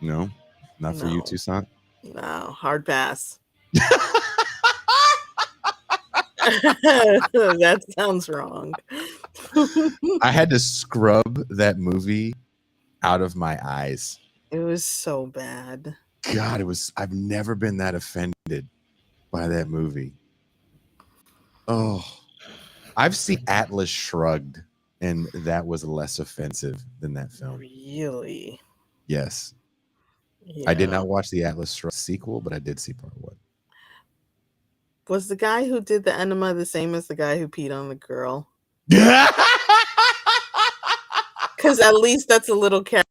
No, not for you, No, Toussaint. no, hard pass. That sounds wrong. I had to scrub that movie out of my eyes. It was so bad. God, it was. I've never been that offended by that movie. Oh, I've seen Atlas Shrugged, and that was less offensive than that film. Really? Yes, I did Yeah. not watch the Atlas Shrugged sequel, but I did see part one. Was the guy who did the enema the same as the guy who peed on the girl? Yeah. Because at least that's a little character.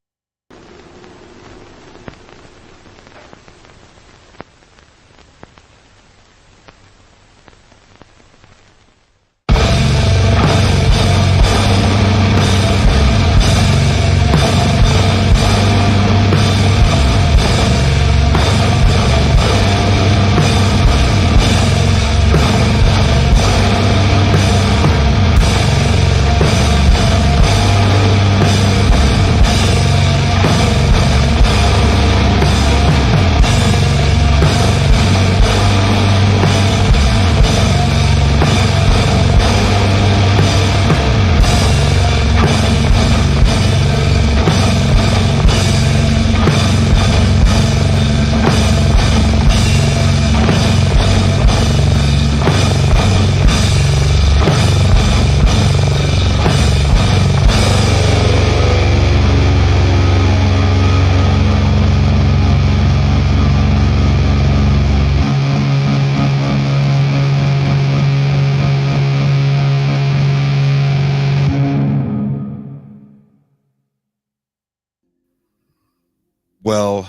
Well,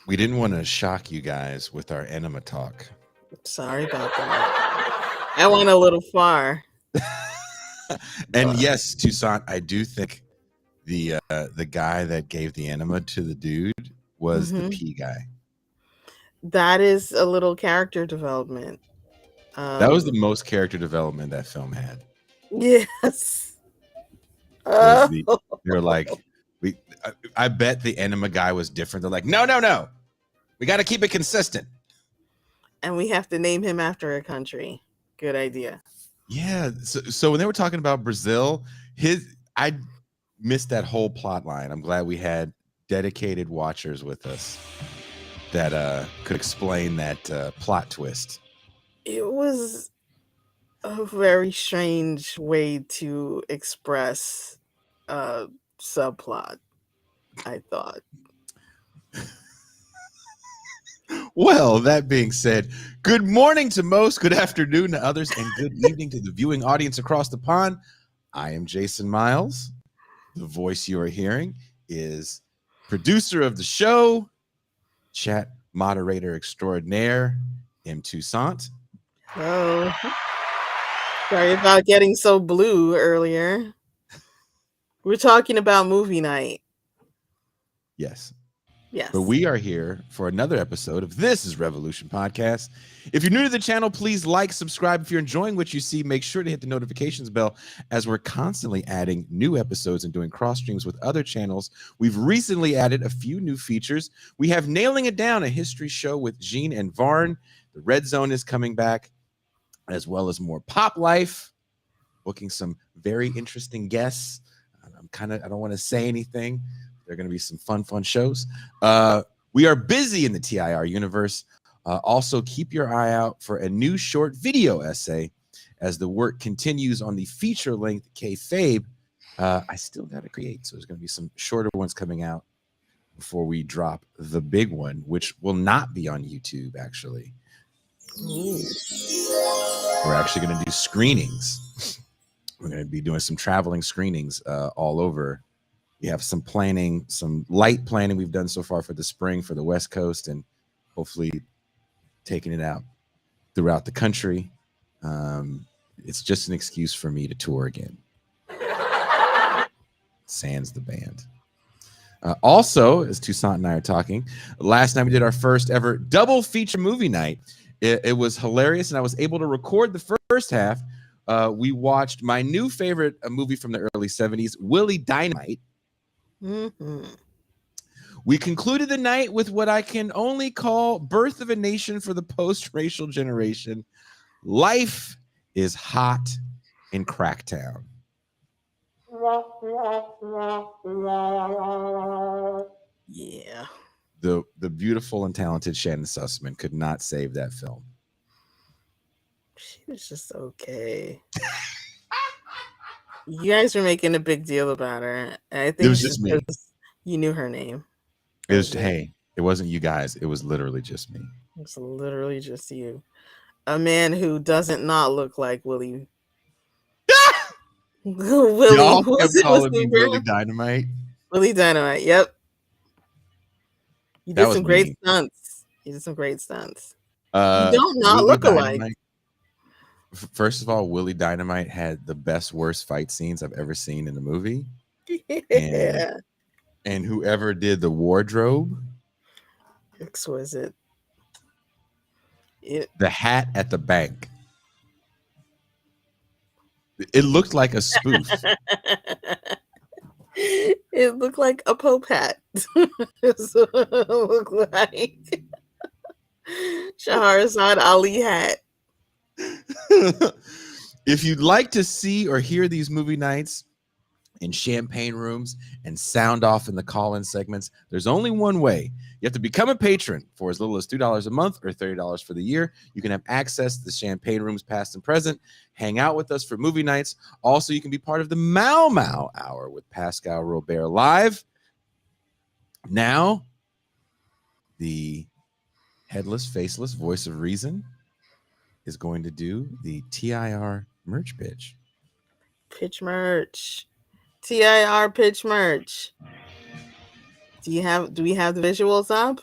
we didn't want to shock you guys with our enema talk. Sorry about that. I went a little far. And yes, Toussaint, I do think the guy that gave the enema to the dude was the pee guy. That is a little character development. That was the most character development that film had. Yes. They're like, I bet the enema guy was different. They're like, no. We got to keep it consistent. And we have to name him after a country. Good idea. Yeah. So when they were talking about Brazil, I missed that whole plot line. I'm glad we had dedicated watchers with us that could explain that plot twist. It was a very strange way to express a subplot, I thought. Well, that being said, good morning to most, good afternoon to others, and good evening to the viewing audience across the pond. I am Jason Miles. The voice you are hearing is producer of the show, chat moderator extraordinaire, M. Toussaint. Oh, sorry about getting so blue earlier. We're talking about movie night. Yes. Yes. But we are here for another episode of This is Revolution Podcast. If you're new to the channel, please like, subscribe. If you're enjoying what you see, make sure to hit the notifications bell as we're constantly adding new episodes and doing cross streams with other channels. We've recently added a few new features. We have Nailing It Down, a history show with Jean and Varn. The Red Zone is coming back, as well as more Pop Life, booking some very interesting guests. I don't want to say anything. They're going to be some fun shows. We are busy in the TIR universe. Also, keep your eye out for a new short video essay as the work continues on the feature-length Kayfabe. I still got to create, so there's going to be some shorter ones coming out before we drop the big one, which will not be on YouTube, actually. Ooh. We're actually going to do screenings. We're going to be doing some traveling screenings all over. We have some planning, some light planning we've done so far for the spring for the West Coast, and hopefully taking it out throughout the country. It's just an excuse for me to tour again. Sans the band. Also, as Toussaint and I are talking, last night we did our first ever double feature movie night. It was hilarious, and I was able to record the first half. We watched my new favorite movie from the early 70s, Willie Dynamite. Mm-hmm. We concluded the night with what I can only call birth of a nation for the post-racial generation. Life is hot in Cracktown. Yeah. The beautiful and talented Shannon Sussman could not save that film. She was just okay. You guys were making a big deal about her. I It think was it's just just me. because you knew her name. It was, hey, it wasn't you guys. It was literally just me. It's literally just you. A man who doesn't not look like Willie. Willie, Y'all who kept was it? Was calling me Willie Dynamite. Willie Dynamite. Yep. You That did was some great me. stunts. You did some great stunts. You don't not Willie look alike. Dynamite. First of all, Willie Dynamite had the best, worst fight scenes I've ever seen in a movie. Yeah. And whoever did the wardrobe, Exquisite. the hat at the bank, it looked like a spoof. It looked like a Pope hat. That's what it looked like. Shahrazad Ali hat. If you'd like to see or hear these movie nights in champagne rooms and sound off in the call-in segments, there's only one way. You have to become a patron for as little as $2 a month or $30 for the year. You can have access to the champagne rooms past and present, hang out with us for movie nights. Also, you can be part of the Mau Mau Hour with Pascal Robert live. Now, the headless, faceless voice of reason is going to do the TIR merch pitch. Pitch merch. TIR pitch merch. Do we have the visuals up?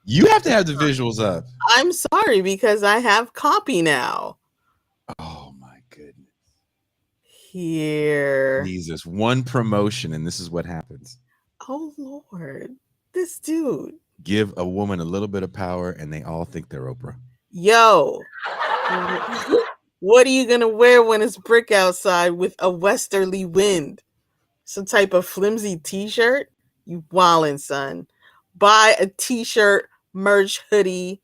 You have to have the visuals up. I'm sorry, because I have copy now. Oh my goodness. Here. Jesus, one promotion and this is what happens. Oh Lord. This dude. Give a woman a little bit of power and they all think they're Oprah. Yo. What are you gonna wear when it's brick outside with a westerly wind? Some type of flimsy t-shirt? You wildin', son. Buy a t-shirt, merch, hoodie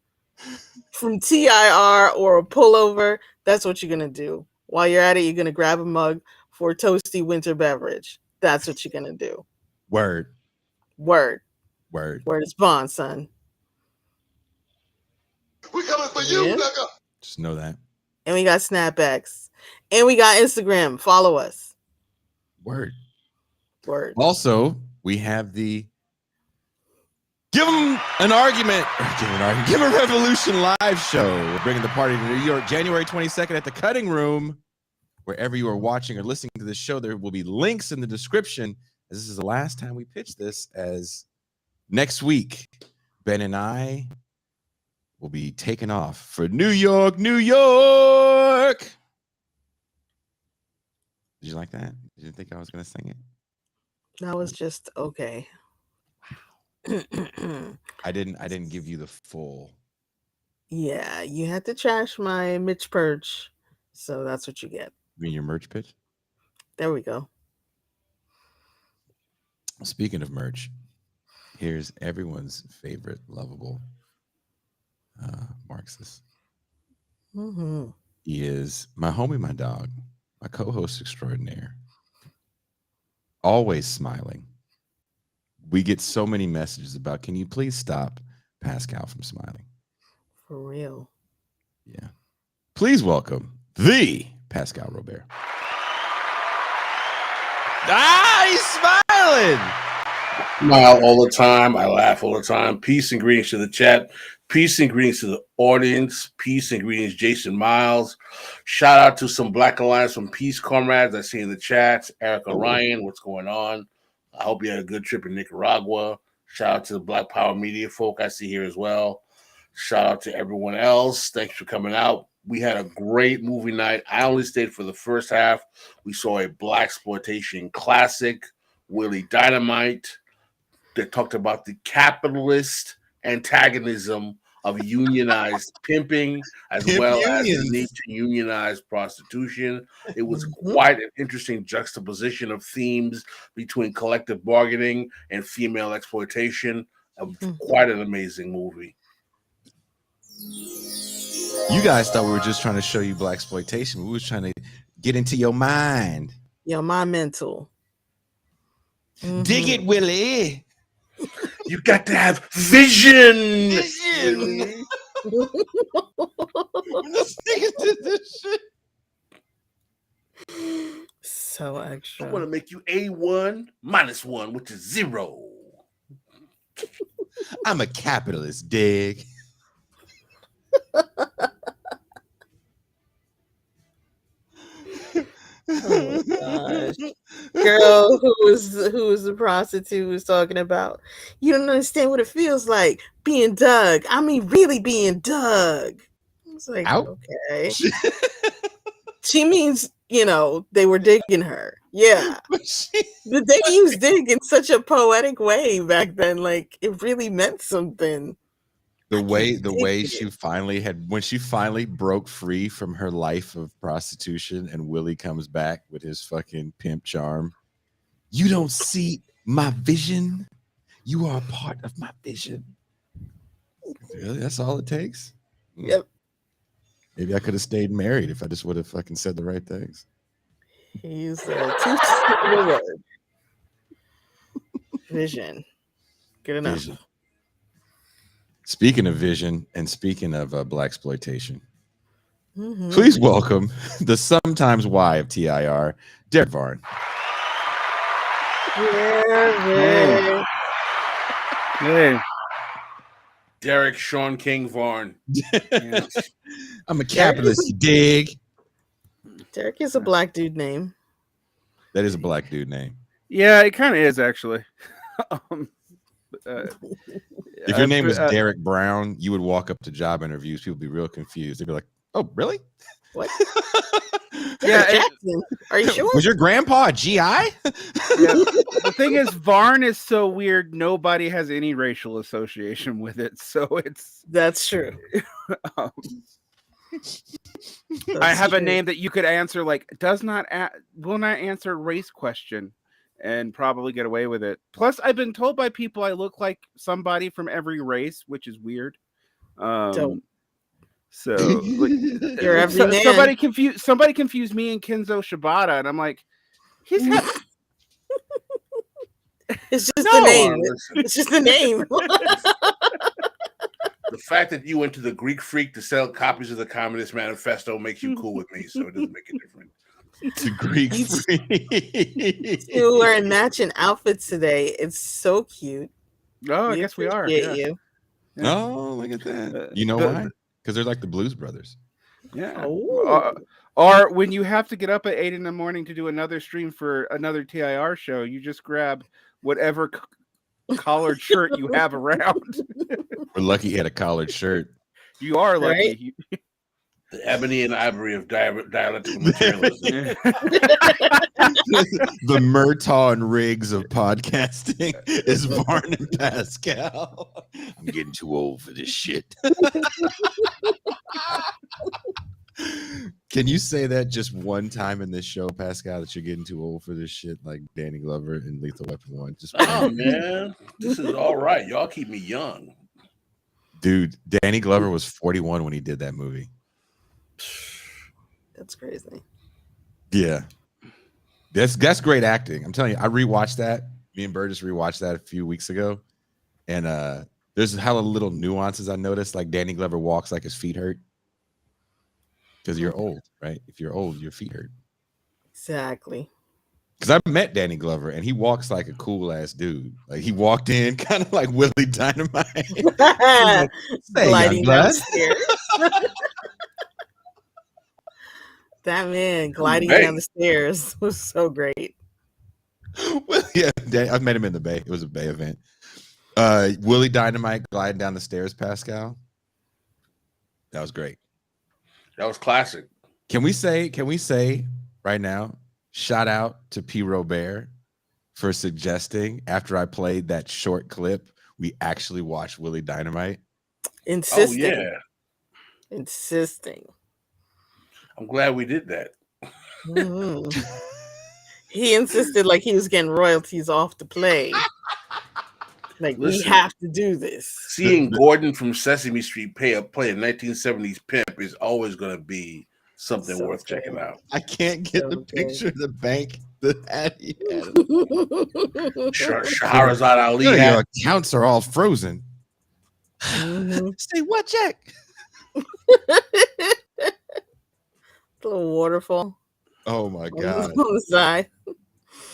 from TIR or a pullover. That's what you're gonna do. While you're at it, you're gonna grab a mug for a toasty winter beverage. That's what you're gonna do. Word. Word. Word. Word is bond, son. We coming for you, nigga. Just know that. And we got snapbacks. And we got Instagram. Follow us. Word. Word. Also, we have the Give them an argument. Give a Revolution live show. We're bringing the party to New York, January 22nd at the Cutting Room. Wherever you are watching or listening to this show, there will be links in the description. As this is the last time we pitch this, as next week, Ben and I will be taking off for New York, New York. Did you like that? Did you think I was going to sing it? That was just okay. I didn't give you the full. Yeah, you had to trash my Mitch Perch, so that's what you get. You mean your merch pitch? There we go. Speaking of merch, here's everyone's favorite lovable Marxist. Mm-hmm. He is my homie, my dog, my co-host extraordinaire. Always smiling. We get so many messages about, can you please stop Pascal from smiling? For real. Yeah. Please welcome the Pascal Robert. Ah, he's smiling. Smile all the time. I laugh all the time. Peace and greetings to the chat. Peace and greetings to the audience. Peace and greetings, Jason Miles. Shout out to some Black Alliance from Peace Comrades I see in the chat. Erica Ryan, what's going on? I hope you had a good trip in Nicaragua. Shout out to the Black Power Media folk I see here as well. Shout out to everyone else. Thanks for coming out. We had a great movie night. I only stayed for the first half. We saw a blaxploitation classic, Willie Dynamite, that talked about the capitalist antagonism of unionized pimping as Pimp well as the unions. need to unionize prostitution. It was Mhm. quite an interesting juxtaposition of themes between collective bargaining and female exploitation. Quite an amazing movie. You guys thought we were just trying to show you black exploitation. We was trying to get into your mind. Yo, my mental. Dig it, Willie. You got to have vision. Vision. Let's dig into this shit. So I extra. want to make you A1 minus 1, which is 0. I'm a capitalist, dig. Oh my gosh. Girl who was the prostitute was talking about, you don't understand what it feels like being dug. I mean, really being dug. I was like, Ow. okay. She means, they were digging her. Yeah. But they used dig in such a poetic way back then. Like, it really meant something. The way she finally when she finally broke free from her life of prostitution and Willie comes back with his fucking pimp charm. You don't see my vision. You are a part of my vision. Really? That's all it takes? Yep. Maybe I could have stayed married if I just would have fucking said the right things. He's too simple word. Vision. Good enough. Vision. Speaking of vision and speaking of black exploitation, please welcome the sometimes Y of TIR, Derek Varn. Yeah. Hey. Derek Sean King Varn. Yeah. I'm a capitalist, you dig? Derek is a black dude name. That is a black dude name. Yeah, it kind of is actually. If your name was Derek Brown, you would walk up to job interviews. People would be real confused. They'd be like, "Oh, really? What? Yeah, Jackson. Are you sure? Was your grandpa a GI?" Yeah, the thing is, Varn is so weird. Nobody has any racial association with it, so it's. That's true. I have a name that you could answer like will not answer a race question, and probably get away with it. Plus, I've been told by people I look like somebody from every race, which is weird. Don't. So like, You're every man. somebody confused me and Kenzo Shibata, and I'm like, he's got. It's just the name. Listen. It's just the name. The fact that you went to the Greek Freak to sell copies of the Communist Manifesto makes you cool with me, so it doesn't make a difference. To Greek Freak. You wearing matching outfits today. It's so cute. Oh, I guess we are. Appreciate Yeah. you. Oh, look at that. You know why? Because they're like the Blues Brothers. Yeah. Oh. Or when you have to get up at 8 a.m. to do another stream for another TIR show, you just grab whatever collared shirt you have around. We're lucky he had a collared shirt. You are lucky. Right? The ebony and ivory of dialectical materialism. The Murtaugh and Riggs of podcasting is Varn and Pascal. I'm getting too old for this shit. Can you say that just one time in this show, Pascal, that you're getting too old for this shit, like Danny Glover in Lethal Weapon 1? Just Oh man, this is all right. Y'all keep me young. Dude, Danny Glover was 41 when he did that movie. That's crazy. Yeah. That's great acting. I'm telling you, I rewatched that. Me and Burgess rewatched that a few weeks ago. And there's hella little nuances I noticed. Like Danny Glover walks like his feet hurt. Because you're old, right? If you're old, your feet hurt. Exactly. Because I met Danny Glover and he walks like a cool ass dude. Like he walked in kind of like Willie Dynamite. Like, gliding down the stairs. That man gliding down the stairs was so great. Well, yeah, I met him in the Bay. It was a Bay event. Willie Dynamite gliding down the stairs, Pascal. That was great. That was classic. Can we say right now, shout out to P. Robert for suggesting after I played that short clip, we actually watched Willie Dynamite. Insisting. Oh yeah, Insisting. I'm glad we did that. Mhm. He insisted like he was getting royalties off the play. Like, we Listen, have to do this. seeing Gordon from Sesame Street play a 1970s pimp is always going to be something So worth good. checking out. I can't get So the good. picture of the bank that had he had. Shahrazad Ali Your hat. accounts are all frozen. Mhm. Say what, Jack? Little waterfall Oh my on god! the side.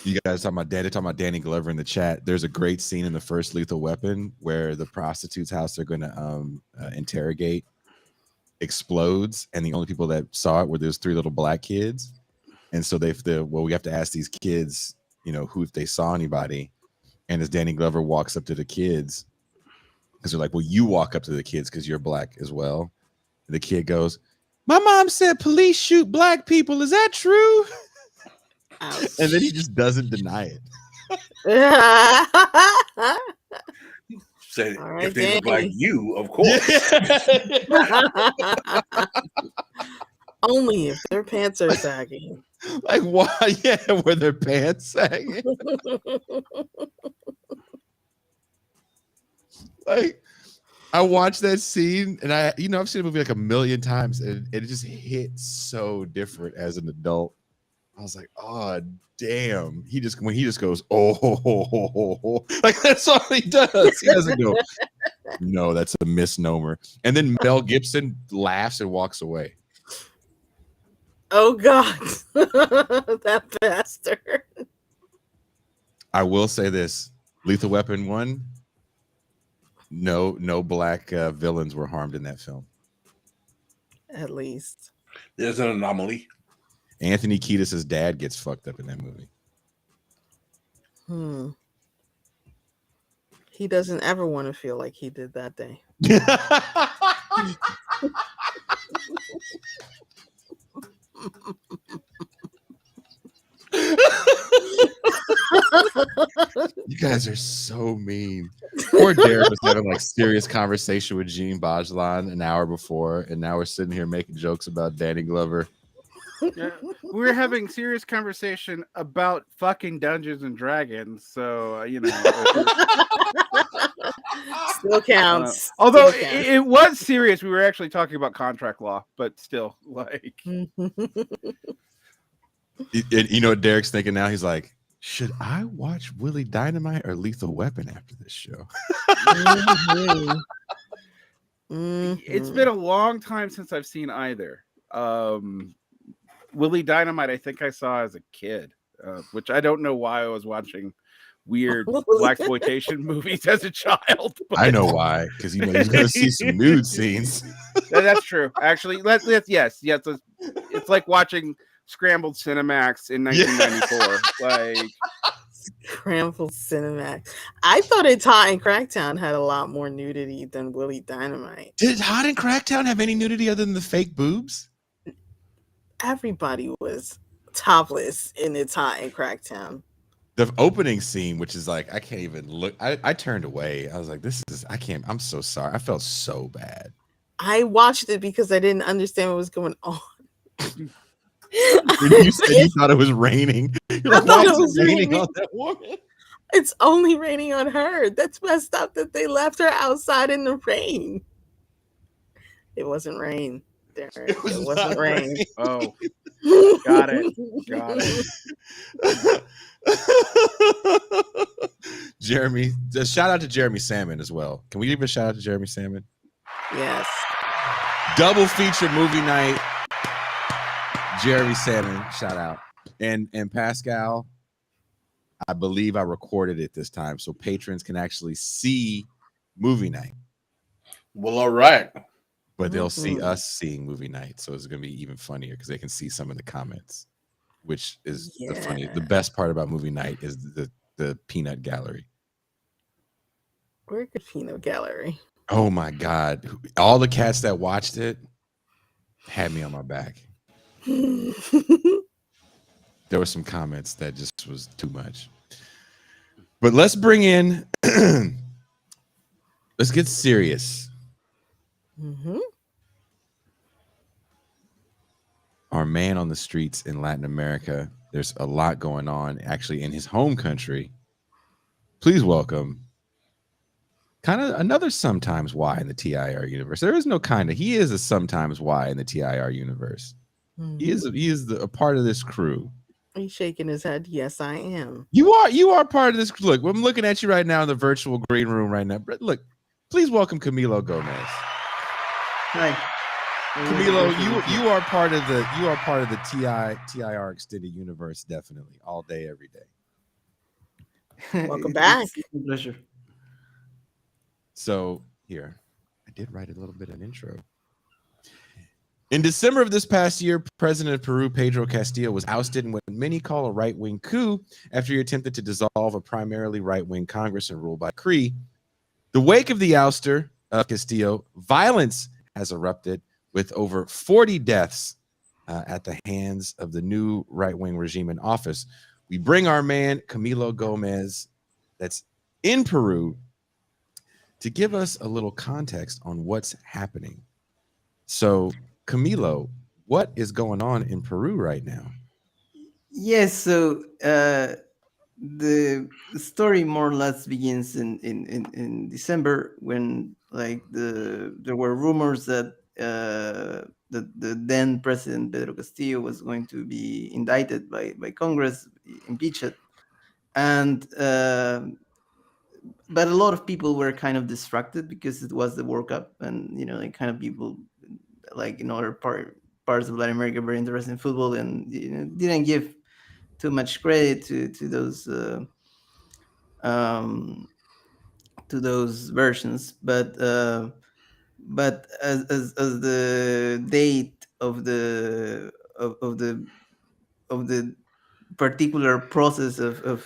You guys talking about Danny Glover in the chat. There's a great scene in the first Lethal Weapon where the prostitute's house they're going to interrogate explodes, and the only people that saw it were those 3 little black kids. And so we have to ask these kids, who if they saw anybody. And as Danny Glover walks up to the kids, because they're like, well, you walk up to the kids because you're black as well. And the kid goes, my mom said police shoot black people. Is that true? Ouch. And then he just doesn't deny it. Say, All right, if they look Danny. like you, of course. Only if their pants are sagging. Like, why? Yeah, were their pants sagging? Like, I watched that scene, and I've seen the movie like a million times, and it just hit so different as an adult. I was like, oh damn. When he just goes, oh, like that's all he does. He doesn't go, no, that's a misnomer. And then Mel Gibson laughs and walks away. Oh God. That bastard. I will say this: Lethal Weapon 1. No black villains were harmed in that film. At least. There's an anomaly. Anthony Kiedis' dad gets fucked up in that movie. He doesn't ever want to feel like he did that day. You guys are so mean. Poor Derek was having like serious conversation with Jean Bajlan an hour before, and now we're sitting here making jokes about Danny Glover. Yeah, we were having serious conversation about fucking Dungeons and Dragons, so Still counts. although Still counts. it was serious, we were actually talking about contract law, but still, like, You know what Derek's thinking now? He's like, should I watch Willie Dynamite or Lethal Weapon after this show? It's been a long time since I've seen either. Willie Dynamite, I think I saw as a kid, which I don't know why I was watching weird blaxploitation movies as a child. But I know why, because he's going to see some nude scenes. that's true. Actually, yes, it's like watching Scrambled Cinemax in 1994. Like Scrambled Cinemax. I thought It's Hot in Cracktown had a lot more nudity than Willie Dynamite. Did Hot in Cracktown have any nudity other than the fake boobs? Everybody was topless in It's Hot in Cracktown. The opening scene, which is like, I can't even look. I turned away. I was like, I'm so sorry. I felt so bad. I watched it because I didn't understand what was going on. When you said you thought it was raining, you're like, why is it raining on that woman? It's only raining on her. That's messed up that they left her outside in the rain. It wasn't rain. Derek. It wasn't rain. Oh, got it. Jeremy, shout out to Jeremy Salmon as well. Can we give a shout out to Jeremy Salmon? Yes. Double feature movie night. Jeremy Salmon, shout out. And Pascal, I believe I recorded it this time so patrons can actually see movie night. Well, all right. But they'll see us seeing movie night, so it's gonna be even funnier because they can see some of the comments, which is the best part about movie night is the peanut gallery. We're a good peanut gallery. Oh my god! All the cats that watched it had me on my back. There were some comments that just was too much. But let's bring in. Let's get serious. Mm-hmm. Our man on the streets in Latin America. There's a lot going on actually in his home country. Please welcome kind of another sometimes Y in the TIR universe. There is no kind of. He is a sometimes Y in the TIR universe. He is. A part of this crew. He's shaking his head. Yes, I am. You are. You are part of this. Look, I'm looking at you right now in the virtual green room right now. Look, please welcome Camilo Gómez. Hi. Camilo, you are part of the TIR extended universe, definitely, all day, every day. Welcome back. It's a pleasure. So here, I did write a little bit of an intro. In December of this past year, President of Peru, Pedro Castillo, was ousted in what many call a right-wing coup after he attempted to dissolve a primarily right-wing Congress and rule by decree. The wake of the ouster of Castillo, violence has erupted with over 40 deaths at the hands of the new right-wing regime in office. We bring our man, Camilo Gómez, that's in Peru, to give us a little context on what's happening. So, Camilo, what is going on in Peru right now? Yes, so the story more or less begins in December when there were rumors that the then President Pedro Castillo was going to be indicted by Congress, impeached, and but a lot of people were kind of distracted because it was the World Cup, and like kind of people like in other parts of Latin America were interested in football, and didn't give too much credit to um, those versions. But as the date of the particular process of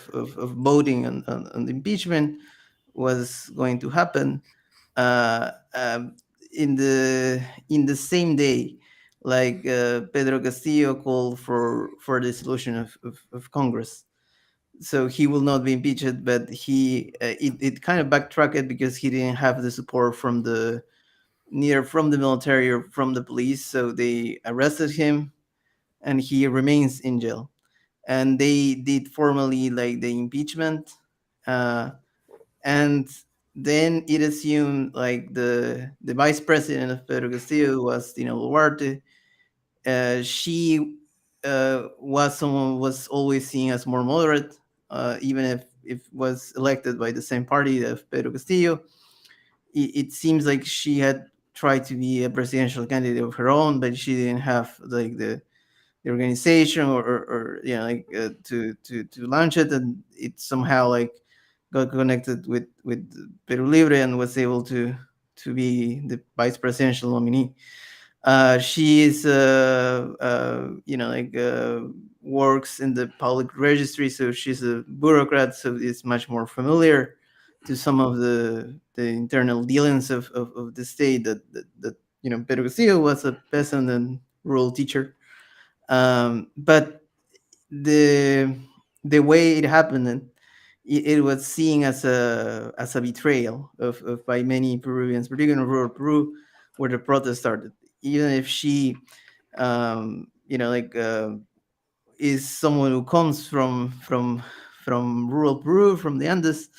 voting on the impeachment was going to happen, uh, um, in the same day, like Pedro Castillo called for the dissolution of Congress. So he will not be impeached, but it kind of backtracked because he didn't have the support from neither from the military or from the police. So they arrested him, and he remains in jail. And they did formally like the impeachment, uh, and then it assumed like the vice president of Pedro Castillo was Dina Boluarte. She was someone was always seen as more moderate, even if was elected by the same party of Pedro Castillo. It seems like she had tried to be a presidential candidate of her own, but she didn't have like the organization or like to launch it, and it somehow like got connected with Peru Libre and was able to be the vice presidential nominee. She is works in the public registry, so she's a bureaucrat, so it's much more familiar to some of the internal dealings of the state that Pedro Castillo was a peasant and rural teacher. But the the way it happened, it was seen as a betrayal of by many Peruvians, particularly in rural Peru, where the protest started. Even if she, is someone who comes from rural Peru, from the Andes,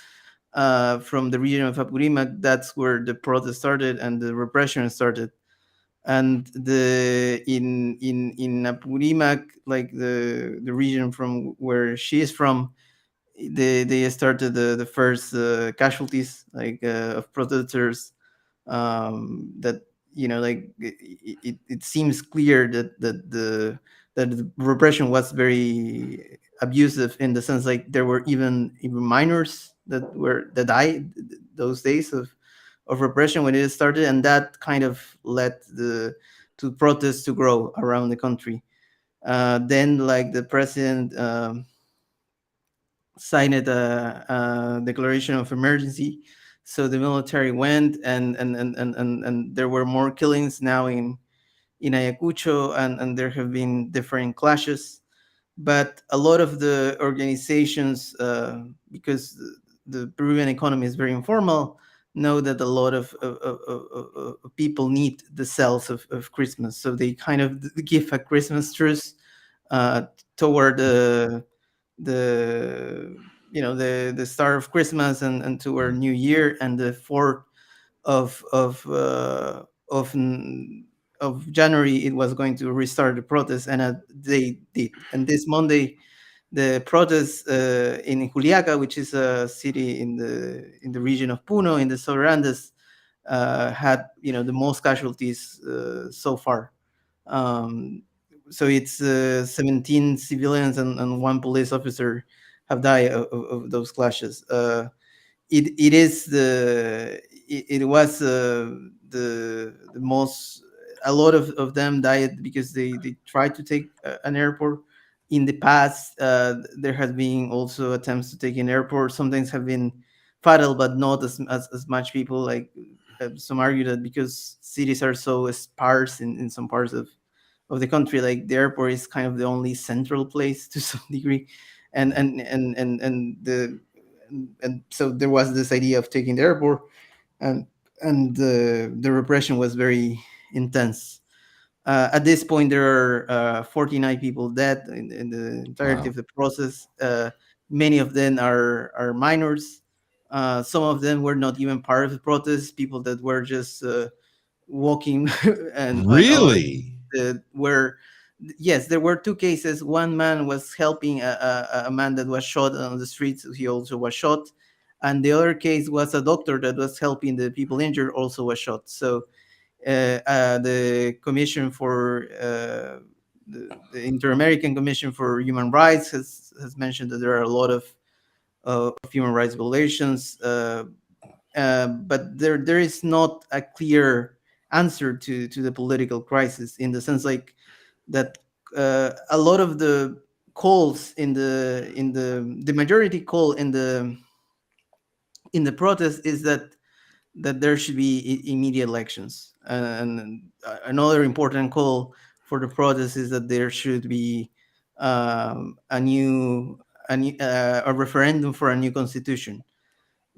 from the region of Apurímac, that's where the protest started and the repression started. And in Apurímac, like the region from where she is from, they started the first casualties like of protesters, that it seems clear that the repression was very abusive, in the sense like there were even minors that died those days of repression when it started, and that kind of led to protests to grow around the country. Then like the president signed a declaration of emergency, so the military went, and there were more killings now in Ayacucho, and there have been different clashes. But a lot of the organizations, because the Peruvian economy is very informal, know that a lot of people need the sales of Christmas, so they kind of give a Christmas truce uh, toward the the start of Christmas and toward New Year, and the 4th of of uh, of n- of January it was going to restart the protest, and they did. And this Monday, the protests in Juliaca, which is a city in the region of Puno in the Southern Andes, had the most casualties so far. Um, so it's 17 civilians and one police officer have died of those clashes. It is it was the most, a lot of them died because they tried to take an airport. In the past, there has been also attempts to take an airport. Sometimes have been fatal, but not as much people. Like some argue that because cities are so sparse in some parts of the country, like the airport is kind of the only central place to some degree, and so there was this idea of taking the airport, and the repression was very intense. At this point, there are 49 people dead in the entirety Wow. of the process. Many of them are minors. Some of them were not even part of the protest. People that were just walking or Really? were, yes, there were two cases. One man was helping a man that was shot on the streets. He also was shot, and the other case was a doctor that was helping the people injured, also was shot. So the commission for the Inter-American Commission for Human Rights has mentioned that there are a lot of human rights violations, but there is not a clear answer to the political crisis, in the sense like that a lot of the calls in the majority call in the protest is that there should be immediate elections. And another important call for the protest is that there should be a referendum for a new constitution.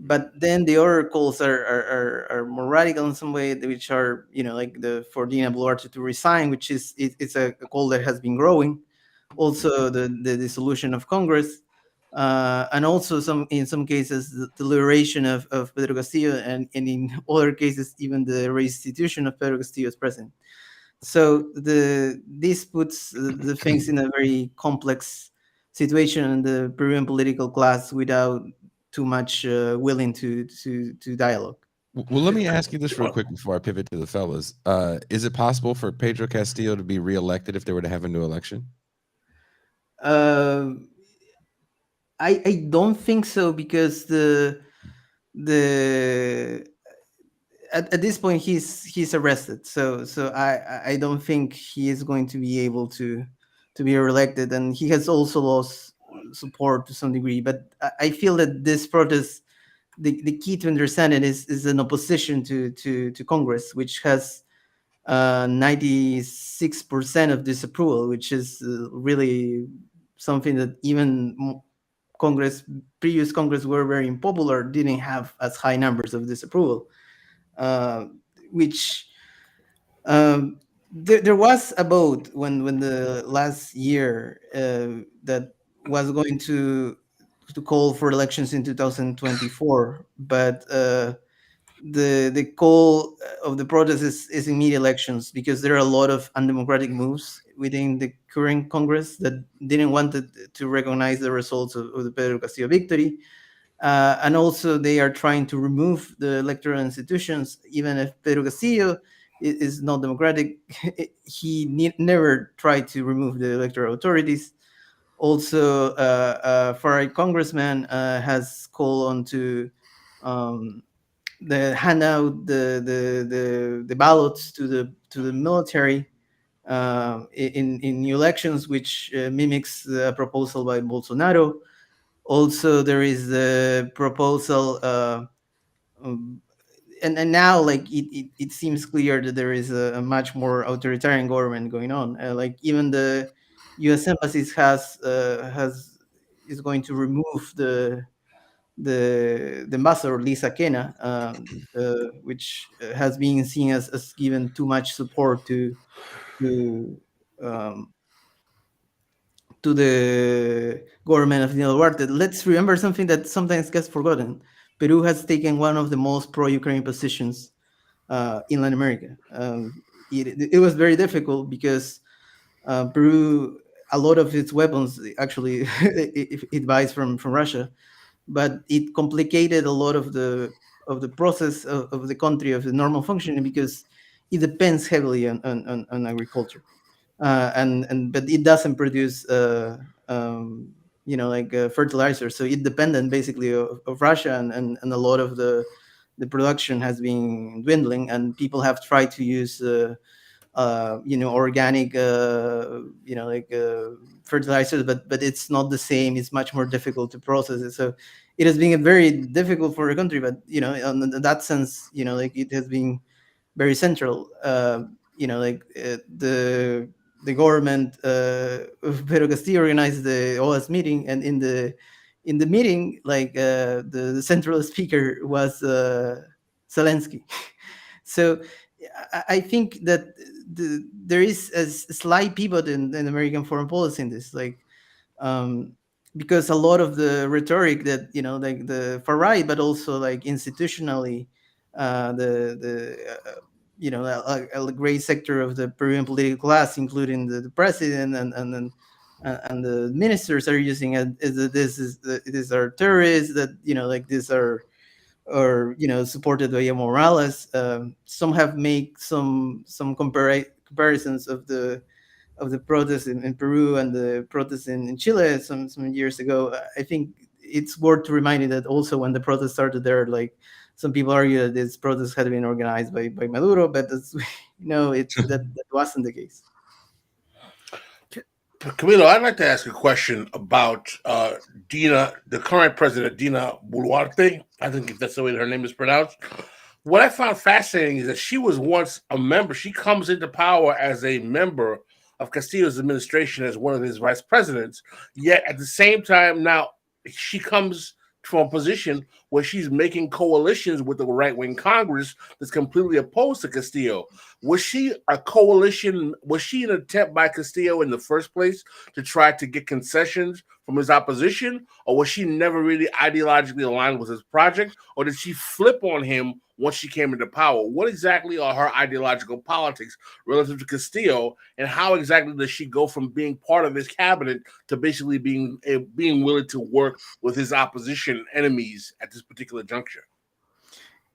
But then the other calls are more radical in some way, which are, like the for Dina Boluarte to resign, which is it's a call that has been growing. Also the dissolution of Congress, and also in some cases the liberation of Pedro Castillo, and in other cases even the restitution of Pedro Castillo as president. So this puts the things in a very complex situation in the Peruvian political class without too much willing to dialogue. Well, let me ask you this real quick before I pivot to the fellas. Is it possible for Pedro Castillo to be reelected if they were to have a new election? Uh, I don't think so, because the at this point he's arrested, so I don't think he is going to be able to be reelected, and he has also lost support to some degree. But I feel that this protest, the key to understand it is an opposition to Congress, which has 96% of disapproval, which is really something that even Congress, previous Congress were very unpopular, didn't have as high numbers of disapproval, uh, which there was a vote when the last year that was going to call for elections in 2024, but the call of the protest is immediate elections, because there are a lot of undemocratic moves within the current Congress that didn't want to recognize the results of the Pedro Castillo victory. And also they are trying to remove the electoral institutions. Even if Pedro Castillo is not democratic, he never tried to remove the electoral authorities. Also, a far-right congressman has called on to um, hand out the ballots to the military in new elections, which mimics the proposal by Bolsonaro. Also, there is the proposal, um, and now, like, it seems clear that there is a much more authoritarian government going on. Like, even the U.S. embassies has is going to remove the ambassador Lisa Kena, which has been seen as given too much support to um, to the government of Dina Boluarte. Let's remember something that sometimes gets forgotten. Peru has taken one of the most pro-Ukraine positions in Latin America. It was very difficult because Peru, a lot of its weapons actually it buys from Russia, but it complicated a lot of the process of the country of the normal functioning because it depends heavily on agriculture, and but it doesn't produce fertilizer, so it dependent basically of Russia, and a lot of the production has been dwindling, and people have tried to use organic fertilizers, but it's not the same. It's much more difficult to process it, so it has been very difficult for the country. But in that sense, it has been very central. The government of Pedro Castillo organized the OAS meeting, and in the meeting, the central speaker was Zelensky. So I think that there is a slight pivot in American foreign policy in this, um, because a lot of the rhetoric that the far right, but also institutionally, a great sector of the Peruvian political class, including the president and the ministers, are using it is that these are terrorists, that these are, or supported by Evo Morales. Some have made some comparisons of the protests in Peru and the protests in Chile some years ago. I think it's worth reminding that also when the protests started there, some people argue that this protest had been organized by Maduro, but as we know, that wasn't the case. Camilo, I'd like to ask a question about Dina, the current president, Dina Boluarte. I think if that's the way her name is pronounced. What I found fascinating is that she was once a member. She comes into power as a member of Castillo's administration as one of his vice presidents. Yet at the same time, now she comes from a position where she's making coalitions with the right-wing Congress that's completely opposed to Castillo. Was she a coalition? Was she an attempt by Castillo in the first place to try to get concessions from his opposition? Or was she never really ideologically aligned with his project? Or did she flip on him once she came into power? What exactly are her ideological politics relative to Castillo? And how exactly does she go from being part of his cabinet to basically being willing to work with his opposition enemies at this particular juncture?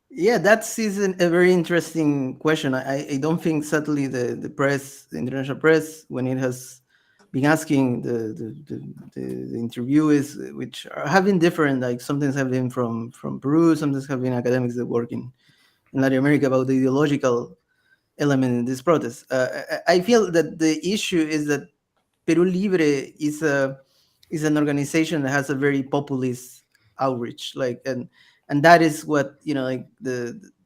Yeah, that's a very interesting question. I don't think certainly the press, the international press, when it has been asking the interviewees, which have been different, sometimes have been from Peru, sometimes have been academics that work in Latin America, about the ideological element in this protest. I feel that the issue is that Peru Libre is an organization that has a very populist outreach, and that is what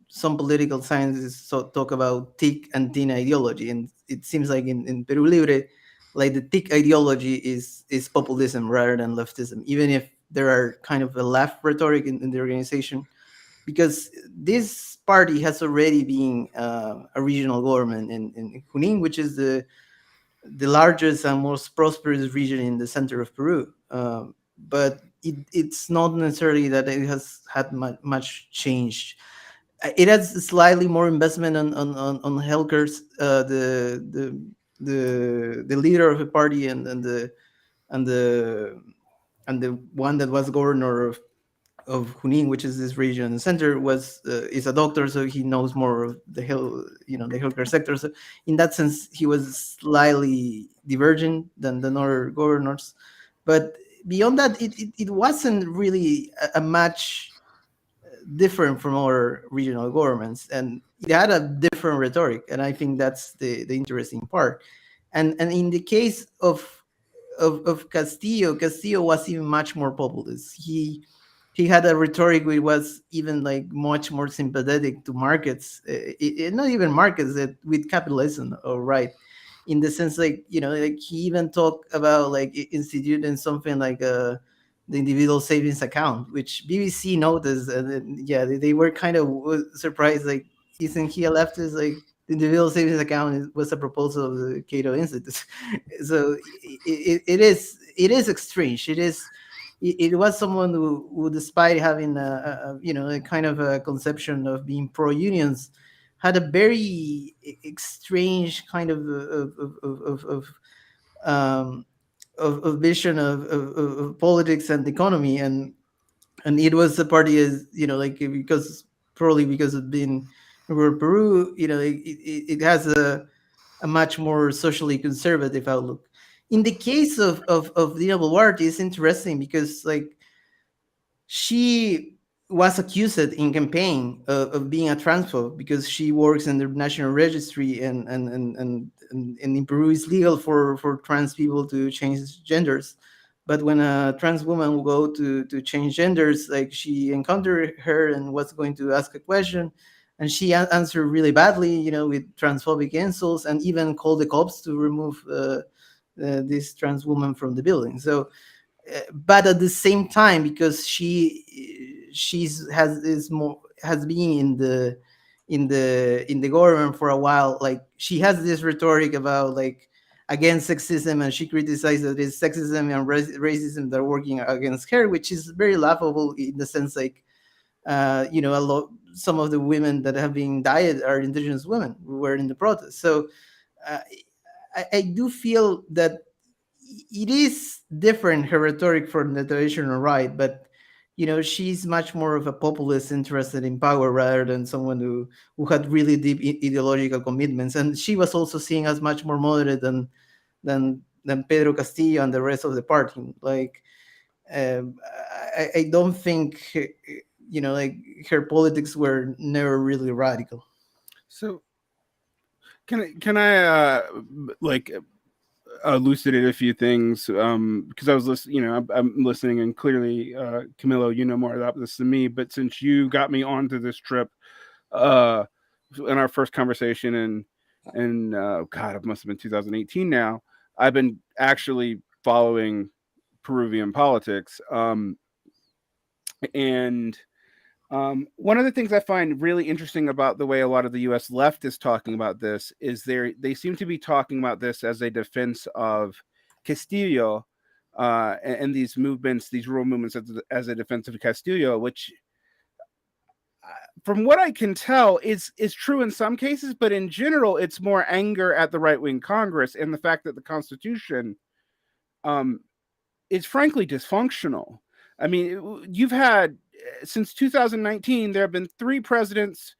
some political scientists talk about TIC and TIN ideology, and it seems like in Peru Libre, the TIC ideology is populism rather than leftism, even if there are kind of a left rhetoric in the organization, because this party has already been a regional government in Junin, which is the largest and most prosperous region in the center of Peru. But it's not necessarily that it has had much change. It has slightly more investment on Helkers, the leader of the party, and the one that was governor of Junin, which is this region in the center, is a doctor, so he knows more of the healthcare sector. So in that sense, he was slightly divergent than the other governors. But beyond that, it wasn't really a much different from our regional governments, and it had a different rhetoric, and I think that's the interesting part. And in the case of Castillo was even much more populist. He had a rhetoric which was even much more sympathetic to markets, not even markets, with capitalism, or right, in the sense he even talked about instituting something like the individual savings account, which BBC noticed, and yeah, they were kind of surprised. Like, isn't he a leftist? Like, the individual savings account was a proposal of the Cato Institute. So it is strange. It was someone who, despite having a kind of a conception of being pro unions, had a very strange kind um, of vision of politics and economy, and it was a party, as like, because probably because of being over Peru, it has a much more socially conservative outlook. In the case of Dina Boluarte, it's interesting because, like, she was accused in campaign of being a transphobe because she works in the national registry, and in Peru it's legal for trans people to change genders. But when a trans woman will go to change genders, like, she encountered her and was going to ask a question, and she answered really badly, with transphobic insults, and even called the cops to remove this trans woman from the building. So, but at the same time, because has been in the government for a while, like, she has this rhetoric about, like, against sexism, and she criticizes that it's sexism and racism that are working against her, which is very laughable in the sense, like, a lot, some of the women that have been died are indigenous women who were in the protest. So uh, I do feel that it is different, her rhetoric, from the traditional right, but she's much more of a populist interested in power rather than someone who had really deep ideological commitments. And she was also seen as much more moderate than Pedro Castillo and the rest of the party. Like, I don't think, like, her politics were never really radical. So can I like elucidate a few things, because I was listening, I'm listening, and clearly, Camilo, you know more about this than me, but since you got me onto this trip uh in our first conversation, and God, it must have been 2018 now, I've been actually following Peruvian politics, and one of the things I find really interesting about the way a lot of the U.S. left is talking about this is they seem to be talking about this as a defense of Castillo, and these movements, these rural movements, as a defense of Castillo, which, from what I can tell, is true in some cases, but in general, it's more anger at the right wing Congress and the fact that the Constitution um, is frankly dysfunctional. I mean, you've had, since 2019, there have been 3 presidents.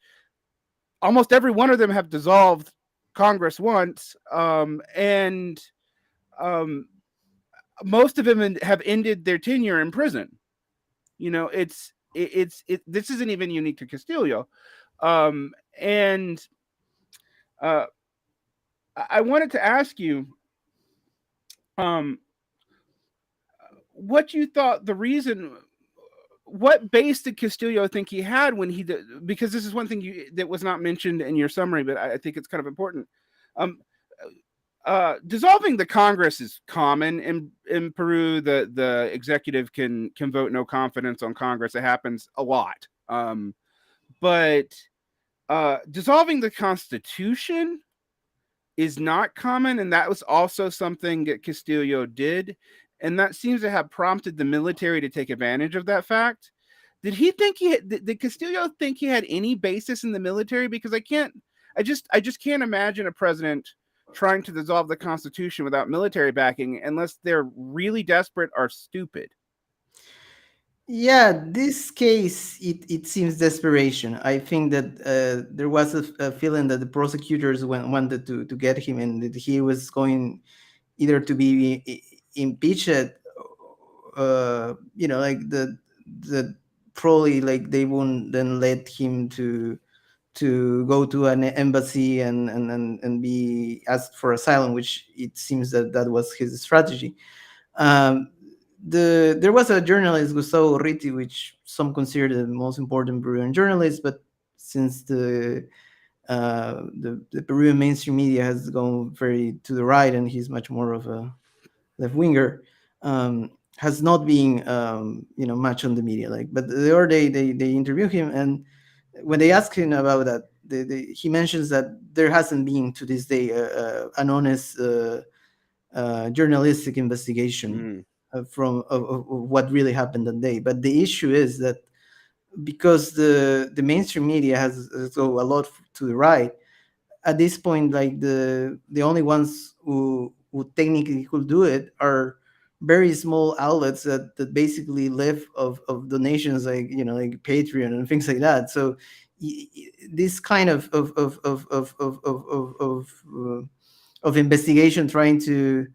Almost every one of them have dissolved Congress once, and um, most of them have ended their tenure in prison. This isn't even unique to Castillo, and I wanted to ask you, um, what you thought the reason. What base did Castillo think he had when he did? Because this is one thing that was not mentioned in your summary, but I think it's kind of important. Um, Dissolving the Congress is common in Peru. The executive can vote no confidence on Congress. It happens a lot. But dissolving the Constitution is not common, and that was also something that Castillo did, and that seems to have prompted the military to take advantage of that fact. Did he think did Castillo think he had any basis in the military? Because I just can't imagine a president trying to dissolve the Constitution without military backing unless they're really desperate or stupid. Yeah, this case, it seems desperation. I think that there was a feeling that the prosecutors wanted to get him, and that he was going either to be impeached, like the probably, like, they wouldn't then let him to go to an embassy and be asked for asylum, which it seems that was his strategy. Um, there was a journalist, Gustavo Urriti, which some consider the most important Peruvian journalist, but since the Peruvian mainstream media has gone very to the right, and he's much more of a left winger. has not been much on the media. Like, but the other day they interview him, and when they ask him about that, he mentions that there hasn't been to this day an honest journalistic investigation Mm. of what really happened that day. But the issue is that because the mainstream media has go a lot to the right at this point, like the only ones who technically could do it are very small outlets that basically live of donations, like like Patreon and things like that. So this kind of investigation trying to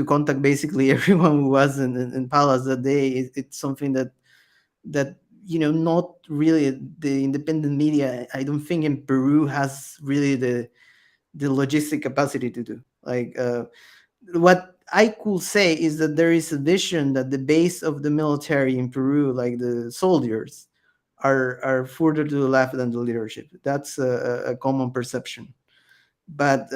contact basically everyone who was in Palace that day, it's something that not really the independent media, I don't think in Peru has really the logistic capacity to do. Like, what I could say is that there is a vision that the base of the military in Peru, like the soldiers, are further to the left than the leadership. That's a common perception. But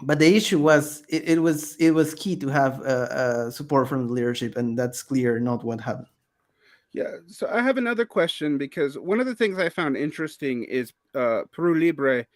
but the issue was it was key to have support from the leadership, and that's clear not what happened. Yeah, so I have another question because one of the things I found interesting is Peru Libre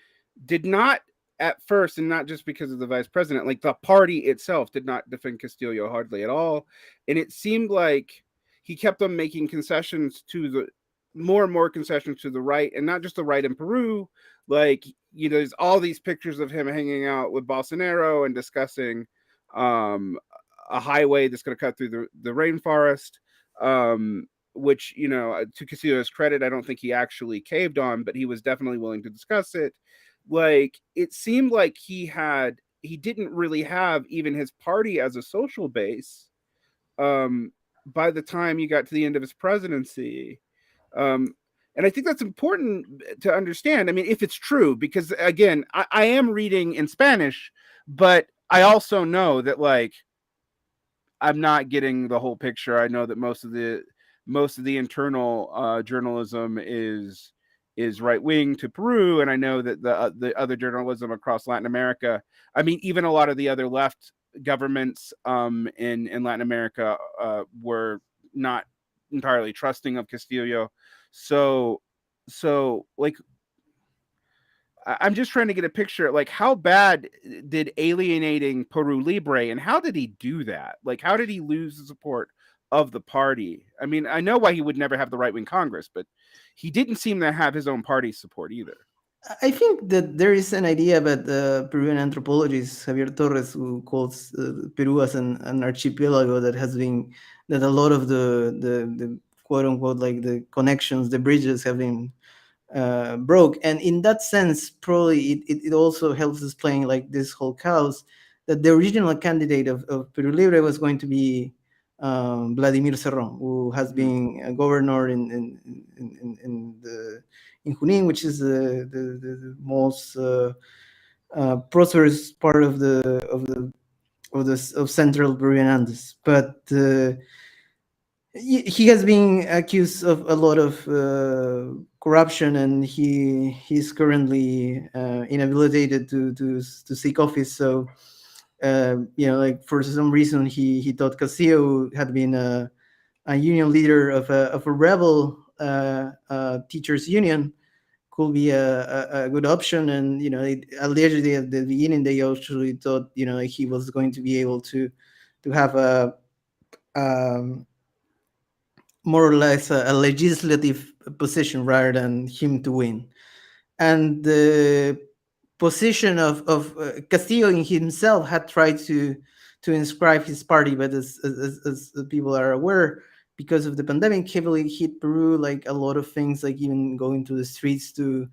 did not at first, and not just because of the vice president, like the party itself did not defend Castillo hardly at all. And it seemed like he kept on making concessions to the more and more concessions to the right, and not just the right in Peru. Like, there's all these pictures of him hanging out with Bolsonaro and discussing um, a highway that's going to cut through the rainforest. Which, to Castillo's credit, I don't think he actually caved on, but he was definitely willing to discuss it. Like, it seemed like he didn't really have even his party as a social base by the time you got to the end of his presidency. Um, and I think that's important to understand. I mean, if it's true, because again, I am reading in Spanish, but I also know that, like, I'm not getting the whole picture. I know that most of the internal journalism is right wing to Peru, and I know that the other journalism across Latin America. I mean, even a lot of the other left governments in Latin America were not entirely trusting of Castillo. So like, I'm just trying to get a picture. Like, how bad did alienating Peru Libre, and how did he do that? Like, how did he lose the support of the party? I mean, I know why he would never have the right wing Congress, but he didn't seem to have his own party support either. I think that there is an idea about the Peruvian anthropologist Javier Torres, who calls Peru as an archipelago that has been that a lot of the quote unquote like the connections, the bridges have been broke, and in that sense, probably it also helps explain like this whole chaos that the original candidate of Peru Libre was going to be Vladimir Cerrón, who has been a governor in Junin, which is the most prosperous part of central Peruvian Andes. But he has been accused of a lot of corruption, and he's currently inhabilitated to seek office. So like for some reason he thought Castillo had been a union leader of a rebel teachers union could be a good option. And allegedly at the beginning they actually thought like he was going to be able to have a um, more or less a legislative position rather than him to win. And the position of Castillo in himself had tried to inscribe his party, but as people are aware, because of the pandemic heavily hit Peru, like a lot of things, like even going to the streets to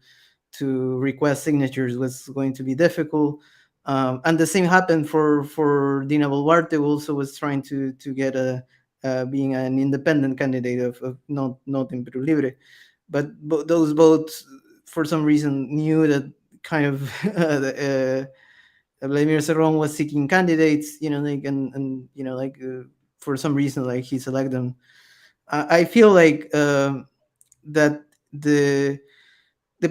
request signatures was going to be difficult. And the same happened for Dina Boluarte, who also was trying to get a being an independent candidate of not in Peru Libre, but those both for some reason knew that kind of Vladimir Cerrón was seeking candidates, like and like for some reason like he selected them. I feel like that the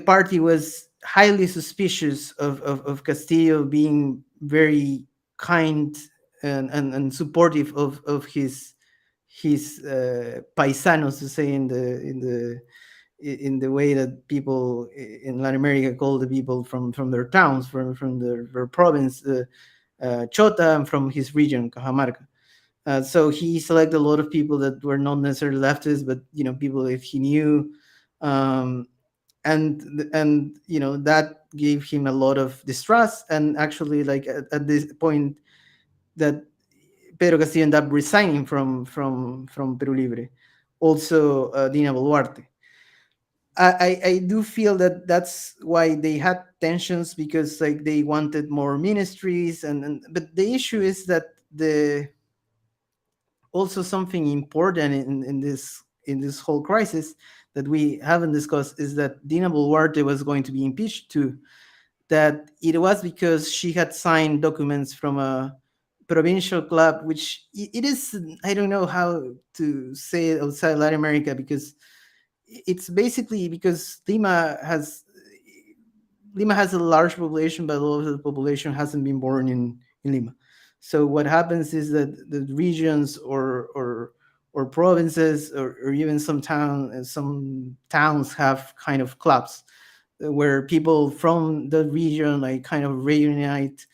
party was highly suspicious of Castillo being very kind and supportive of his paisanos, to say in the way that people in Latin America call the people from their towns, from their province, Chota, and from his region, Cajamarca. So he selected a lot of people that were not necessarily leftists, but people that he knew, um, and that gave him a lot of distrust. And actually, like at this point, that Pedro Castillo ended up resigning from Peru Libre. Also, Dina Boluarte. I do feel that that's why they had tensions, because like they wanted more ministries, but the issue is that the also something important in this whole crisis that we haven't discussed is that Dina Boluarte was going to be impeached too. That it was because she had signed documents from a provincial club, which it is, I don't know how to say it outside Latin America, because it's basically because Lima has a large population, but a lot of the population hasn't been born in Lima. So what happens is that the regions or provinces, or even some towns have kind of clubs where people from the region like kind of reunite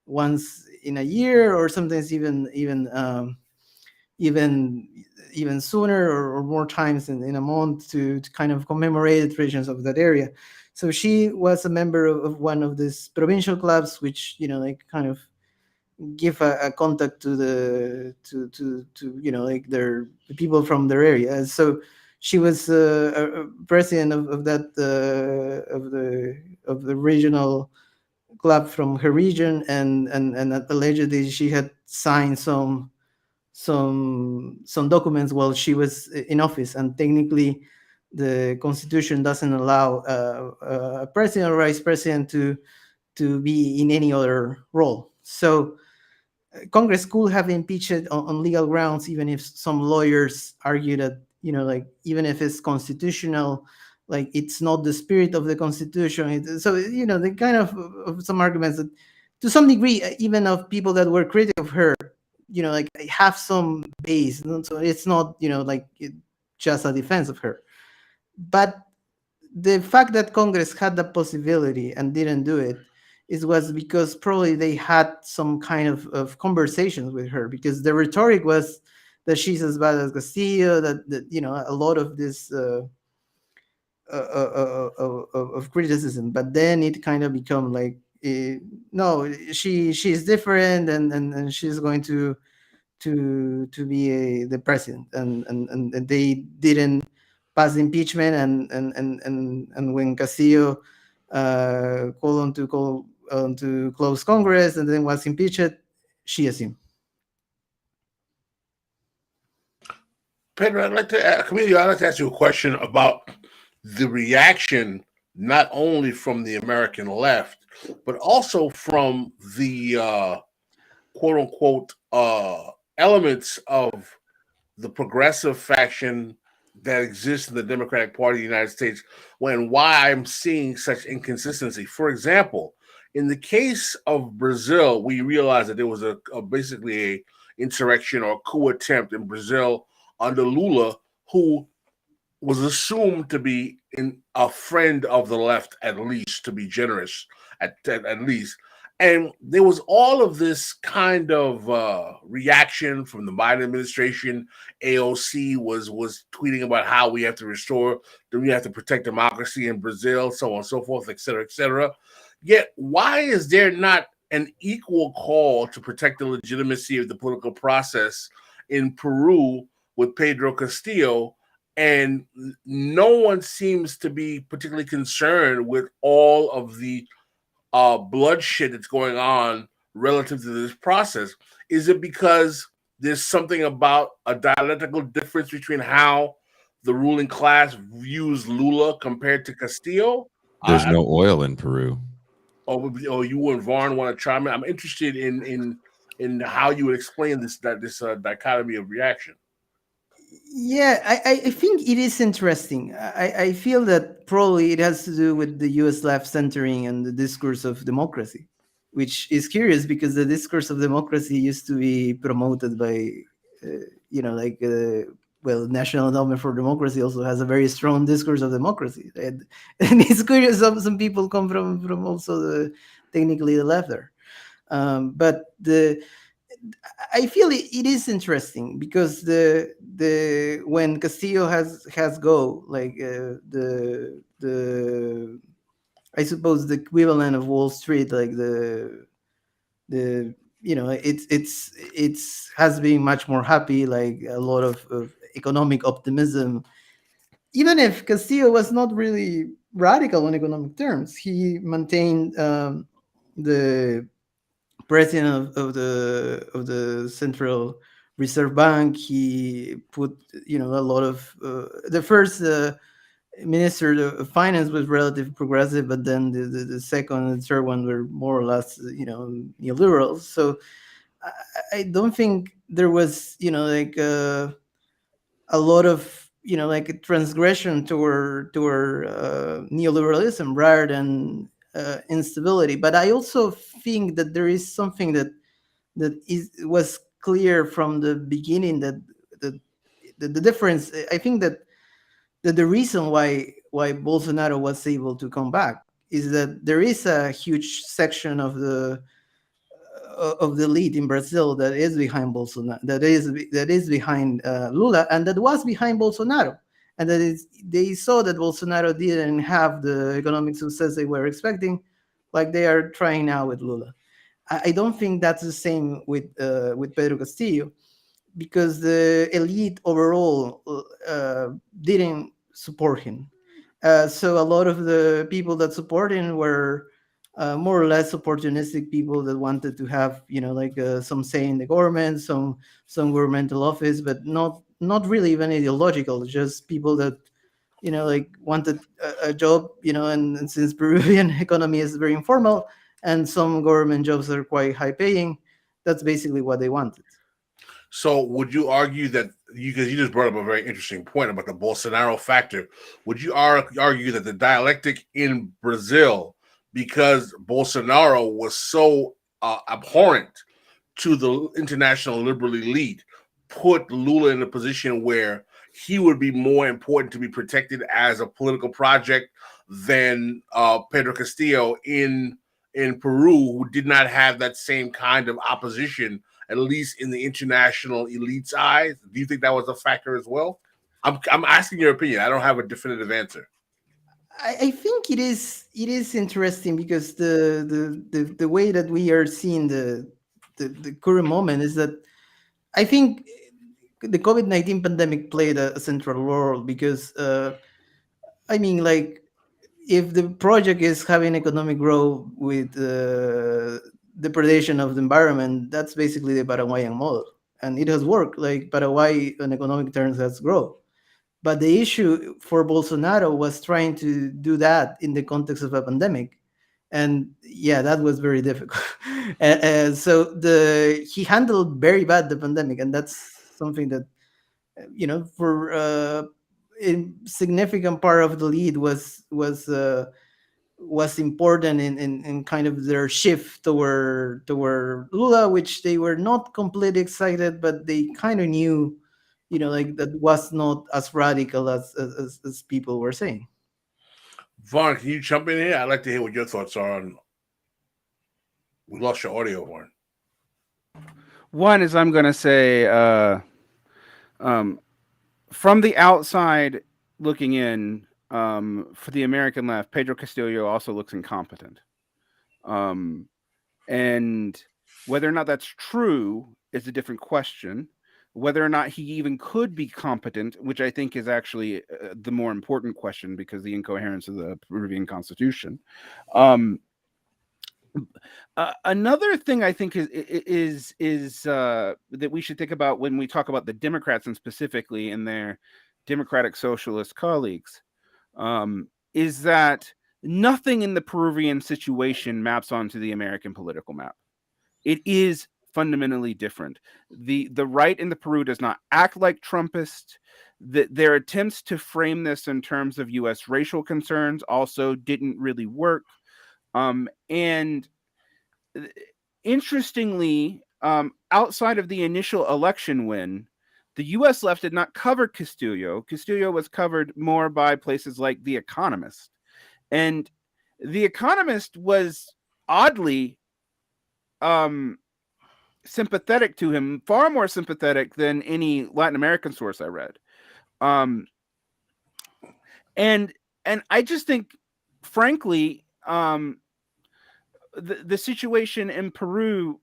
once in a year, or sometimes even even sooner, or more times in a month, to kind of commemorate the traditions of that area. So she was a member of one of these provincial clubs, which like kind of give a contact to like the people from their area. And so she was a president of that of the regional club from her region, and allegedly she had signed some documents while she was in office. And technically the constitution doesn't allow a president or vice president to be in any other role. So Congress could have impeached it on legal grounds, even if some lawyers argue that like even if it's constitutional, like it's not the spirit of the constitution. So the kind of some arguments that to some degree, even of people that were critical of her, like have some base. So it's not like just a defense of her. But the fact that Congress had the possibility and didn't do it was because probably they had some kind of conversations with her, because the rhetoric was that she's as bad as Castillo, that a lot of this of criticism. But then it kind of become like, no, she's different, and she's going to be the president, and they didn't pass the impeachment, and when Castillo called on to close Congress and then was impeached, she assumed. Pedro, Camilo, I'd like to ask you a question about the reaction, not only from the American left, but also from the quote unquote elements of the progressive faction that exists in the Democratic Party of the United States, why I'm seeing such inconsistency. For example, in the case of Brazil, we realized that there was basically a insurrection or coup attempt in Brazil under Lula, who was assumed to be a friend of the left, at least, to be generous, at least. And there was all of this kind of reaction from the Biden administration. AOC was tweeting about how we have to protect democracy in Brazil, so on and so forth, et cetera, et cetera. Yet, why is there not an equal call to protect the legitimacy of the political process in Peru with Pedro Castillo? And no one seems to be particularly concerned with all of the bloodshed that's going on relative to this process. Is it because there's something about a dialectical difference between how the ruling class views Lula compared to Castillo? There's no oil in Peru. Or you and Vaughn want to chime in? I'm interested in how you would explain this dichotomy of reaction. Yeah, I think it is interesting. I feel that probably it has to do with the U.S. left centering and the discourse of democracy, which is curious because the discourse of democracy used to be promoted by, well, National Endowment for Democracy also has a very strong discourse of democracy, and it's curious. Some people come from also technically the left there, but I feel it is interesting because the when Castillo has go like the I suppose the equivalent of Wall Street, like the it's has been much more happy, like a lot of economic optimism. Even if Castillo was not really radical on economic terms, he maintained the president of the Central Reserve Bank. He put a lot of the first minister of finance was relatively progressive, but then the second and third one were more or less neoliberals. So I don't think there was like a lot of like a transgression toward neoliberalism rather than instability. But I also think that there is something that was clear from the beginning, that the difference. I think that the reason why Bolsonaro was able to come back is that there is a huge section of the elite in Brazil that is behind Bolsonaro, that is behind Lula, and that was behind Bolsonaro, and that is they saw that Bolsonaro didn't have the economic success they were expecting, like they are trying now with Lula. I don't think that's the same with Pedro Castillo, because the elite overall didn't support him. So a lot of the people that support him were more or less opportunistic people that wanted to have, like some say in the government, some governmental office, but not really even ideological. Just people that like wanted a job, and since Peruvian economy is very informal and some government jobs are quite high paying, that's basically what they wanted. So would you argue that because you just brought up a very interesting point about the Bolsonaro factor, would you argue that the dialectic in Brazil, because Bolsonaro was so abhorrent to the international liberal elite, put Lula in a position where he would be more important to be protected as a political project than Pedro Castillo in Peru, who did not have that same kind of opposition, at least in the international elite's eyes? Do you think that was a factor as well? I'm asking your opinion. I don't have a definitive answer. I think it is interesting because the way that we are seeing the current moment is that I think the COVID-19 pandemic played a central role because I mean, like, if the project is having economic growth with depredation of the environment, that's basically the Paraguayan model, and it has worked. Like Paraguay, on economic terms, has grown. But the issue for Bolsonaro was trying to do that in the context of a pandemic, and yeah, that was very difficult. And so he handled very bad the pandemic, and that's something that for a significant part of the lead was important in kind of their shift toward Lula, which they were not completely excited, but they kind of knew, like that was not as radical as people were saying. Vaughn, can you jump in here? I'd like to hear what your thoughts are on. We lost your audio, Vaughn. One is I'm going to say, from the outside looking in, for the American left, Pedro Castillo also looks incompetent. And whether or not that's true is a different question. Whether or not he even could be competent, which I think is actually the more important question, because the incoherence of the Peruvian constitution. Another thing I think is that we should think about when we talk about the Democrats, and specifically in their democratic socialist colleagues, is that nothing in the Peruvian situation maps onto the American political map. It is fundamentally different. The right in the Peru does not act like Trumpist. Their attempts to frame this in terms of U.S. racial concerns also didn't really work. And interestingly, outside of the initial election win, the U.S. left did not cover Castillo. Castillo was covered more by places like The Economist. And The Economist was oddly sympathetic to him, far more sympathetic than any Latin American source I read. And I just think, frankly, the situation in Peru,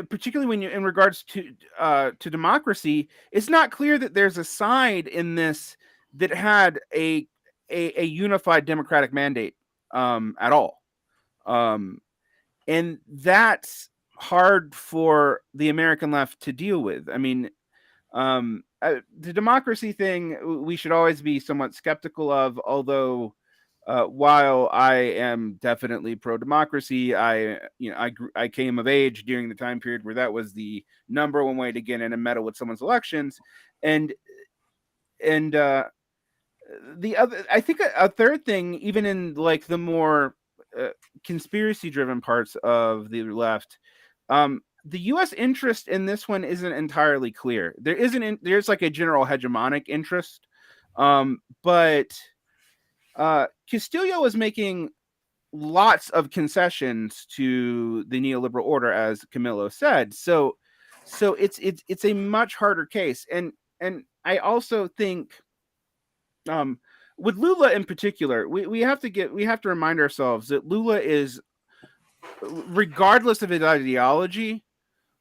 particularly when you in regards to democracy, it's not clear that there's a side in this that had a unified democratic mandate at all, and that's hard for the American left to deal with. I mean, the democracy thing we should always be somewhat skeptical of, although while I am definitely pro-democracy, I came of age during the time period where that was the number one way to get in and meddle with someone's elections, and the other, I think a third thing, even in like the more conspiracy-driven parts of the left, the U.S. interest in this one isn't entirely clear. There's like a general hegemonic interest, but Castillo is making lots of concessions to the neoliberal order, as Camilo said. So it's a much harder case, and I also think with Lula in particular, we have to remind ourselves that Lula is, regardless of his ideology,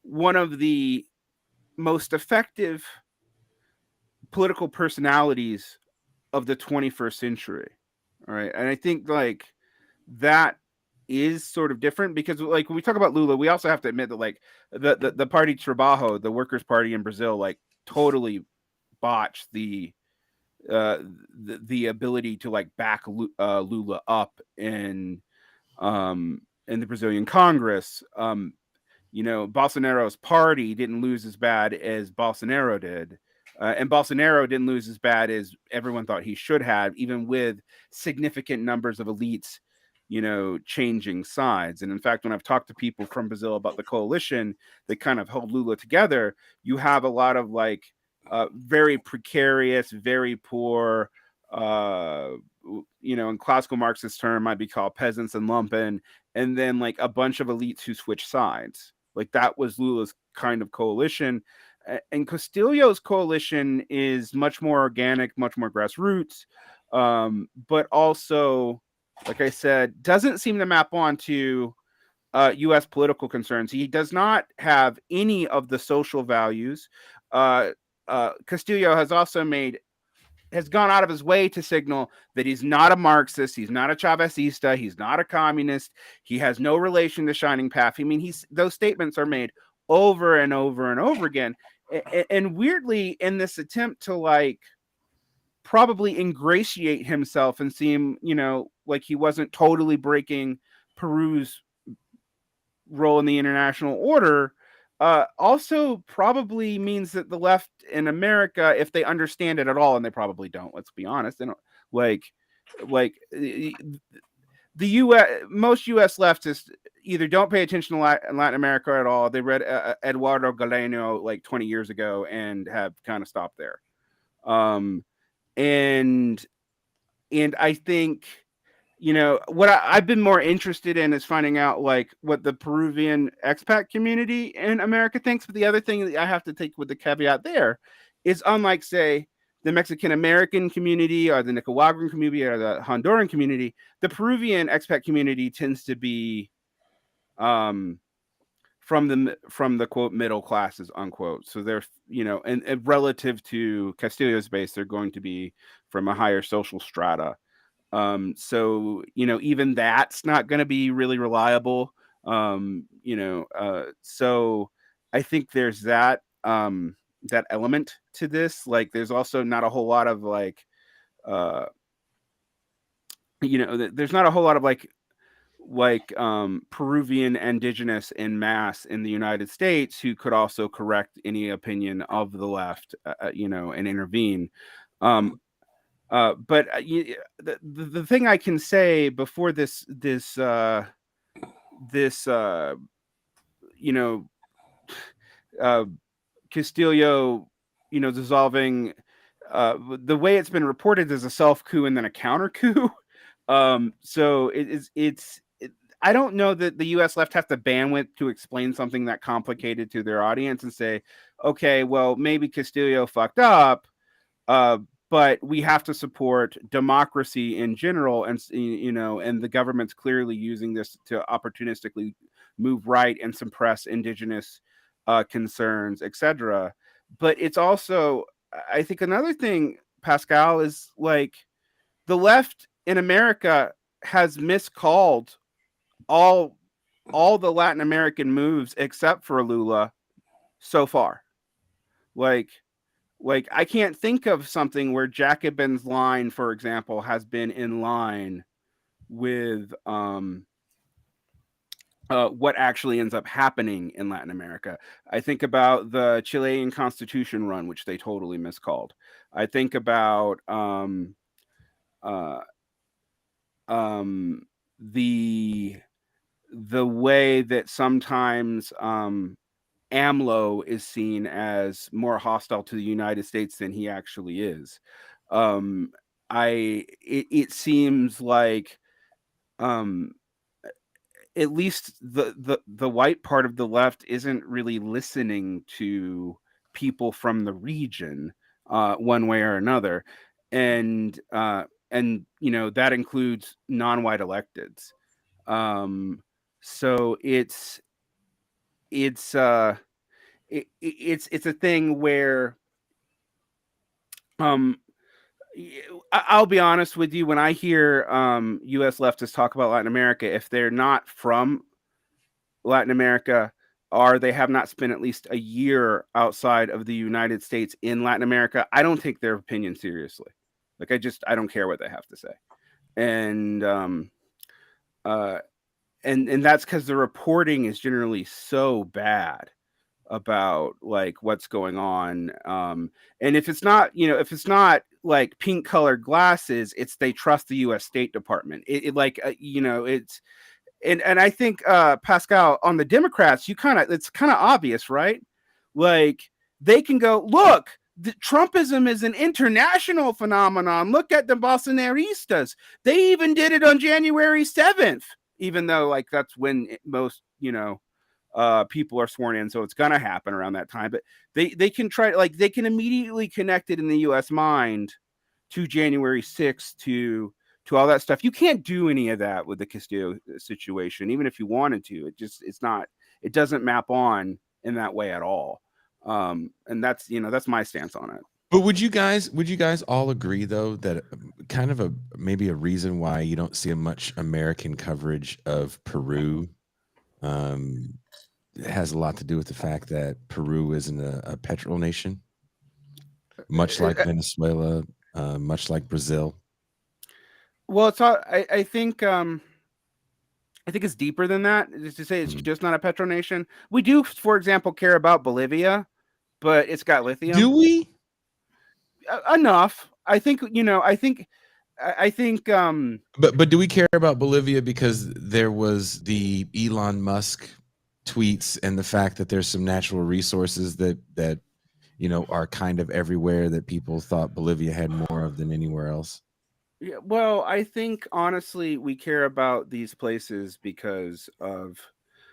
one of the most effective political personalities of the 21st century. All right. And I think like that is sort of different because like when we talk about Lula, we also have to admit that like the Party Trabajo, the Workers' Party in Brazil, like totally botched the ability to like back Lula up in the Brazilian Congress. Bolsonaro's party didn't lose as bad as Bolsonaro did. And Bolsonaro didn't lose as bad as everyone thought he should have, even with significant numbers of elites, changing sides. And in fact, when I've talked to people from Brazil about the coalition that kind of held Lula together, you have a lot of like very precarious, very poor, in classical Marxist term might be called peasants and lumpen, and then like a bunch of elites who switch sides. Like that was Lula's kind of coalition. And Castillo's coalition is much more organic, much more grassroots, but also, like I said, doesn't seem to map onto U.S. political concerns. He does not have any of the social values. Castillo has also has gone out of his way to signal that he's not a Marxist, he's not a Chavezista, he's not a communist, he has no relation to Shining Path. I mean, those statements are made over and over and over again. And weirdly, in this attempt to like probably ingratiate himself and seem, like he wasn't totally breaking Peru's role in the international order, also probably means that the left in America, if they understand it at all, and they probably don't, let's be honest, they don't like the U.S. most U.S. leftists either don't pay attention to Latin America at all. They read Eduardo Galeano like 20 years ago and have kind of stopped there. And I think, what I've been more interested in is finding out like what the Peruvian expat community in America thinks. But the other thing that I have to take with the caveat there is, unlike, say, the Mexican American community or the Nicaraguan community or the Honduran community, the Peruvian expat community tends to be from the quote middle classes unquote. So they're and relative to Castillo's base, they're going to be from a higher social strata. So even that's not going to be really reliable. So I think there's that that element to this. Like there's also not a whole lot of like there's not a whole lot of like Peruvian indigenous en masse in the United States who could also correct any opinion of the left, and intervene. But the thing I can say before this this Castillo, dissolving. The way it's been reported is a self coup and then a counter coup. So I don't know that the U.S. left has the bandwidth to explain something that complicated to their audience and say, okay, well, maybe Castillo fucked up, but we have to support democracy in general, and and the government's clearly using this to opportunistically move right and suppress indigenous concerns, etc. But it's also, I think, another thing, Pascal, is like the left in America has miscalled all the Latin American moves except for Lula so far. Like I can't think of something where Jacobin's line, for example, has been in line with what actually ends up happening in Latin America. I think about the Chilean Constitution run, which they totally miscalled. I think about the way that sometimes AMLO is seen as more hostile to the United States than he actually is. It seems like at least the white part of the left isn't really listening to people from the region one way or another, and that includes non-white electeds. So it's a thing where I'll be honest with you, when I hear U.S. leftists talk about Latin America, if they're not from Latin America or they have not spent at least a year outside of the United States in Latin America, I don't take their opinion seriously. Like I don't care what they have to say, and that's because the reporting is generally so bad about like what's going on, and if it's not like pink colored glasses, it's they trust the U.S. State Department. It's and I think Pascal, on the Democrats, it's kind of obvious, right? Like they can go, look, Trumpism is an international phenomenon. Look at the Bolsonaristas. They even did it on January 7th, even though like that's when most people are sworn in, so it's gonna happen around that time. But they can try, like they can immediately connect it in the U.S. mind to January 6th, to all that stuff. You can't do any of that with the Castillo situation, even if you wanted to. It doesn't map on in that way at all. And that's my stance on it. But would you guys all agree though that kind of maybe a reason why you don't see much American coverage of Peru it has a lot to do with the fact that Peru isn't a petrol nation, much like Venezuela, much like Brazil? Well, I think it's deeper than that. Just to say it's just not a petro nation. We do, for example, care about Bolivia, but it's got lithium. Do we? Enough. I think. But do we care about Bolivia because there was the Elon Musk tweets and the fact that there's some natural resources that are kind of everywhere that people thought Bolivia had more of than anywhere else? Yeah, well, I think honestly we care about these places because of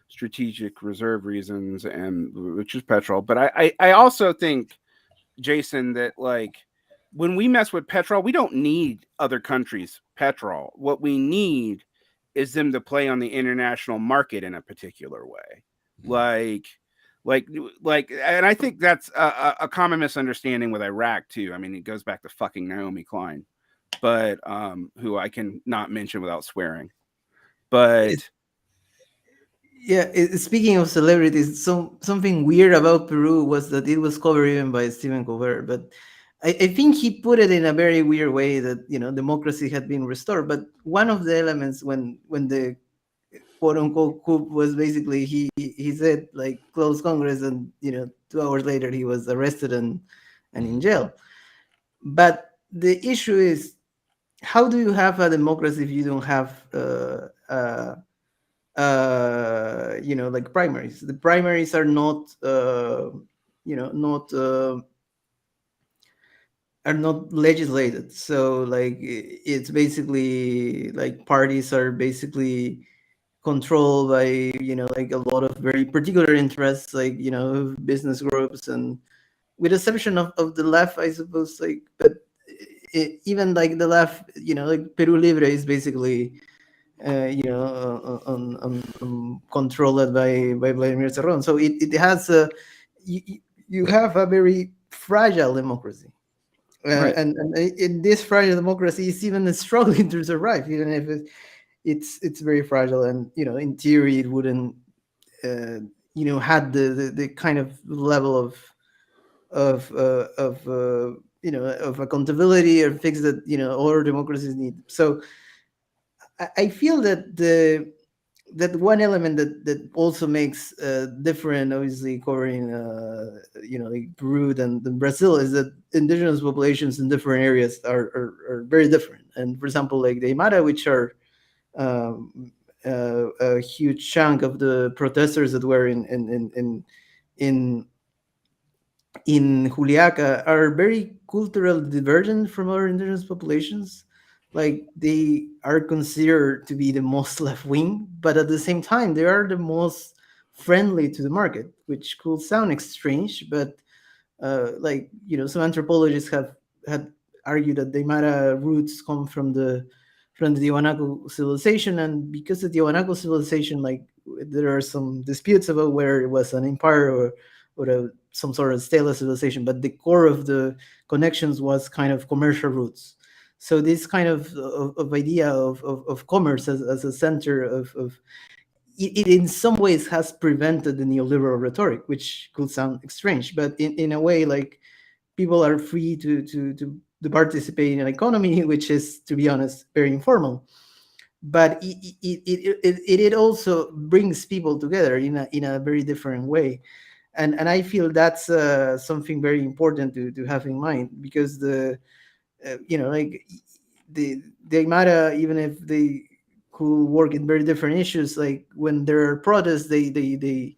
strategic reserve reasons, and which is petrol. But I also think, Jason, that like when we mess with petrol, we don't need other countries' petrol. What we need is them to play on the international market in a particular way. Like, and I think that's a common misunderstanding with Iraq too. I mean, it goes back to fucking Naomi Klein, but who I can not mention without swearing. But speaking of celebrities, something weird about Peru was that it was covered even by Stephen Colbert, but I think he put it in a very weird way that democracy had been restored. But one of the elements when the quote unquote coup was basically he said like close Congress, and 2 hours later he was arrested and in jail. But the issue is, how do you have a democracy if you don't have like primaries. The primaries are not not are not legislated. So like it's basically like parties are basically controlled by like a lot of very particular interests, like business groups, and with exception of the left, I suppose. Like, but even like the left, like Peru Libre is basically controlled by Vladimir Cerrón. So it has you have a very fragile democracy. Right. And in this fragile democracy, it's even struggling to survive, even if it's very fragile. And in theory, it wouldn't had the kind of level of accountability or fix that other democracies need. So I feel that that one element that also makes different, obviously covering like Peru than Brazil, is that indigenous populations in different areas are very different. And for example, like the Aymara, which are a huge chunk of the protesters that were in in Juliaca, are very culturally divergent from other indigenous populations. Like they are considered to be the most left wing, but at the same time, they are the most friendly to the market, which could sound strange, but like some anthropologists have had argued that the Aymara roots come from the Tiwanaku civilization, and because of the Tiwanaku civilization, like there are some disputes about whether it was an empire or some sort of stateless civilization, but the core of the connections was kind of commercial roots. So this kind of idea of commerce as a center of it in some ways has prevented the neoliberal rhetoric, which could sound strange, but in a way, like people are free to participate in an economy which is, to be honest, very informal. But it also brings people together in a very different way. And I feel that's something very important to have in mind, because like the Aymara, even if they could work in very different issues, like when there are protests, they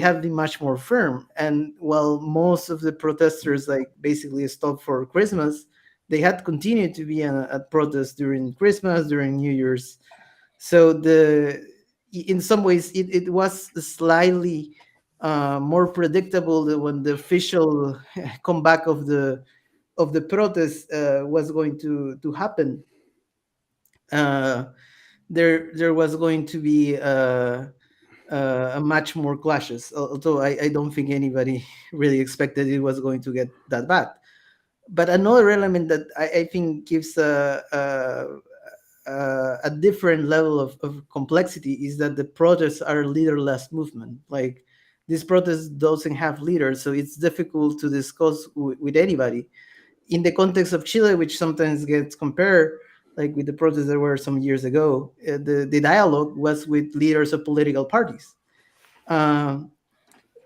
have been much more firm. And while most of the protesters like basically stopped for Christmas, they had continued to be at protests during Christmas, during New Year's. So in some ways it was slightly more predictable that when the official comeback of the protest was going to happen, uh, there was going to be a much more clashes. Although I don't think anybody really expected it was going to get that bad. But another element that I think gives a different level of complexity is that the protests are leaderless movement. Like this protest doesn't have leaders, so it's difficult to discuss with anybody. In the context of Chile, which sometimes gets compared, like with the protests that were some years ago, the dialogue was with leaders of political parties. Um,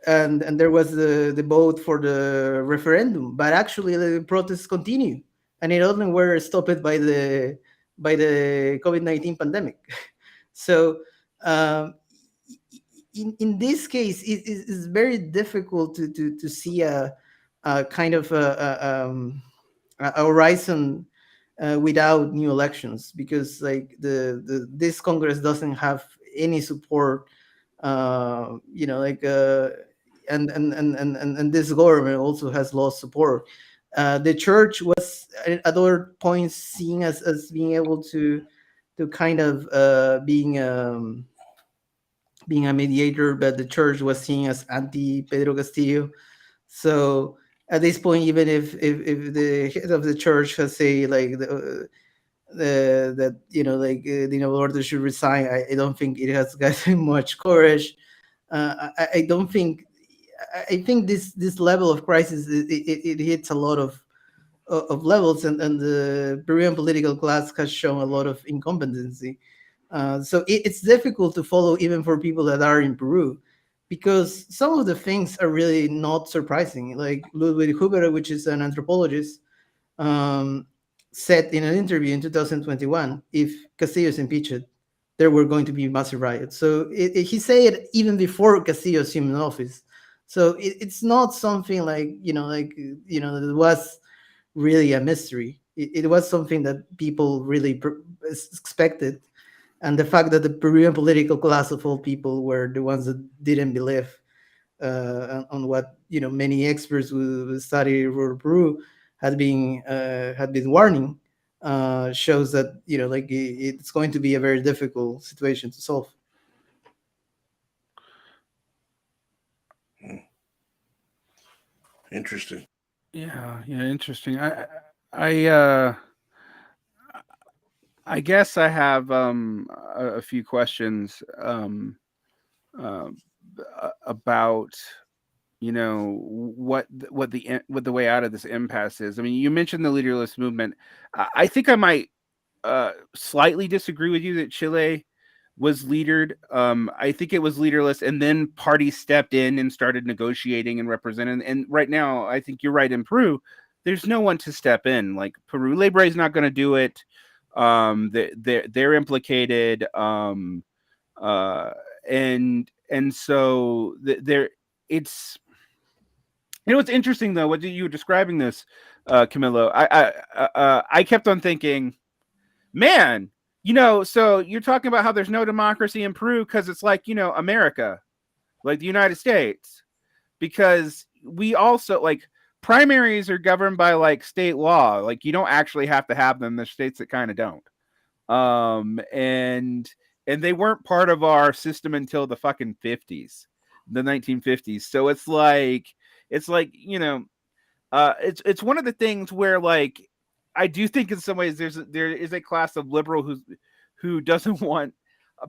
and there was the vote for the referendum, but actually the protests continue, and it only were stopped by the COVID-19 pandemic. So um, in this case, it's very difficult to see a kind of a horizon without new elections, because like this Congress doesn't have any support, like and this government also has lost support. The church was at other points seen as being able to kind of being a mediator, but the church was seen as anti Pedro Castillo. So at this point, even if the head of the church has say like that the order should resign, I don't think it has gotten much courage. I don't think. I think this level of crisis it hits a lot of levels, and the Peruvian political class has shown a lot of incompetency. So it's difficult to follow even for people that are in Peru, because some of the things are really not surprising. Like Ludwig Huber, which is an anthropologist, said in an interview in 2021, if Castillo is impeached, there were going to be massive riots. So he said it even before Castillo assumed office. So it's not something like, that was really a mystery. It was something that people really expected. And the fact that the Peruvian political class of all people were the ones that didn't believe on what many experts who study rural Peru had been warning, shows that it's going to be a very difficult situation to solve. Interesting. Yeah, interesting. I guess I have a few questions about what the way out of this impasse is. I mean, you mentioned the leaderless movement. I think I might slightly disagree with you that Chile was leadered. I think it was leaderless, and then parties stepped in and started negotiating and representing. And right now, I think you're right. In Peru, there's no one to step in. Like Peru Libre is not going to do it. They're implicated. And so there, it's. It's interesting though. What you were describing this, Camilo? I kept on thinking, man. So you're talking about how there's no democracy in Peru because it's like, America, like the United States, because we also like primaries are governed by like state law. Like you don't actually have to have them. There's states that kind of don't. And they weren't part of our system until the fucking 50s, the 1950s. So it's like, it's one of the things where like, I do think in some ways there is a class of liberal who doesn't want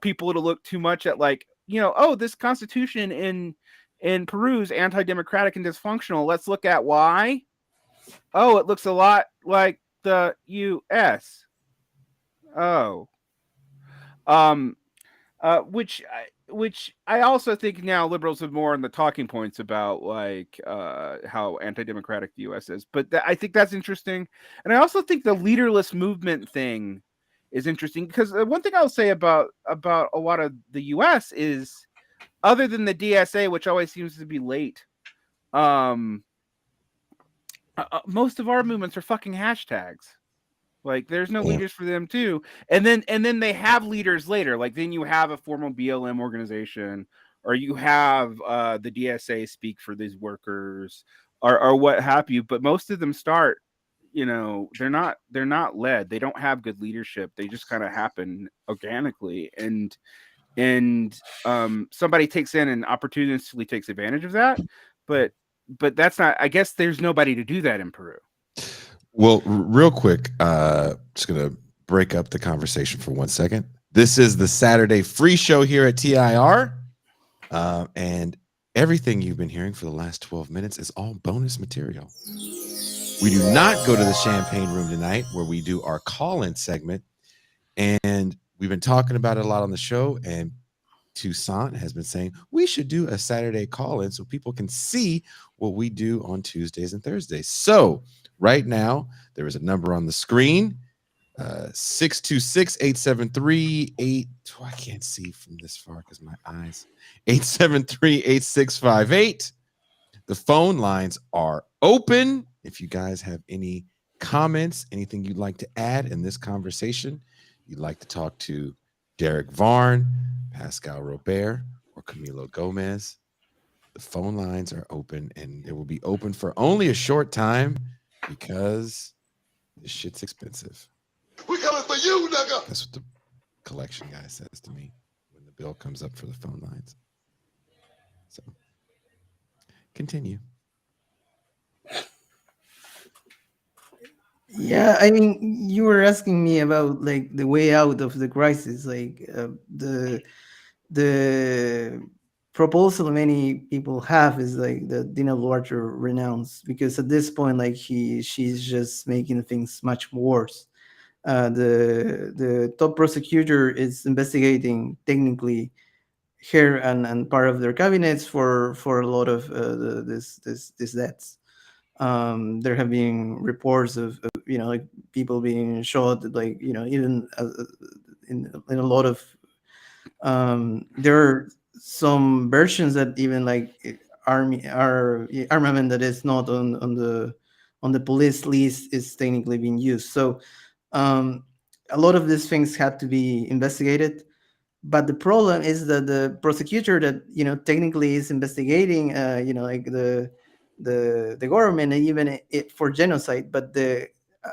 people to look too much at like, this constitution in Peru is anti-democratic and dysfunctional. Let's look at why. Oh, it looks a lot like the U.S. Oh, which I also think now liberals have more on the talking points about like how anti-democratic the U.S. is, but I think that's interesting, and I also think the leaderless movement thing is interesting because one thing I'll say about a lot of the U.S. is, other than the DSA, which always seems to be late, most of our movements are fucking hashtags. Like there's no leaders for them too. And then they have leaders later. Like then you have a formal BLM organization, or you have the DSA speak for these workers, or what have you. But most of them start, they're not led. They don't have good leadership. They just kind of happen organically. And somebody takes in and opportunistically takes advantage of that. But that's not, I guess there's nobody to do that in Peru. Well, real quick, just going to break up the conversation for 1 second. This is the Saturday free show here at TIR. And everything you've been hearing for the last 12 minutes is all bonus material. We do not go to the champagne room tonight where we do our call-in segment. And we've been talking about it a lot on the show. And Toussaint has been saying we should do a Saturday call-in so people can see what we do on Tuesdays and Thursdays. So right now, there is a number on the screen, 626-873-8. I can't see from this far because my eyes. 873-8658. The phone lines are open. If you guys have any comments, anything you'd like to add in this conversation, you'd like to talk to Derek Varn, Pascal Robert, or Camilo Gómez, the phone lines are open, and it will be open for only a short time because this shit's expensive. We coming for you, nigga. That's what the collection guy says to me when the bill comes up for the phone lines. So, continue. Yeah, I mean, you were asking me about like the way out of the crisis, like the proposal many people have is like the Dina Boluarte renounce, because at this point, like she's just making things much worse. The top prosecutor is investigating technically her and part of their cabinets for a lot of this deaths. There have been reports of like people being shot, like even in a lot of There are some versions that even like armament that is not on the police list is technically being used. So um, a lot of these things had to be investigated. But the problem is that the prosecutor that technically is investigating, like the government, and even it for genocide. But the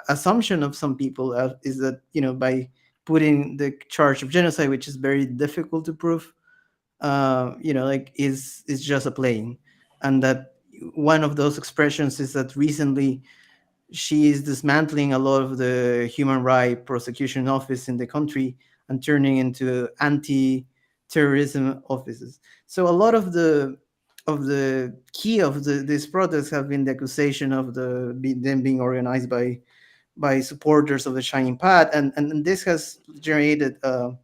assumption of some people is that by putting the charge of genocide, which is very difficult to prove, like is just a playing, and that one of those expressions is that recently she is dismantling a lot of the human rights prosecution office in the country and turning into anti-terrorism offices. So a lot of the key of these protests have been the accusation of them being organized by supporters of the Shining Path, and this has generated a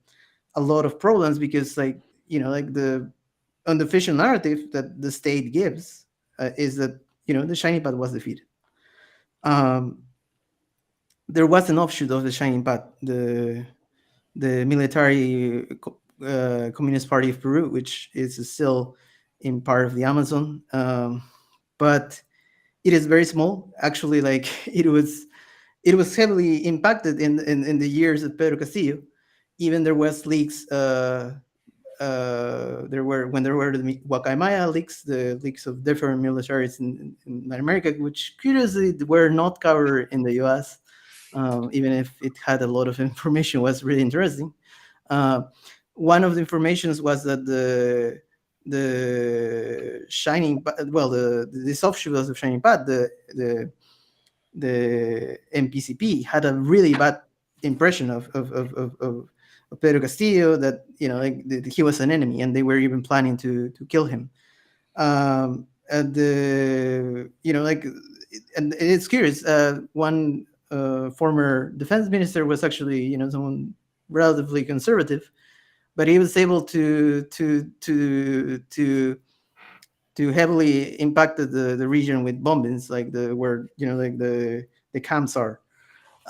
lot of problems because like the unofficial narrative that the state gives is that the Shining Path was defeated. Um, there was an offshoot of the Shining Path, the military Communist Party of Peru, which is still in part of the Amazon, but it is very small. Actually, like it was heavily impacted in the years of Pedro Castillo. Even there was leaks. There were the Guacamaya leaks, the leaks of different militaries in Latin America, which curiously were not covered in the U.S. Even if it had a lot of information, was really interesting. Uh, One of the informations was that this offshoot of the Shining Path, the MPCP had a really bad impression of Pedro Castillo, that he was an enemy, and they were even planning to kill him. And it's curious. One former defense minister was actually someone relatively conservative, but he was able to heavily impacted the region with bombings, like where like the camps are.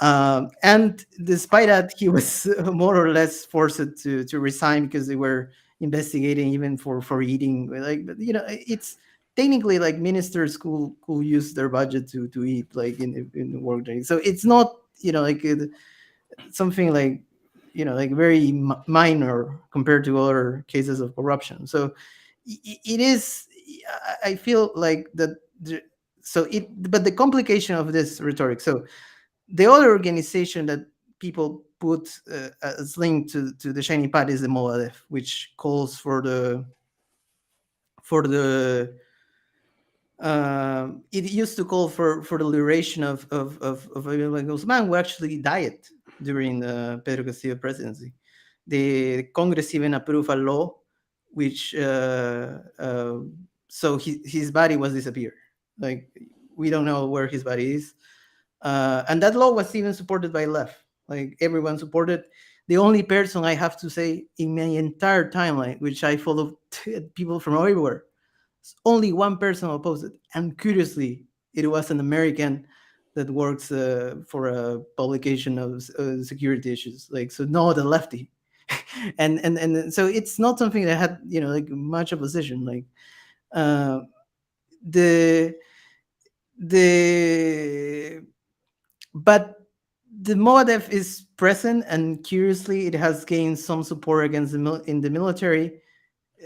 And despite that, he was more or less forced to resign because they were investigating even for eating. Like, but, it's technically like ministers could use their budget to eat, like in the work day. So it's not like something like like very minor compared to other cases of corruption. So it is. I feel like that. But the complication of this rhetoric. So the other organization that people put as linked to the Shiny Path is the Movadef, which calls for it used to call for the liberation of Ibrahim Guzman, who actually died during the Pedro Castillo presidency. The Congress even approved a law which so his body was disappeared. Like, we don't know where his body is. And that law was even supported by left. Like, everyone supported. The only person, I have to say, in my entire timeline, which I followed people from everywhere, only one person opposed it. And curiously, it was an American that works for a publication of security issues. Like, so not a lefty. and so it's not something that had like much opposition. Like, uh, the the but the MOADEF is present, and curiously, it has gained some support against in the military,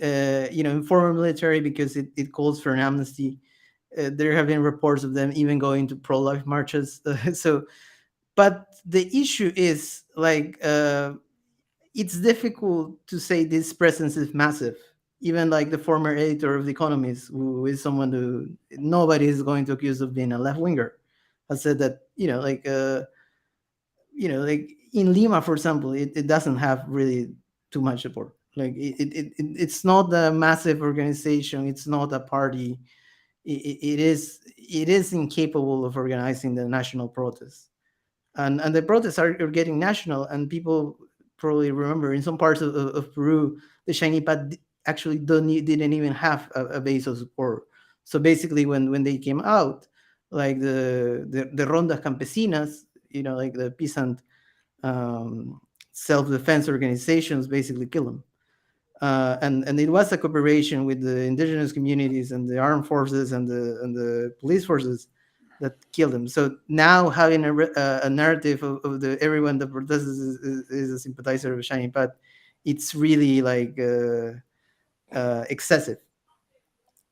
in former military, because it calls for an amnesty. There have been reports of them even going to pro-life marches. So, but the issue is like it's difficult to say this presence is massive. Even like the former editor of The Economist, who is someone who nobody is going to accuse of being a left winger, has said that like in Lima, for example, it doesn't have really too much support. Like, it's not a massive organization. It's not a party. It is incapable of organizing the national protests, and the protests are getting national. And people probably remember in some parts of Peru, the Shiny Path actually didn't even have a base of support. So basically, when they came out, like the Rondas Campesinas, like the peasant um, self-defense organizations, basically kill them. and it was a cooperation with the indigenous communities and the armed forces and the police forces that killed him. So now having a narrative of the everyone that protests is a sympathizer of Shining Path, it's really like excessive.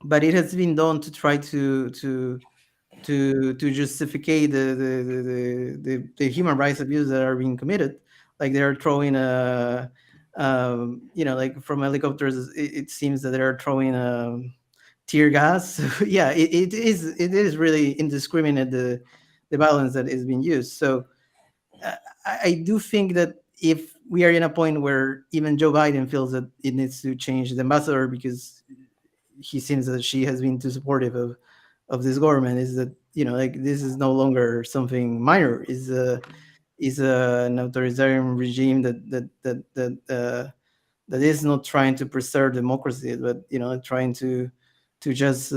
But it has been done to try to justify the human rights abuses that are being committed. Like they're throwing like from helicopters. It seems that they're throwing tear gas. Yeah, it is really indiscriminate the violence that is being used. So I do think that if we are in a point where even Joe Biden feels that it needs to change the ambassador because he seems that she has been too supportive of this government, is that like this is no longer something minor. Is an authoritarian regime that is not trying to preserve democracy, but trying to just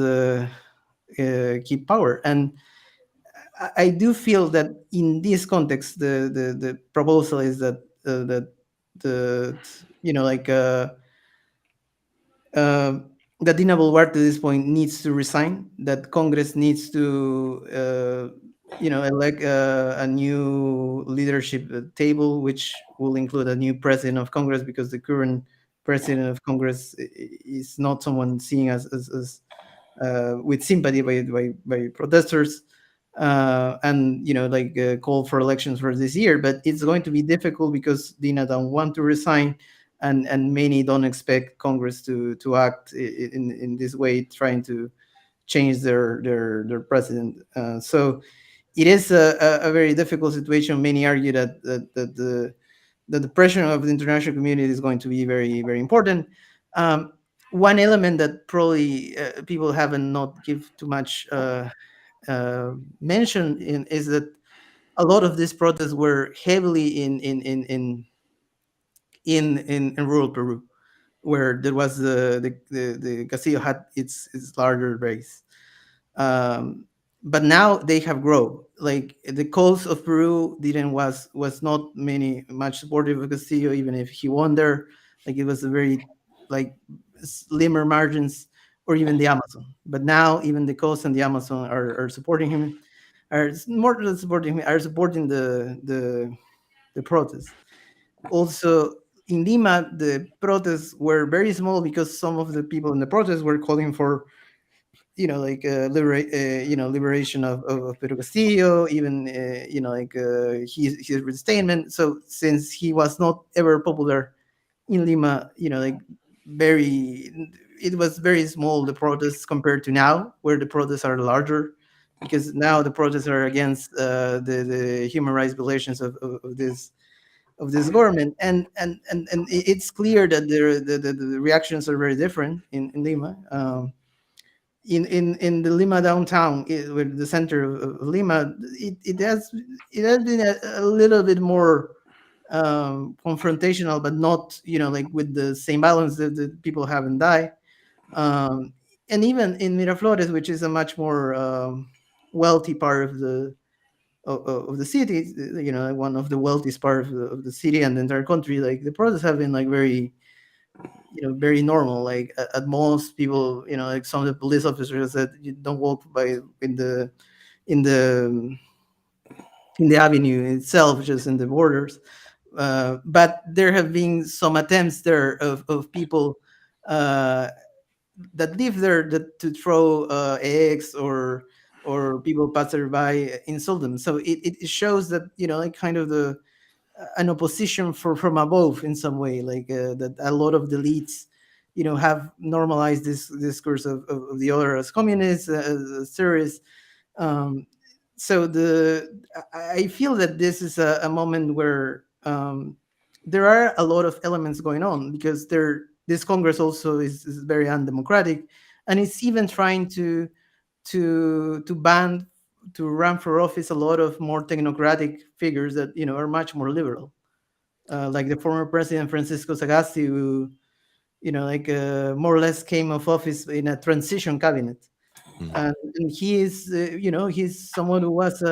keep power. And I do feel that in this context, the proposal is that like uh, that Dina Boluarte at this point needs to resign. That Congress needs to elect a new leadership table, which will include a new president of Congress, because the current president of Congress is not someone seen as with sympathy by protesters, and like call for elections for this year. But it's going to be difficult because Dina don't want to resign, and many don't expect Congress to act in this way, trying to change their president. So it is a very difficult situation. Many argue that the pressure of the international community is going to be very, very important. Um, One element that probably people haven't not give too much mention in is that a lot of these protests were heavily in rural Peru, where there was the Castillo had its larger base. um, but now they have grown. Like the coast of Peru didn't was not much supportive of Castillo, even if he won there. Like it was a very like slimmer margins, or even the Amazon. But now even the coast and the Amazon are supporting him. Are more than supporting him, are supporting the protest. Also, in Lima, the protests were very small because some of the people in the protest were calling for liberation of Pedro Castillo, even his reinstatement. So since he was not ever popular in Lima, very it was very small, the protests, compared to now, where the protests are larger, because now the protests are against the human rights violations of this government. And it's clear that the reactions are very different in Lima. In the Lima downtown, with the center of Lima, it has been a little bit more confrontational, but not like with the same violence that the people haven't died. Um, and even in Miraflores, which is a much more wealthy part of the city, one of the wealthiest part of the city and the entire country, like the protests have been like very very normal. Like at most, people, like some of the police officers said, you don't walk by in the in the avenue itself, just in the borders. But there have been some attempts there of people uh, that live there, to throw eggs, or people passer by insult them. So it shows that like kind of an opposition from above in some way, like that a lot of the elites have normalized this discourse of the other as communists, as terrorists. um, so I feel that this is a moment where there are a lot of elements going on, because this Congress also is very undemocratic, and it's even trying to ban, to run for office, a lot of more technocratic figures that are much more liberal, like the former president Francisco Sagasti, who more or less came of office in a transition cabinet. Mhm. And he is he's someone who was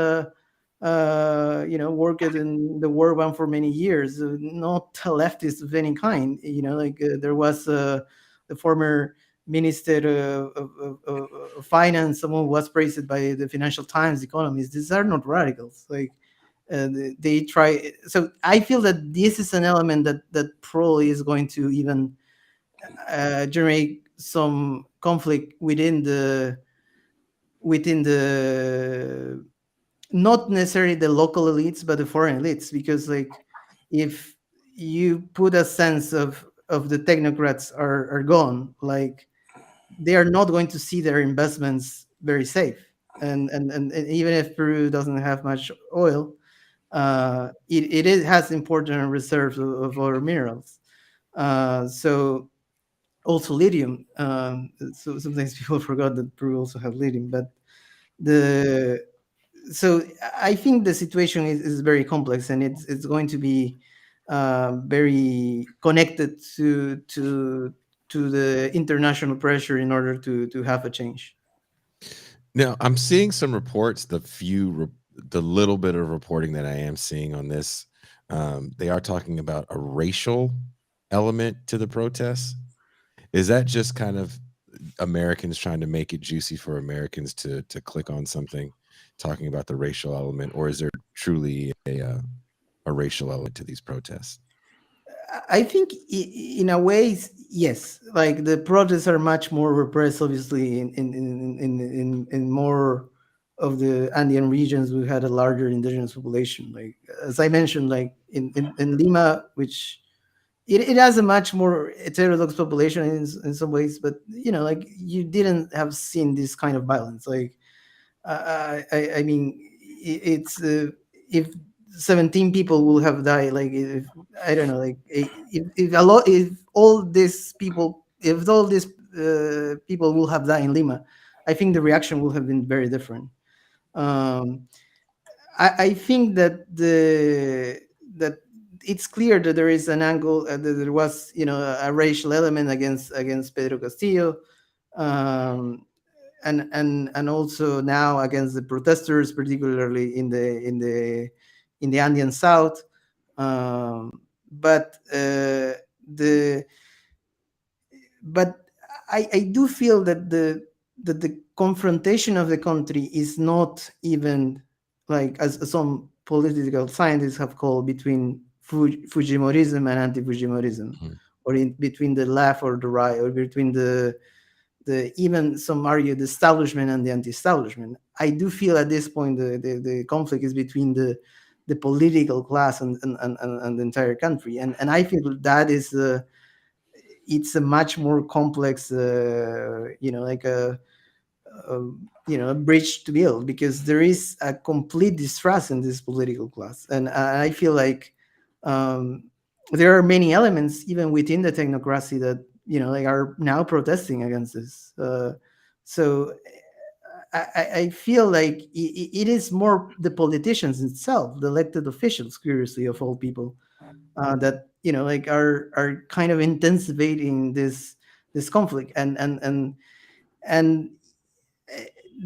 worked in the war one for many years, not a leftist of any kind. There was the former minister of finance, someone who was praised by the Financial Times economists. These are not radicals. They try. So I feel that this is an element that probably is going to even generate some conflict within the not necessarily the local elites but the foreign elites, because if you put a sense of the technocrats are gone, they are not going to see their investments very safe. And even if Peru doesn't have much oil, it has important reserves of other minerals. So also lithium. So sometimes people forgot that Peru also has lithium, but the so I think the situation is very complex, and it's going to be very connected to the international pressure in order to have a change. Now, I'm seeing some reports, the little bit of reporting that I am seeing on this, they are talking about a racial element to the protests. Is that just kind of Americans trying to make it juicy for Americans to click on something talking about the racial element, or is there truly a racial element to these protests? I think in a way, yes. Like the protests are much more repressed, obviously, in more of the Andean regions. We had a larger indigenous population. Like as I mentioned, like in Lima, which it has a much more heterodox population in some ways, but you didn't have seen this kind of violence. I mean, it's if 17 people will have died, like if I don't know, like if a lot, if all these people will have died in Lima, I think the reaction will have been very different. Um, I think that it's clear that there is an angle, that there was a racial element against Pedro Castillo, um, and also now against the protesters, particularly in the Andean South. But the but I do feel that the confrontation of the country is not even like as some political scientists have called between Fujimorism and anti-Fujimorism, Mhm. or between the left or the right, or between the even some argue the establishment and the anti-establishment. I do feel at this point the conflict is between the political class and the entire country, and I feel that it's a much more complex a bridge to build, because there is a complete distrust in this political class, and I feel like um, there are many elements even within the technocracy that are now protesting against this. So I feel like it is more the politicians itself, the elected officials, curiously of all people, that are kind of intensifying this conflict, and uh,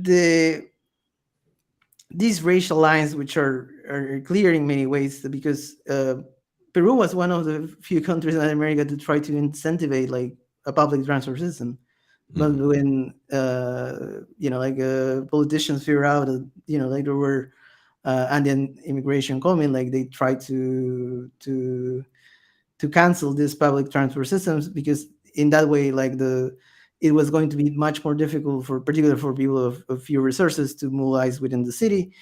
the these racial lines, which are clear in many ways, because Peru was one of the few countries in Latin America to try to incentivize like a public transport system. But Mhm. when politicians figure out that there were Andean immigration coming, like they tried to cancel these public transport systems, because in that way, it was going to be much more difficult, particularly for people of few resources, to mobilize within the city.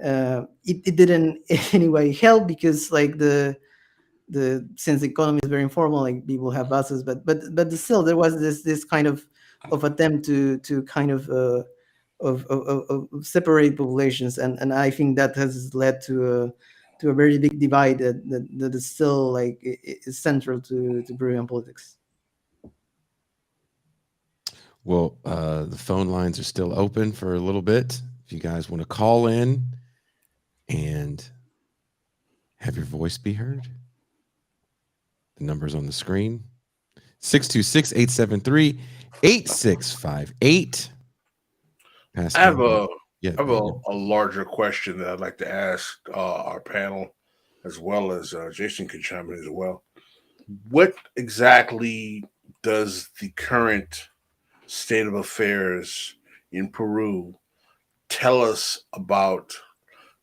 It didn't in any way help, because since the economy is very informal, like people have buses, but still there was this kind of attempt to kind of separate populations, and I think that has led to a very big divide that is still is central to Peruvian politics. Well, the phone lines are still open for a little bit. If you guys want to call in and have your voice be heard, the number's on the screen: 626-873-8658. I have Pascal. Yeah, I have there you go. a larger question that I'd like to ask our panel, as well as Jason can chime in as well. What exactly does the current state of affairs in Peru tell us about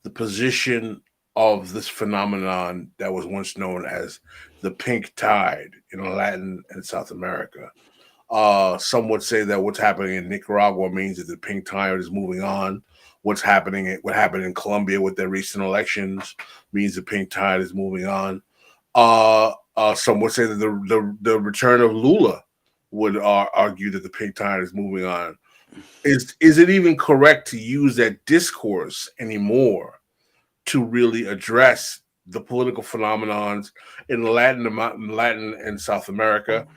the position of this phenomenon that was once known as the pink tide in Latin and South America? Some would say that what's happening in Nicaragua means that the pink tide is moving on. What happened in Colombia with their recent elections means the pink tide is moving on. Some would say that the return of Lula would argue that the pink tide is moving on. Is it even correct to use that discourse anymore to really address the political phenomenons in Latin and South America?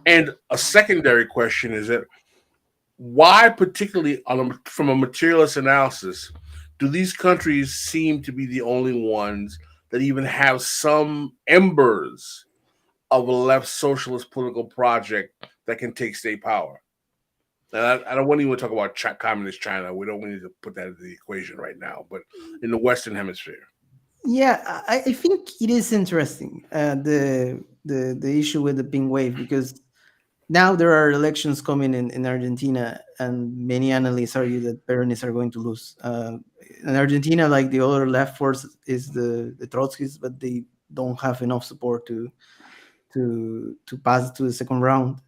And a secondary question is that why, particularly from a materialist analysis, do these countries seem to be the only ones that even have some embers of a left socialist political project that can take state power? And I don't want to even talk about communist China. We don't need to put that into the equation right now, but in the Western Hemisphere. Yeah, I think it is interesting, the issue with the pink wave, because now there are elections coming in Argentina, and many analysts argue that Peronists are going to lose. In Argentina, like the other left force is the Trotskyists, but they don't have enough support to pass to the second round.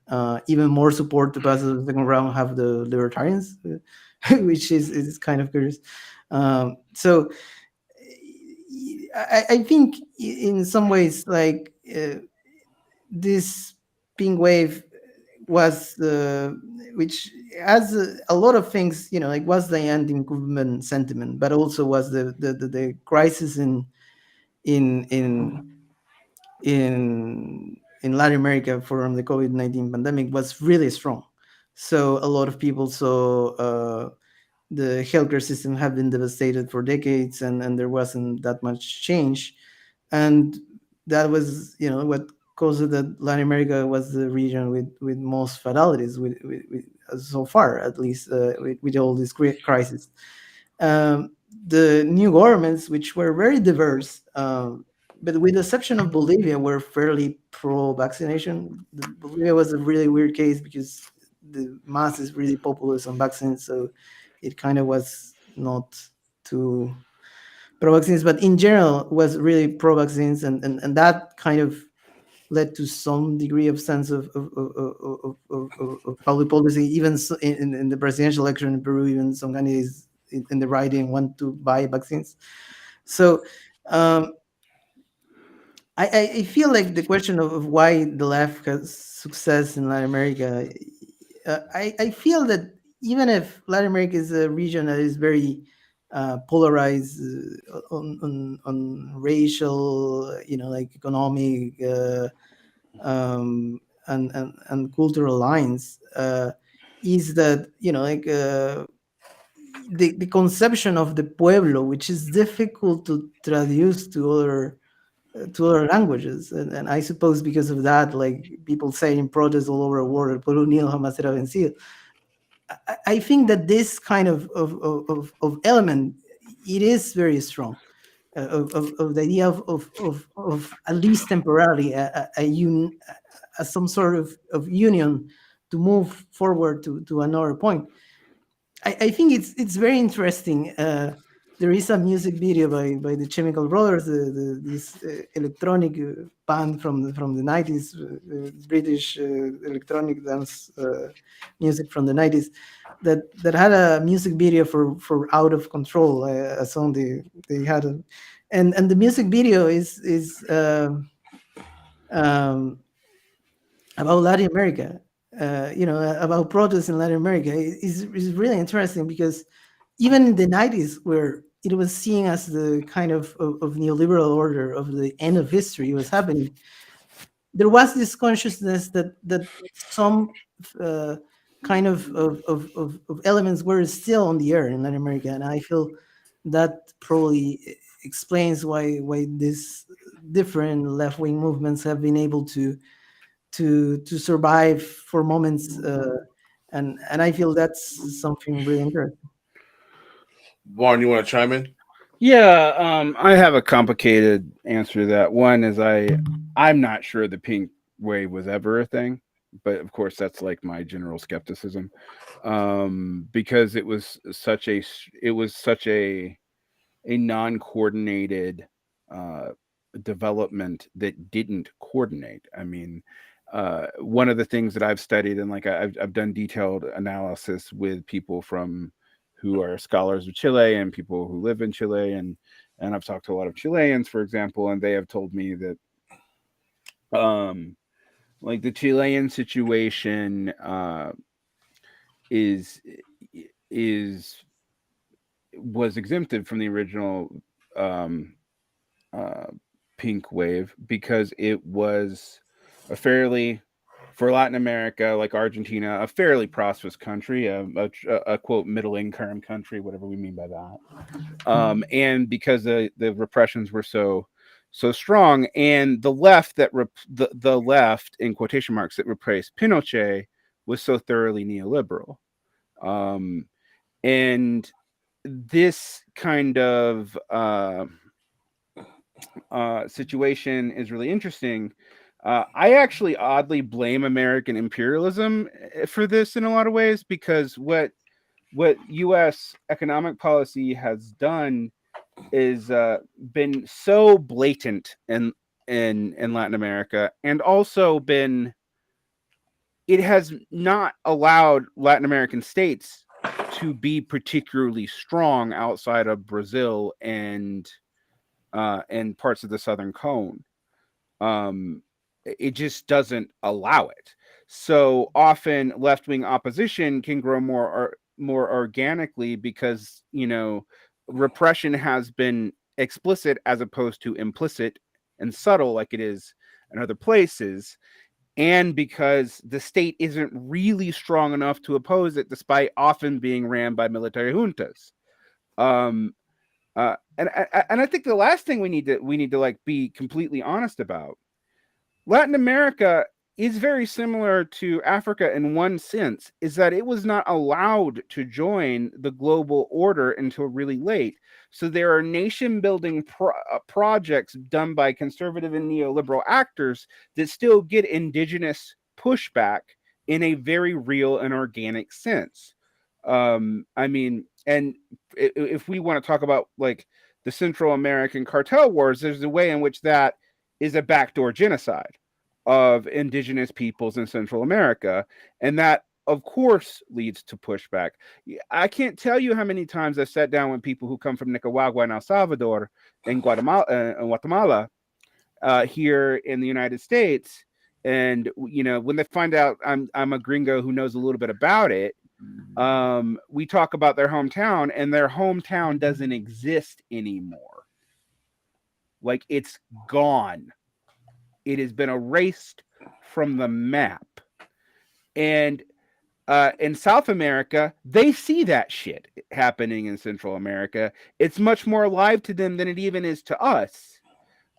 Even more support to pass to the second round have the Libertarians, which is kind of curious. So I think in some ways, like this pink wave was which has a lot of things, like was the anti-incumbent sentiment, but also was the crisis in in in Latin America from the COVID-19 pandemic was really strong. So a lot of people saw the healthcare system have been devastated for decades, and there wasn't that much change, and that was what caused it that Latin America was the region with most fatalities with so far, at least, with all this great crisis. The new governments, which were very diverse, but with the exception of Bolivia, were fairly pro-vaccination. Bolivia was a really weird case because the mass is really populist on vaccines, so it kind of was not too pro-vaccines, but in general was really pro-vaccines, and that kind of led to some degree of sense of public policy. Even in the presidential election in Peru, even some candidates in the right didn't want to buy vaccines. So um, I feel like the question of why the left has success in Latin America, I feel that even if Latin America is a region that is very polarized on racial, like economic and cultural lines, is that like the conception of the pueblo, which is difficult to traduce to other languages, and I suppose because of that, like people say in protests all over the world, "El pueblo unido jamás será vencido." I think that this kind of element, it is very strong, of the idea of at least temporarily some sort of union to move forward to another point. I think it's very interesting. There is a music video by the Chemical Brothers, this electronic band from the 90s, British electronic dance music from the 90s, that had a music video for Out of Control, a song they had, and the music video is um, about Latin America, about protests in Latin America. Is really interesting because even in the 90s, where it was seen as the kind of neoliberal order of the end of history was happening, there was this consciousness that some uh, kind of elements were still on the air in Latin America, and I feel that probably explains why these different left wing movements have been able to survive for moments, and I feel that's something really interesting. Warren, you want to chime in? Yeah, I have a complicated answer to that. One is I'm not sure the pink wave was ever a thing, but of course that's like my general skepticism, because it was such a non-coordinated uh, development that didn't coordinate. I mean, one of the things that I've studied, and like I've done detailed analysis with people from who are scholars of Chile and people who live in Chile, and I've talked to a lot of Chileans, for example, and they have told me that like the Chilean situation is is was exempted from the original um, uh, pink wave because it was a fairly, for Latin America, like Argentina, a fairly prosperous country, a quote middle income country, whatever we mean by that. And because the repressions were so strong, and the left the left in quotation marks that replaced Pinochet was so thoroughly neoliberal, and this kind of situation is really interesting. I actually oddly blame American imperialism for this in a lot of ways, because what U.S. economic policy has done is been so blatant in Latin America, and also it has not allowed Latin American states to be particularly strong outside of Brazil and parts of the Southern Cone. It just doesn't allow it. So often left-wing opposition can grow more organically because, repression has been explicit as opposed to implicit and subtle like it is in other places, and because the state isn't really strong enough to oppose it despite often being ran by military juntas. And I think the last thing we need to like be completely honest about, Latin America is very similar to Africa in one sense, is that it was not allowed to join the global order until really late. So there are nation building projects done by conservative and neoliberal actors that still get indigenous pushback in a very real and organic sense. I mean, and if we want to talk about like the Central American cartel wars, there's a way in which that is a backdoor genocide of indigenous peoples in Central America. And that, of course, leads to pushback. I can't tell you how many times I've sat down with people who come from Nicaragua and El Salvador and Guatemala here in the United States. And, when they find out I'm a gringo who knows a little bit about it, we talk about their hometown, and their hometown doesn't exist anymore. Like, it's gone. It has been erased from the map. And in South America, they see that shit happening in Central America. It's much more alive to them than it even is to us,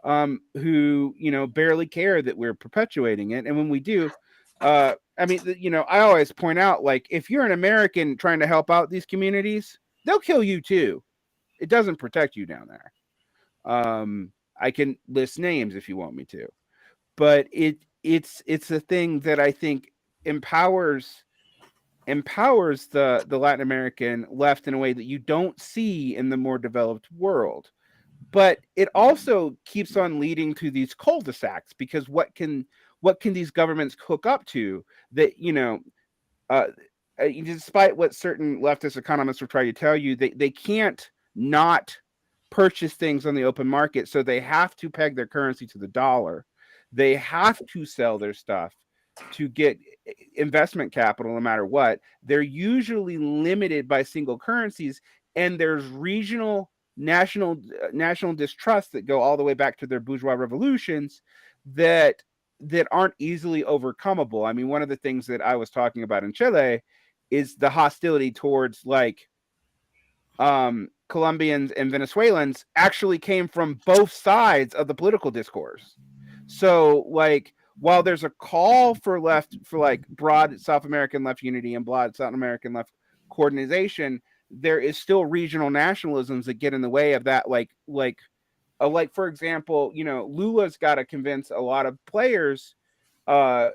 who, barely care that we're perpetuating it. And when we do, I always point out, like, if you're an American trying to help out these communities, they'll kill you too. It doesn't protect you down there. I can list names if you want me to. But it's a thing that I think empowers the Latin American left in a way that you don't see in the more developed world. But it also keeps on leading to these cul-de-sacs, because what can these governments hook up to that, despite what certain leftist economists will try to tell you, they can't not purchase things on the open market, so they have to peg their currency to the dollar. They have to sell their stuff to get investment capital no matter what. They're usually limited by single currencies, and there's regional national distrusts that go all the way back to their bourgeois revolutions that aren't easily overcomable. I mean, one of the things that I was talking about in Chile is the hostility towards like Colombians and Venezuelans actually came from both sides of the political discourse. So, like, while there's a call for like broad South American left unity and broad South American left coordination, there is still regional nationalisms that get in the way of that. Like for example, Lula's got to convince a lot of players to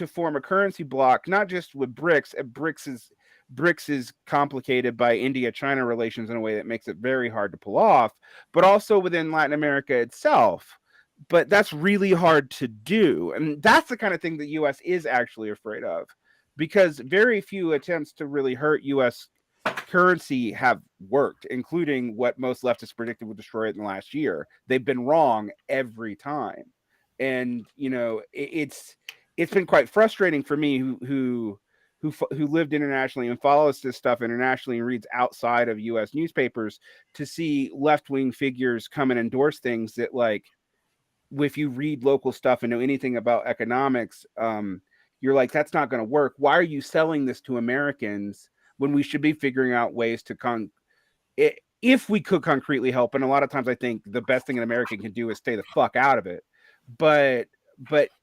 form a currency bloc, not just with BRICS. BRICS is complicated by India-China relations in a way that makes it very hard to pull off, but also within Latin America itself. But that's really hard to do. And that's the kind of thing the U.S. is actually afraid of, because very few attempts to really hurt U.S. currency have worked, including what most leftists predicted would destroy it in the last year. They've been wrong every time. And, it's been quite frustrating for me who lived internationally and follows this stuff internationally and reads outside of U.S. newspapers to see left-wing figures come and endorse things that, like, if you read local stuff and know anything about economics, you're like, that's not going to work. Why are you selling this to Americans when we should be figuring out ways to if we could concretely help? And a lot of times I think the best thing an American can do is stay the fuck out of it. But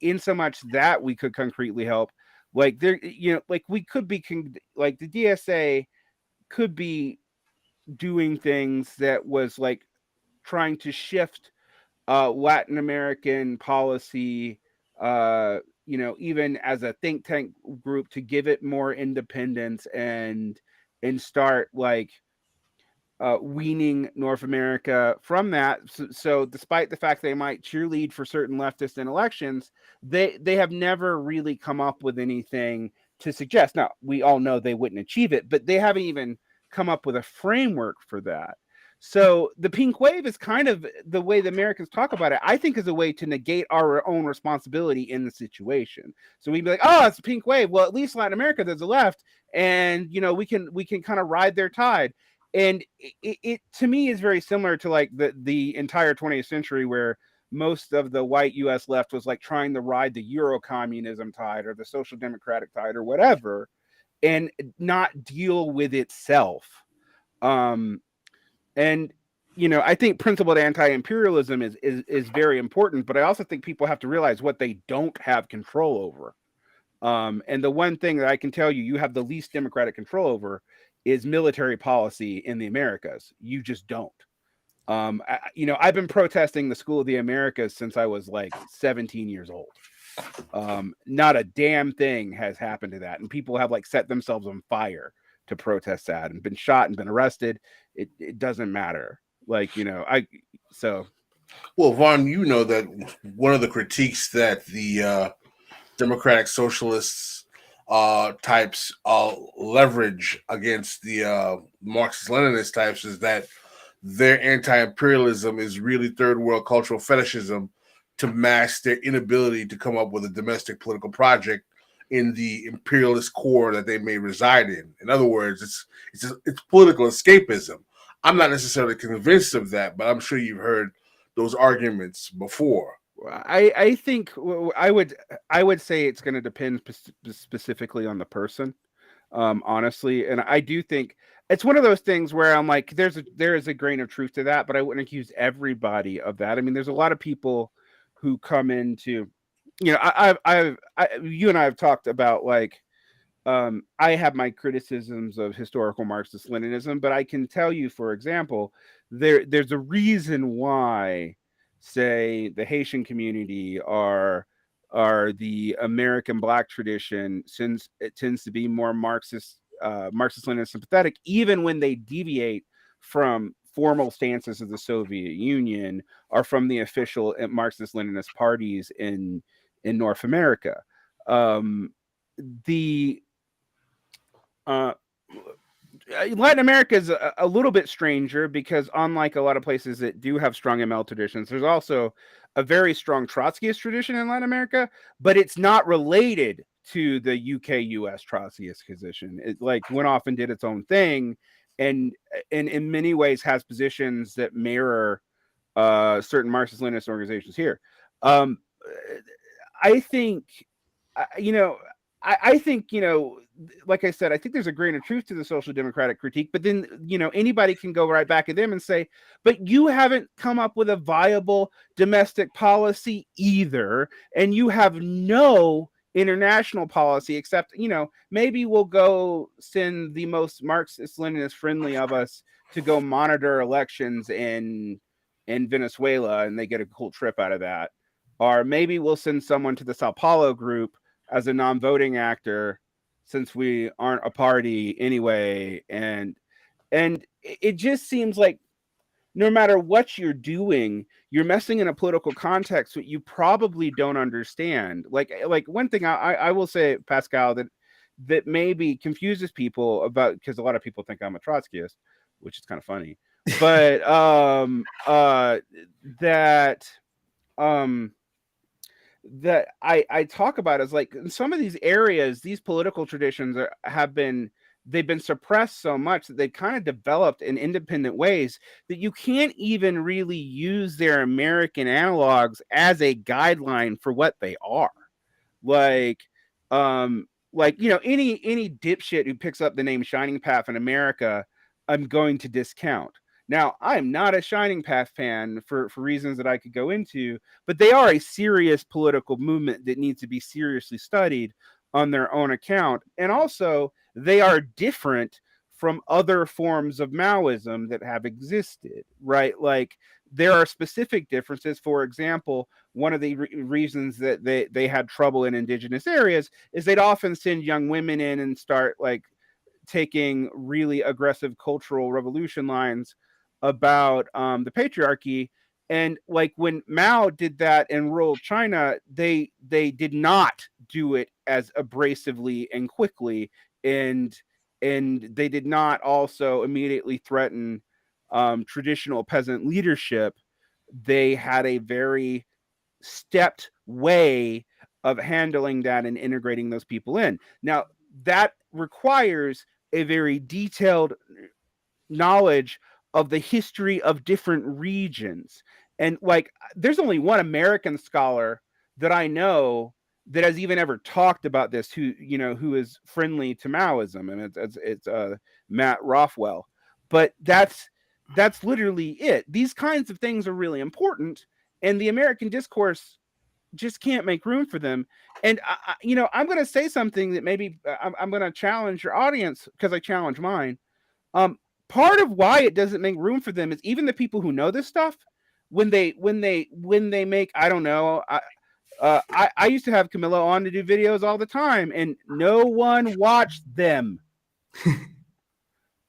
in so much that we could concretely help, like there, like we could be like the DSA could be doing things that was like trying to shift Latin American policy, even as a think tank group, to give it more independence and start like weaning North America from that. So despite the fact they might cheerlead for certain leftists in elections, they have never really come up with anything to suggest. Now, we all know they wouldn't achieve it, but they haven't even come up with a framework for that. So the pink wave is kind of the way the Americans talk about it, I think, is a way to negate our own responsibility in the situation. So we'd be like, oh, it's a pink wave. Well, at least Latin America, there's a left, and we can kind of ride their tide. And it to me is very similar to like the entire 20th century, where most of the white U.S. left was like trying to ride the Euro communism tide or the social democratic tide or whatever, and not deal with itself. And I think principled anti-imperialism is very important, but I also think people have to realize what they don't have control over. And the one thing that I can tell you have the least democratic control over is military policy in the Americas. You just don't. I've been protesting the School of the Americas since I was like 17 years old. Not a damn thing has happened to that, and people have like set themselves on fire to protest that and been shot and been arrested. It doesn't matter. Like, Well, Vaughn, you know that one of the critiques that the Democratic Socialists types leverage against the Marxist-Leninist types is that their anti-imperialism is really third world cultural fetishism to mask their inability to come up with a domestic political project in the imperialist core that they may reside in. In other words, it's political escapism. I'm not necessarily convinced of that, but I'm sure you've heard those arguments before. I think I would say it's going to depend specifically on the person, honestly. And I do think it's one of those things where I'm like, there is a grain of truth to that, but I wouldn't accuse everybody of that. I mean, there's a lot of people who come into, you and I have talked about like, I have my criticisms of historical Marxist-Leninism, but I can tell you, for example, there's a reason why, say, the Haitian community are the American Black tradition, since it tends to be more Marxist-Leninist sympathetic, even when they deviate from formal stances of the Soviet Union or from the official Marxist-Leninist parties in North America. Latin America is a little bit stranger because, unlike a lot of places that do have strong ML traditions, there's also a very strong Trotskyist tradition in Latin America, but it's not related to the UK-US Trotskyist position. It like went off and did its own thing, and in many ways has positions that mirror certain Marxist-Leninist organizations here. I think, like I said, I think there's a grain of truth to the social democratic critique, but then, anybody can go right back at them and say, but you haven't come up with a viable domestic policy either, and you have no international policy, except, you know, maybe we'll go send the most Marxist-Leninist friendly of us to go monitor elections in Venezuela, and they get a cool trip out of that. Or maybe we'll send someone to the Sao Paulo group as a non-voting actor, since we aren't a party anyway. And it just seems like no matter what you're doing, you're messing in a political context that you probably don't understand. Like one thing I will say, Pascal, that maybe confuses people about, because a lot of people think I'm a Trotskyist, which is kind of funny, but that I talk about is like in some of these areas, these political traditions they've been suppressed so much that they've kind of developed in independent ways that you can't even really use their American analogs as a guideline for what they are. Like, you know, any dipshit who picks up the name Shining Path in America, I'm going to discount. Now, I'm not a Shining Path fan for reasons that I could go into, but they are a serious political movement that needs to be seriously studied on their own account. And also, they are different from other forms of Maoism that have existed, right? Like, there are specific differences. For example, one of the reasons that they had trouble in indigenous areas is they'd often send young women in and start like taking really aggressive cultural revolution lines about the patriarchy. And like when Mao did that in rural China, they did not do it as abrasively and quickly, and they did not also immediately threaten traditional peasant leadership. They had a very stepped way of handling that and integrating those people in. Now, that requires a very detailed knowledge of the history of different regions. And like, there's only one American scholar that I know that has even ever talked about this, who is friendly to Maoism, and it's Matt Rothwell. But that's literally it. These kinds of things are really important, and the American discourse just can't make room for them. And I'm going to say something that maybe I'm going to challenge your audience, because I challenge mine. Part of why it doesn't make room for them is even the people who know this stuff, when they make, I don't know, I used to have Camilo on to do videos all the time, and no one watched them.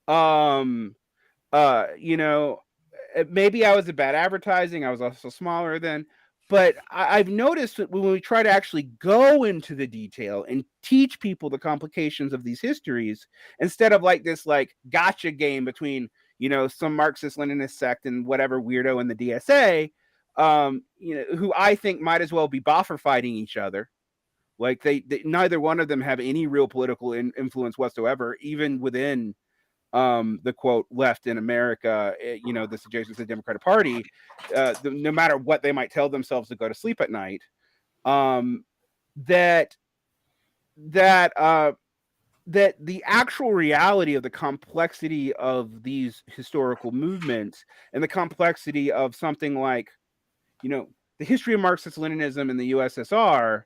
Maybe I was a bad advertising. I was also smaller then. But I've noticed that when we try to actually go into the detail and teach people the complications of these histories, instead of like this like gotcha game between, some Marxist-Leninist sect and whatever weirdo in the DSA, who I think might as well be boffer fighting each other. Like they neither one of them have any real political influence whatsoever, even within the quote left in America, this adjacent to the Democratic Party, no matter what they might tell themselves to go to sleep at night, that the actual reality of the complexity of these historical movements and the complexity of something like, the history of Marxist-Leninism in the USSR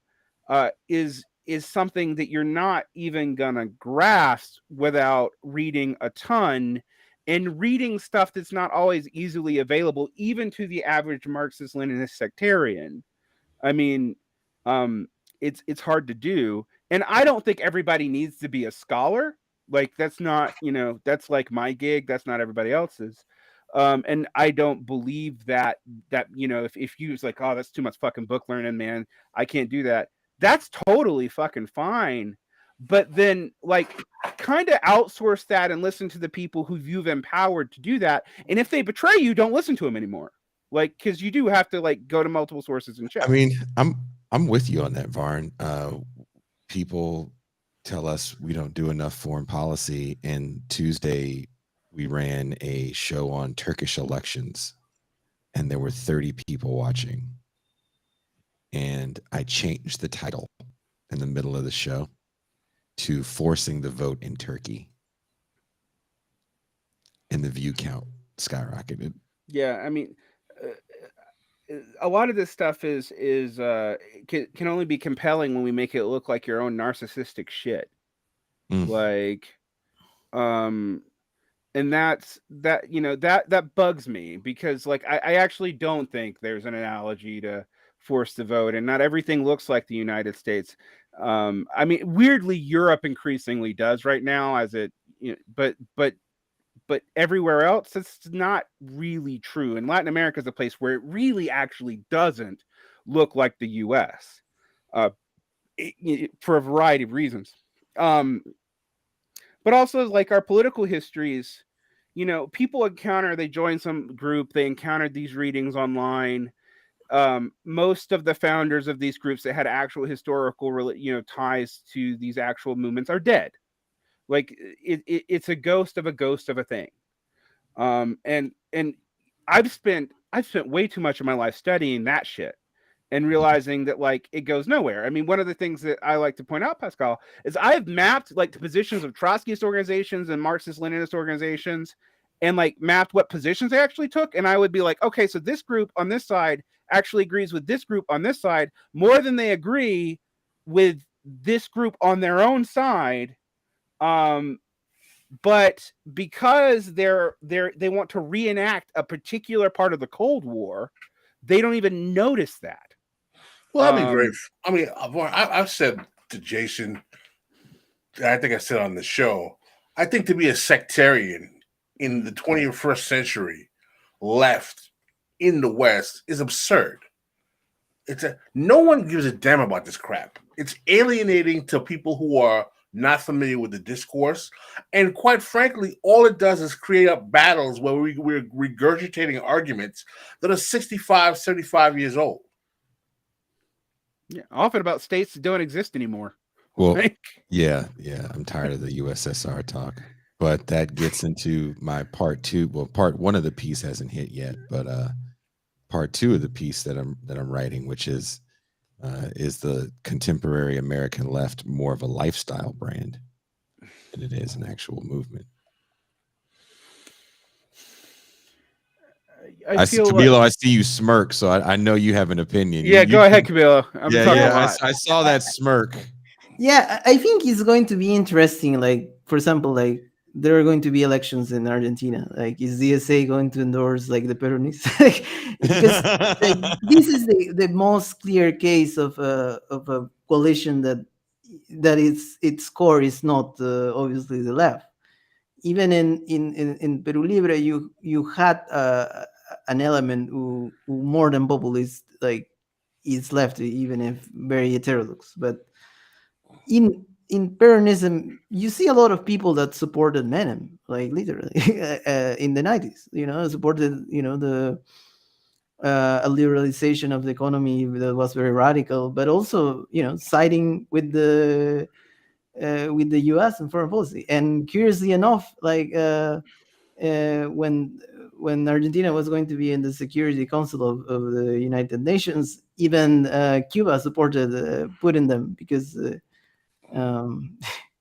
is something that you're not even gonna grasp without reading a ton, and reading stuff that's not always easily available, even to the average Marxist-Leninist sectarian. I mean, it's hard to do, and I don't think everybody needs to be a scholar. Like that's not, that's like my gig. That's not everybody else's. And I don't believe that if you was like, oh, that's too much fucking book learning, man, I can't do that. That's totally fucking fine. But then like kind of outsource that and listen to the people who you've empowered to do that. And if they betray you, don't listen to them anymore. Like, cause you do have to like go to multiple sources and check. I mean, I'm with you on that, Varn. People tell us we don't do enough foreign policy. And Tuesday we ran a show on Turkish elections and there were 30 people watching. And I changed the title in the middle of the show to Forcing the Vote in Turkey. And the view count skyrocketed. Yeah, I mean, a lot of this stuff can only be compelling when we make it look like your own narcissistic shit. Mm. Like, and that bugs me, because like I actually don't think there's an analogy to force the vote, and not everything looks like the United States. I mean, weirdly, Europe increasingly does right now, as it, but everywhere else, it's not really true. And Latin America is a place where it really actually doesn't look like the U.S. For a variety of reasons. But also, like, our political histories, people they join some group, they encountered these readings online. Most of the founders of these groups that had actual historical, ties to these actual movements are dead. Like, it's a ghost of a thing. And I've spent way too much of my life studying that shit and realizing that, like, it goes nowhere. I mean, one of the things that I like to point out, Pascal, is I have mapped, like, the positions of Trotskyist organizations and Marxist-Leninist organizations, and, like, mapped what positions they actually took. And I would be like, okay, so this group on this side actually agrees with this group on this side more than they agree with this group on their own side. But because they want to reenact a particular part of the Cold War, they don't even notice that. Well, that'd be great. I mean, I've said to Jason, I think I said on the show, I think to be a sectarian in the 21st century left in the West is absurd. No one gives a damn about this crap. It's alienating to people who are not familiar with the discourse. And quite frankly, all it does is create up battles where we're regurgitating arguments that are 65, 75 years old. Yeah, often about states that don't exist anymore. Well, yeah, I'm tired of the USSR talk, but that gets into my part two. Well, part one of the piece hasn't hit yet, but part two of the piece that I'm writing, which is the contemporary American left more of a lifestyle brand than it is an actual movement. I see, Camilo, I see you smirk, so I know you have an opinion. Yeah, go ahead, Camilo. I saw that smirk. Yeah, I think it's going to be interesting. Like, for example, like, there are going to be elections in Argentina. Like, is DSA going to endorse, like, the Peronistas? Because, like, this is the most clear case of a coalition that its core is not obviously the left. Even in Peru Libre, you had an element who more than populist, like, is left, even if very heterodox. But in Peronism, you see a lot of people that supported Menem, like, literally, in the 90s, supported, the a liberalization of the economy that was very radical, but also, siding with the U.S. and foreign policy. And curiously enough, like, when Argentina was going to be in the Security Council of the United Nations, even Cuba supported putting them, because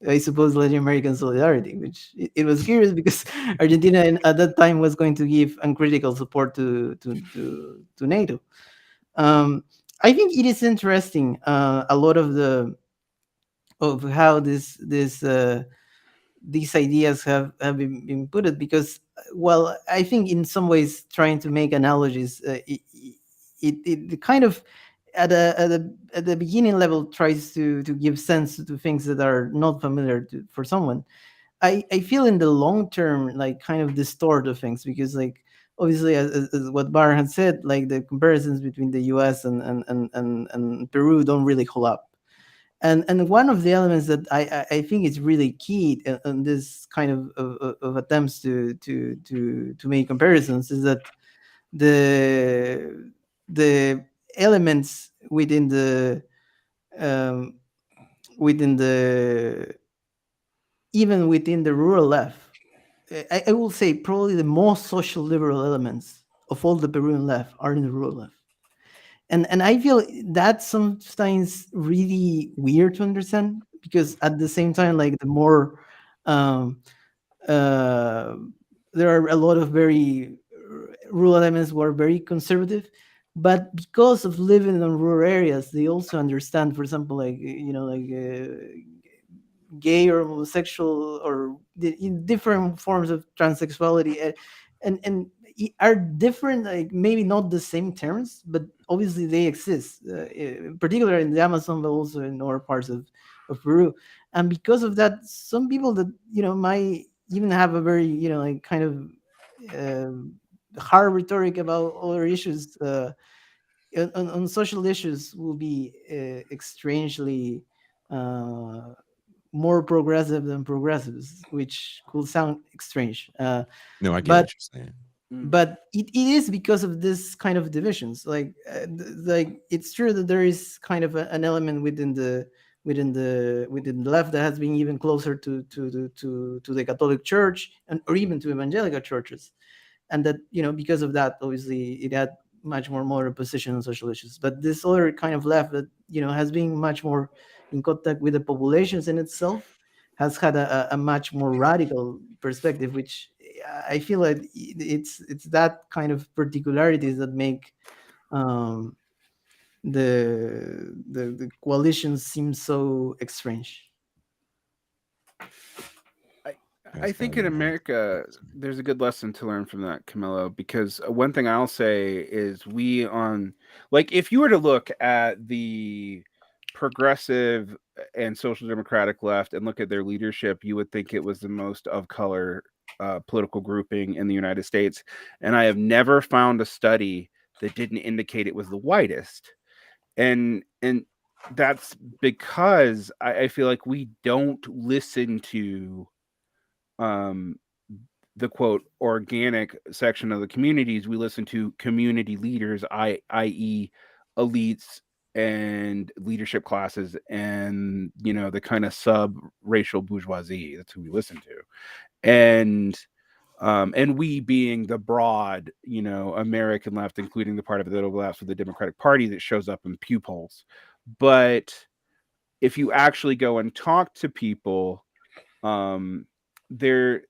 I suppose Latin American solidarity, which it was curious because Argentina at that time was going to give uncritical support to NATO. I think it is interesting, a lot of how these ideas have been put it, because, well, I think in some ways trying to make analogies, it kind of at the beginning level tries to give sense to things that are not familiar for someone. I feel in the long term, like, kind of distort the things, because, like, obviously, as what Bar had said, like, the comparisons between the US and Peru don't really hold up. And one of the elements that I think is really key in this kind of attempts to make comparisons is that the elements within the even within the rural left, I will say probably the most social liberal elements of all the Peruvian left are in the rural left. And I feel that's sometimes really weird to understand, because at the same time, like, the more there are a lot of very rural elements who are very conservative, but because of living in rural areas, they also understand, for example, gay or homosexual or in different forms of transsexuality, are different, like maybe not the same terms, but obviously they exist, particularly in the Amazon, but also in other parts of Peru. And because of that, some people that might even have a very like kind of hard rhetoric about other issues, on social issues, will be strangely more progressive than progressives, which could sound strange. No, I get But what you're saying. but it is because of this kind of divisions. Like it's true that there is kind of an element within the left that has been even closer to the Catholic Church, or even to evangelical churches, and that because of that, obviously it had much more moderate position on social issues. But this other kind of left that has been much more in contact with the populations in itself, has had a much more radical perspective, which I feel like it's that kind of particularities that make the coalitions seem so strange. I think in America, there's a good lesson to learn from that, Camilo, because one thing I'll say is if you were to look at the progressive and social democratic left and look at their leadership, you would think it was the most of color political grouping in the United States. And I have never found a study that didn't indicate it was the whitest. And that's because I feel like we don't listen to the quote organic section of the communities. We listen to community leaders, i.e. elites and leadership classes, and the kind of sub-racial bourgeoisie. That's who we listen to. And we being the broad, American left, including the part of the left with the Democratic Party that shows up in pew polls. But if you actually go and talk to people, they're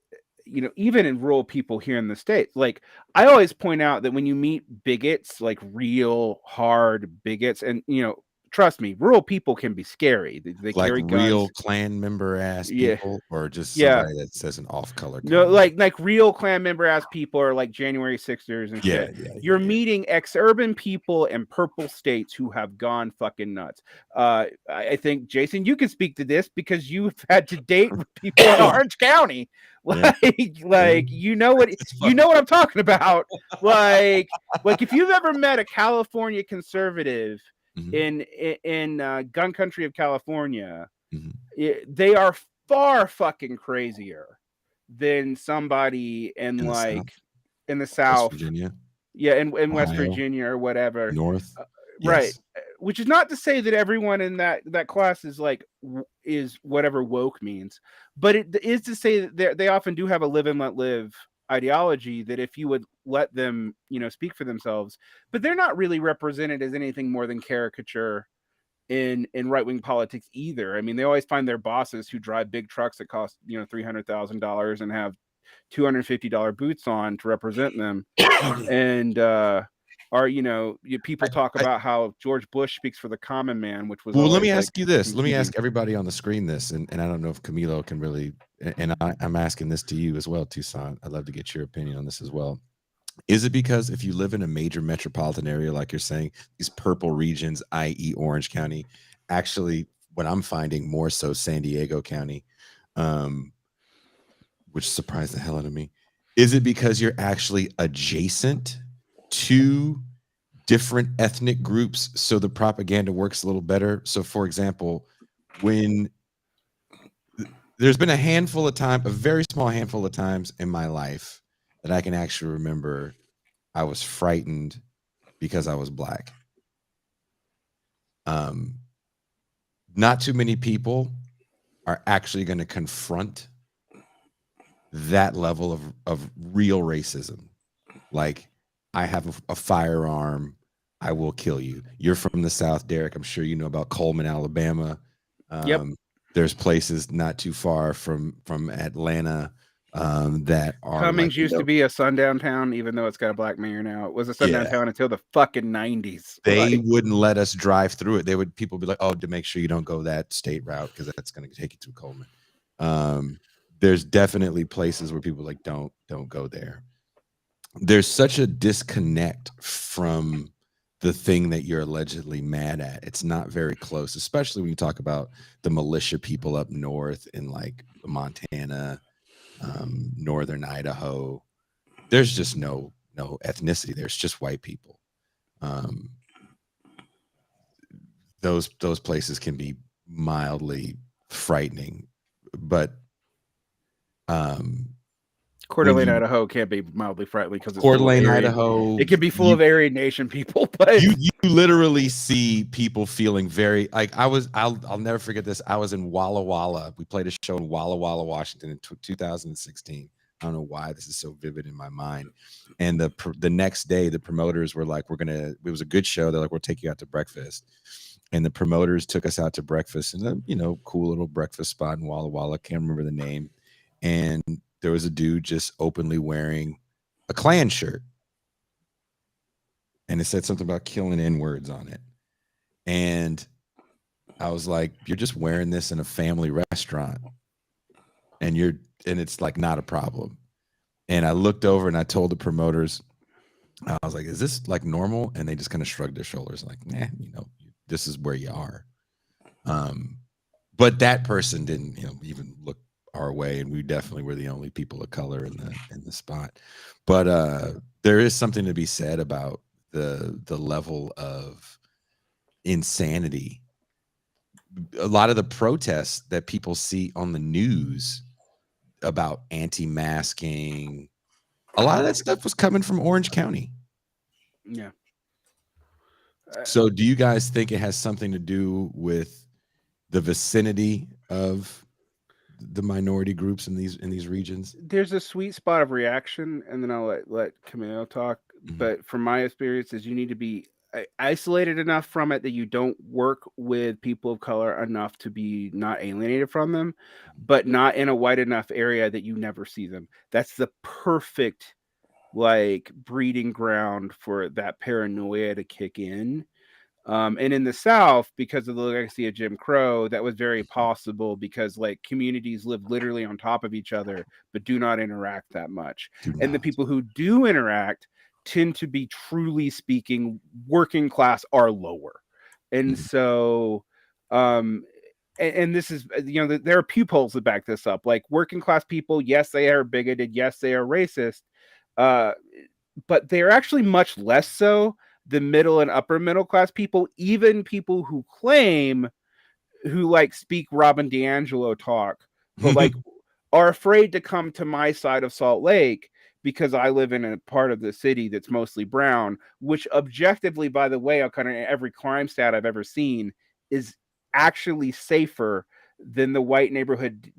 even in rural people here in the States, like I always point out that when you meet bigots, like real hard bigots, and trust me, rural people can be scary. They Like carry real guns. Klan member ass Yeah. people, or just Yeah. somebody that says an off color. No, like real Klan member ass people are like January 6ers and shit. You're meeting ex-urban people in purple states who have gone fucking nuts. I think, Jason, you can speak to this because you've had to date with people in Orange County. Like you know what I'm talking about. Like if you've ever met a California conservative in gun country of California, they are far fucking crazier than somebody in the South, West Virginia. Yeah, in West Virginia or whatever. North. Right. Which is not to say that everyone in that class is whatever woke means, but it is to say that they often do have a live and let live ideology, that if you would let them, speak for themselves, but they're not really represented as anything more than caricature in right-wing politics either. I mean, they always find their bosses who drive big trucks that cost $300,000 and have $250 boots on to represent them, and people talk about how George Bush speaks for the common man, which was let me ask you this. Let me ask everybody on the screen this, and I don't know if Camilo can really, and I'm asking this to you as well, Toussaint. I'd love to get your opinion on this as well. Is it because if you live in a major metropolitan area, like you're saying, these purple regions, i.e. Orange County, actually, what I'm finding more so San Diego County, which surprised the hell out of me, is it because you're actually adjacent to different ethnic groups, so the propaganda works a little better? So, for example, when there's been a very small handful of times in my life that I can actually remember I was frightened because I was Black. Not too many people are actually going to confront that level of real racism. Like, I have a firearm, I will kill you. You're from the South, Derek. I'm sure you know about Coleman, Alabama. There's places not too far from Atlanta that are Cummings like, used to be a sundown town, even though it's got a black mayor now. It was a sundown town until the fucking 90s. They wouldn't let us drive through it. People be like, oh, to make sure you don't go that state route because that's going to take you to Coleman. There's definitely places where people like don't go there. There's such a disconnect from the thing that you're allegedly mad at. It's not very close, especially when you talk about the militia people up north in like Montana, northern Idaho. There's just no ethnicity. There's just white people. Those places can be mildly frightening, but Coeur d'Alene, Idaho can't be mildly frightening because Coeur d'Alene, Idaho, it can be full of Aryan Nation people. But you literally see people feeling very like I'll never forget this. I was in Walla Walla. We played a show in Walla Walla, Washington in 2016. I don't know why this is so vivid in my mind. And the next day, the promoters were like, it was a good show. They're like, we'll take you out to breakfast. And the promoters took us out to breakfast in a cool little breakfast spot in Walla Walla. Can't remember the name. And there was a dude just openly wearing a Klan shirt. And it said something about killing N-words on it. And I was like, you're just wearing this in a family restaurant. And it's like not a problem. And I looked over and I told the promoters, I was like, is this like normal? And they just kind of shrugged their shoulders like, nah, this is where you are. But that person didn't, even look our way, and we definitely were the only people of color in the spot. But there is something to be said about the level of insanity. A lot of the protests that people see on the news about anti-masking, a lot of that stuff was coming from Orange County. Yeah. So do you guys think it has something to do with the vicinity of the minority groups in these regions? There's a sweet spot of reaction, and then I'll let Camilo talk. Mm-hmm. But from my experience is you need to be isolated enough from it that you don't work with people of color enough to be not alienated from them, but not in a wide enough area that you never see them. That's the perfect like breeding ground for that paranoia to kick in. And in the South, because of the legacy of Jim Crow, that was very possible because like communities live literally on top of each other, but do not interact that much. And the people who do interact tend to be, truly speaking, working class or lower. And so, and this is, there are pew polls that back this up. Like working class people, yes, they are bigoted. Yes, they are racist. But they're actually much less so the middle and upper middle class people, even people who like speak Robin DiAngelo talk, but like are afraid to come to my side of Salt Lake because I live in a part of the city that's mostly brown, which objectively, by the way, on kind of every crime stat I've ever seen is actually safer than the white neighborhood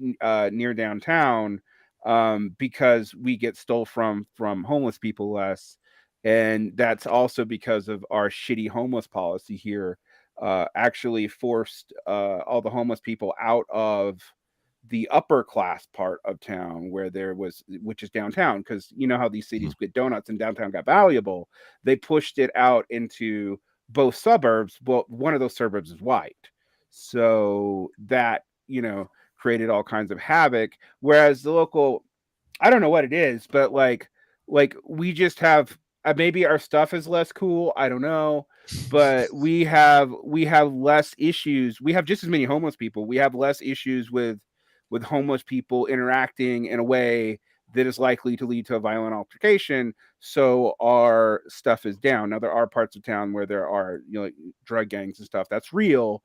near downtown, because we get stole from homeless people less. And that's also because of our shitty homeless policy here, actually forced all the homeless people out of the upper class part of town which is downtown. Because you know how these cities get donuts and downtown got valuable. They pushed it out into both suburbs. Well, one of those suburbs is white. So that, created all kinds of havoc. Whereas the local, I don't know what it is, but like we just have, maybe our stuff is less cool. I don't know, but we have less issues. We have just as many homeless people. We have less issues with homeless people interacting in a way that is likely to lead to a violent altercation. So our stuff is down. Now there are parts of town where there are, like drug gangs and stuff. That's real,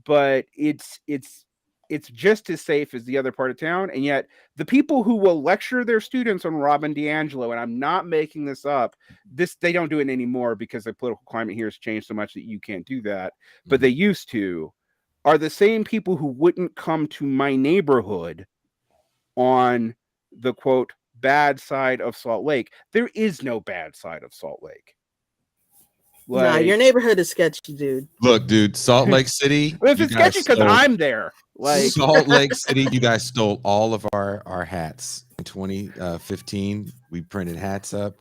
but it's just as safe as the other part of town. And yet the people who will lecture their students on Robin DiAngelo, and I'm not making this up, they don't do it anymore because the political climate here has changed so much that you can't do that. But they used to, are the same people who wouldn't come to my neighborhood on the quote bad side of Salt Lake. There is no bad side of Salt Lake. Nah, your neighborhood is sketchy, dude. Look, dude, Salt Lake City. It's sketchy because I'm there. Like Salt Lake City, you guys stole all of our hats in 2015, we printed hats up,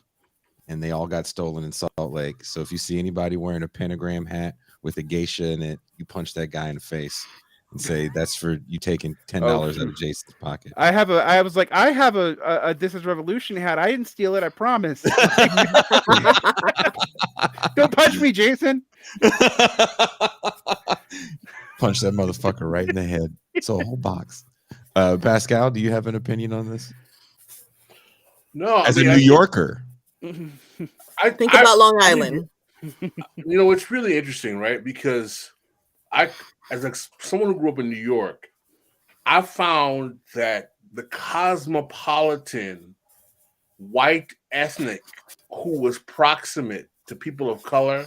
and they all got stolen in Salt Lake. So if you see anybody wearing a pentagram hat with a geisha in it, you punch that guy in the face and say, "That's for you taking $10 out of Jason's pocket." I have a This Is Revolution hat. I didn't steal it. I promise. Don't punch me, Jason. Punch that motherfucker right in the head. So a whole box. Pascal, do you have an opinion on this? No, As a New Yorker. I Think about Long Island. It's really interesting, right? Because as someone who grew up in New York, I found that the cosmopolitan white ethnic who was proximate to people of color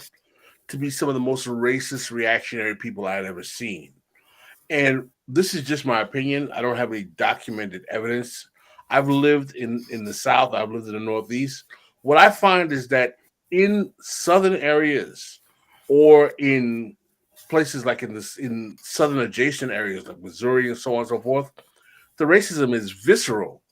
to be some of the most racist, reactionary people I had ever seen. And this is just my opinion. I don't have any documented evidence. I've lived in the South. I've lived in the Northeast. What I find is that in southern areas or in places like in southern adjacent areas like Missouri and so on and so forth, the racism is visceral.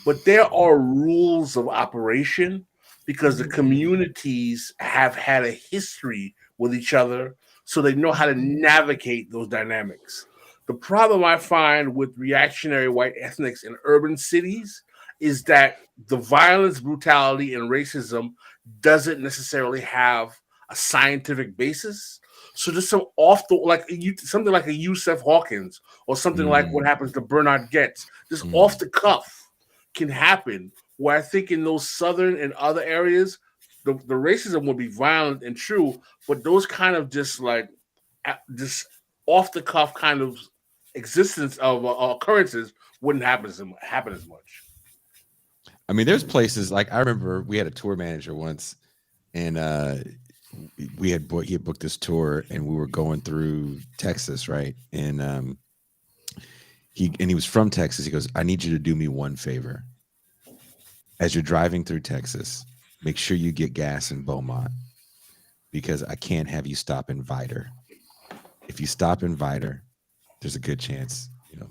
But there are rules of operation because the communities have had a history with each other, so they know how to navigate those dynamics. The problem I find with reactionary white ethnics in urban cities is that the violence, brutality, and racism doesn't necessarily have a scientific basis. So there's some something like a Yusef Hawkins or something like what happens to Bernard Goetz. This off the cuff can happen where I think in those southern and other areas, the racism will be violent and true, but those kind of just off the cuff kind of existence of occurrences wouldn't happen as much. I mean, there's places like I remember we had a tour manager once, and he had booked this tour, and we were going through Texas, right? And he was from Texas. He goes, "I need you to do me one favor. As you're driving through Texas, make sure you get gas in Beaumont, because I can't have you stop in Vidor. If you stop in Vidor, there's a good chance,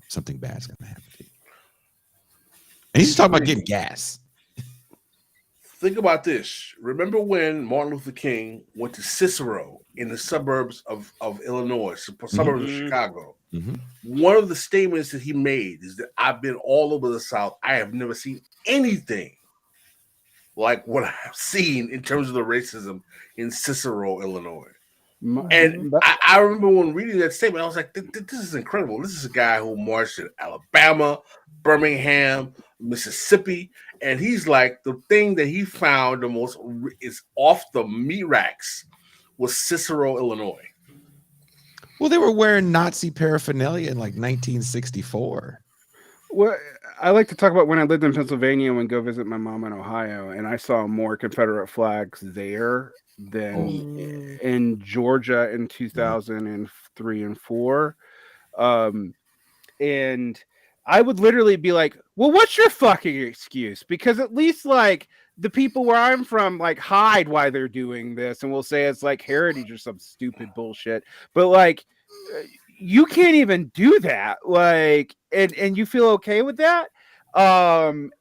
something bad's going to happen to you." And he's just talking about getting gas. Think about this. Remember when Martin Luther King went to Cicero in the suburbs of Illinois, suburbs of Chicago? Mm-hmm. One of the statements that he made is that I've been all over the South. I have never seen anything like what I've seen in terms of the racism in Cicero, Illinois. And I remember when reading that statement, I was like, this is incredible. This is a guy who marched in Alabama, Birmingham, Mississippi, and he's like, the thing that he found the most is off the meat racks was Cicero, Illinois. Well, they were wearing Nazi paraphernalia in like 1964. Well, I like to talk about when I lived in Pennsylvania and go visit my mom in Ohio, and I saw more Confederate flags there than in Georgia in 2003 and 4. And I would literally be like, well, what's your fucking excuse? Because at least like the people where I'm from like hide why they're doing this and will say it's like heritage or some stupid bullshit. But like you can't even do that. Like and you feel okay with that? And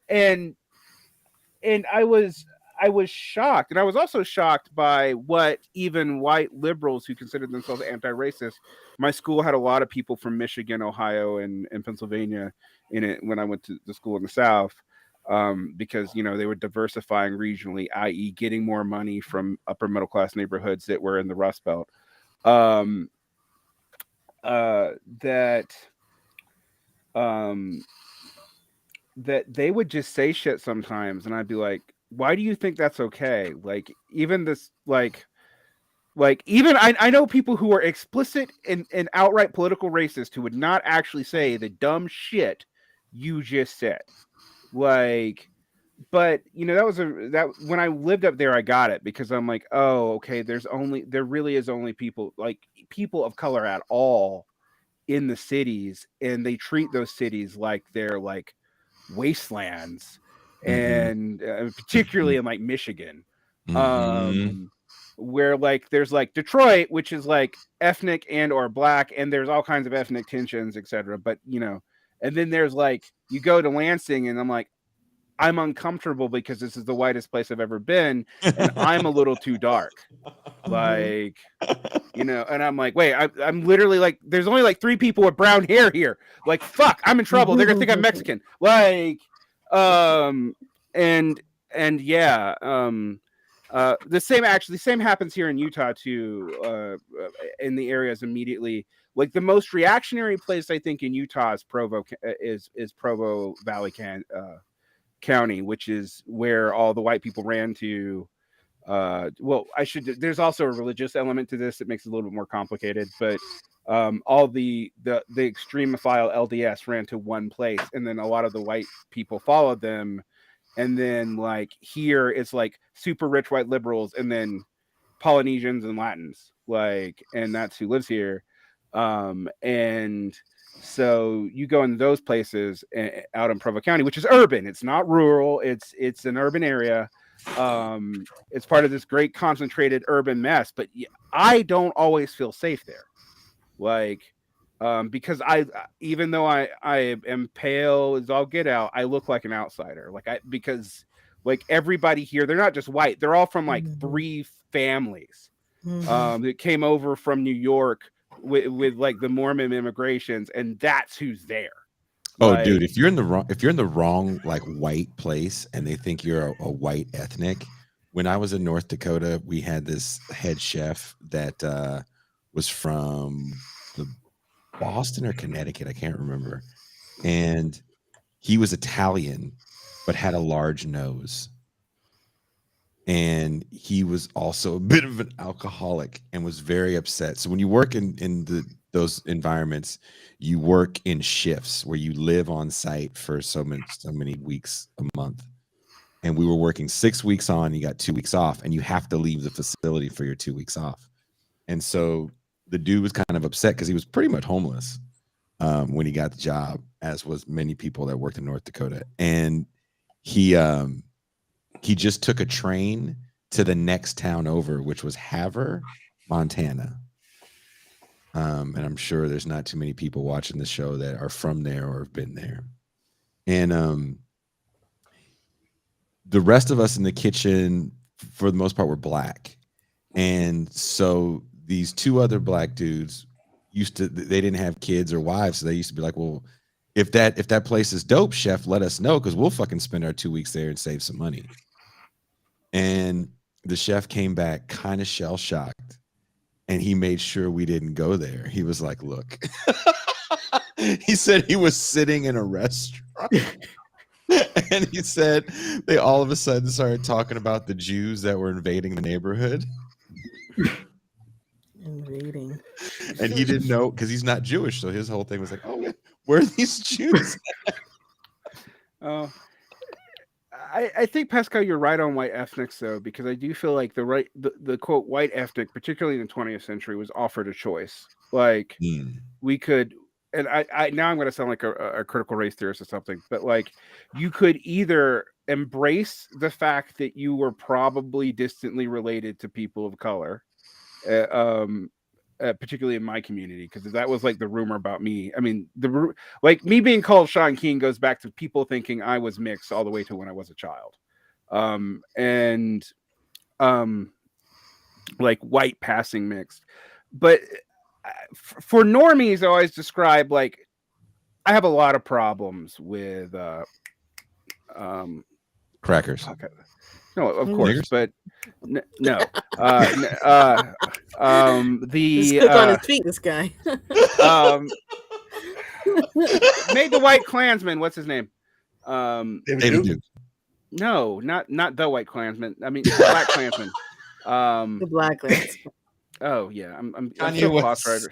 I was shocked, and I was also shocked by what even white liberals who considered themselves anti-racist. My school had a lot of people from Michigan, Ohio, and Pennsylvania in it when I went to the school in the South, because they were diversifying regionally, i.e., getting more money from upper middle class neighborhoods that were in the Rust Belt. That they would just say shit sometimes, and I'd be like, why do you think that's okay? Like even this, like even I know people who are explicit and outright political racist who would not actually say the dumb shit you just said. Like, but that when I lived up there, I got it, because I'm like, oh, okay, there really is only people of color at all in the cities, and they treat those cities like they're like wastelands. And particularly in like Michigan, where like there's like Detroit, which is like ethnic and or black, and there's all kinds of ethnic tensions, etc. But and then there's like you go to Lansing, and I'm like, I'm uncomfortable because this is the whitest place I've ever been, and I'm a little too dark. Like, you know, and I'm like, wait, I'm literally like, there's only like 3 people with brown hair here. Like, fuck, I'm in trouble. They're gonna think I'm Mexican. Like, and yeah, the same happens here in Utah too. In the areas immediately, like the most reactionary place I think in Utah is Provo Valley County, which is where all the white people ran to. There's also a religious element to this that makes it a little bit more complicated, but all the extremophile LDS ran to one place, and then a lot of the white people followed them, and then like here it's like super rich white liberals, and then Polynesians and Latins, like, and that's who lives here. And so you go in those places out in Provo County, which is urban. It's not rural. It's an urban area. It's part of this great concentrated urban mess, but I don't always feel safe there. Like, because even though I am pale as all get out, I look like an outsider. Because everybody here, they're not just white. They're all from like 3 families, that came over from New York with like the Mormon immigrations, and that's who's there. Oh, like, dude, if you're in the wrong like white place and they think you're a white ethnic. When I was in North Dakota, we had this head chef that was from the Boston or Connecticut, I can't remember, and he was Italian but had a large nose, and he was also a bit of an alcoholic and was very upset. So when you work in those environments, you work in shifts where you live on site for so many weeks a month. And we were working 6 weeks on, you got 2 weeks off, and you have to leave the facility for your 2 weeks off. And so the dude was kind of upset because he was pretty much homeless when he got the job, as was many people that worked in North Dakota. And he just took a train to the next town over, which was Havre, Montana. And I'm sure there's not too many people watching the show that are from there or have been there. And the rest of us in the kitchen, for the most part, were black. And so these 2 other black dudes they didn't have kids or wives. So they used to be like, well, if that place is dope, chef, let us know, because we'll fucking spend our 2 weeks there and save some money. And the chef came back kind of shell-shocked, and he made sure we didn't go there. He was like, look, he said he was sitting in a restaurant, and he said they all of a sudden started talking about the Jews that were invading the neighborhood. Invading. And he didn't know, because he's not Jewish, so his whole thing was like, oh, where are these Jews? Oh, I think, Pascal, you're right on white ethnics, though, because I do feel like the quote white ethnic, particularly in the 20th century, was offered a choice. Like, we could, and I now I'm going to sound like a critical race theorist or something, but like, you could either embrace the fact that you were probably distantly related to people of color, particularly in my community, because that was like the rumor about me. I mean, like me being called Sean King goes back to people thinking I was mixed all the way to when I was a child, like white passing mixed. But for normies, I always describe, like, I have a lot of problems with crackers. No, of course, Niggers? but no. He's quick on his feet, this guy. Made the White Klansman. What's his name? David Duke. No, not the White Klansman. I mean, the Black Klansman. The Black Klansman. Oh yeah, I'm Kanye so West. lost right.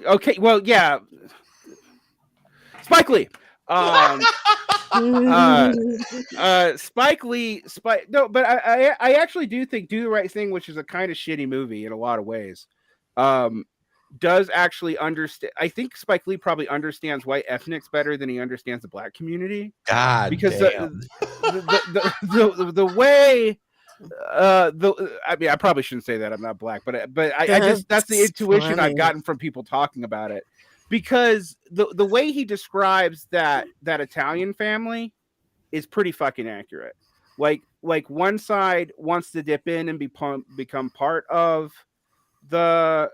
Okay, well, yeah, Spike Lee. Spike Lee. No, but I actually do think Do the Right Thing, which is a kind of shitty movie in a lot of ways, does actually understand. I think Spike Lee probably understands white ethnics better than he understands the black community. God, because damn. the way. I mean, I probably shouldn't say that. I'm not black, but I just, that's the intuition funny. I've gotten from people talking about it, because the way he describes that Italian family, is pretty fucking accurate. Like one side wants to dip in and become part of the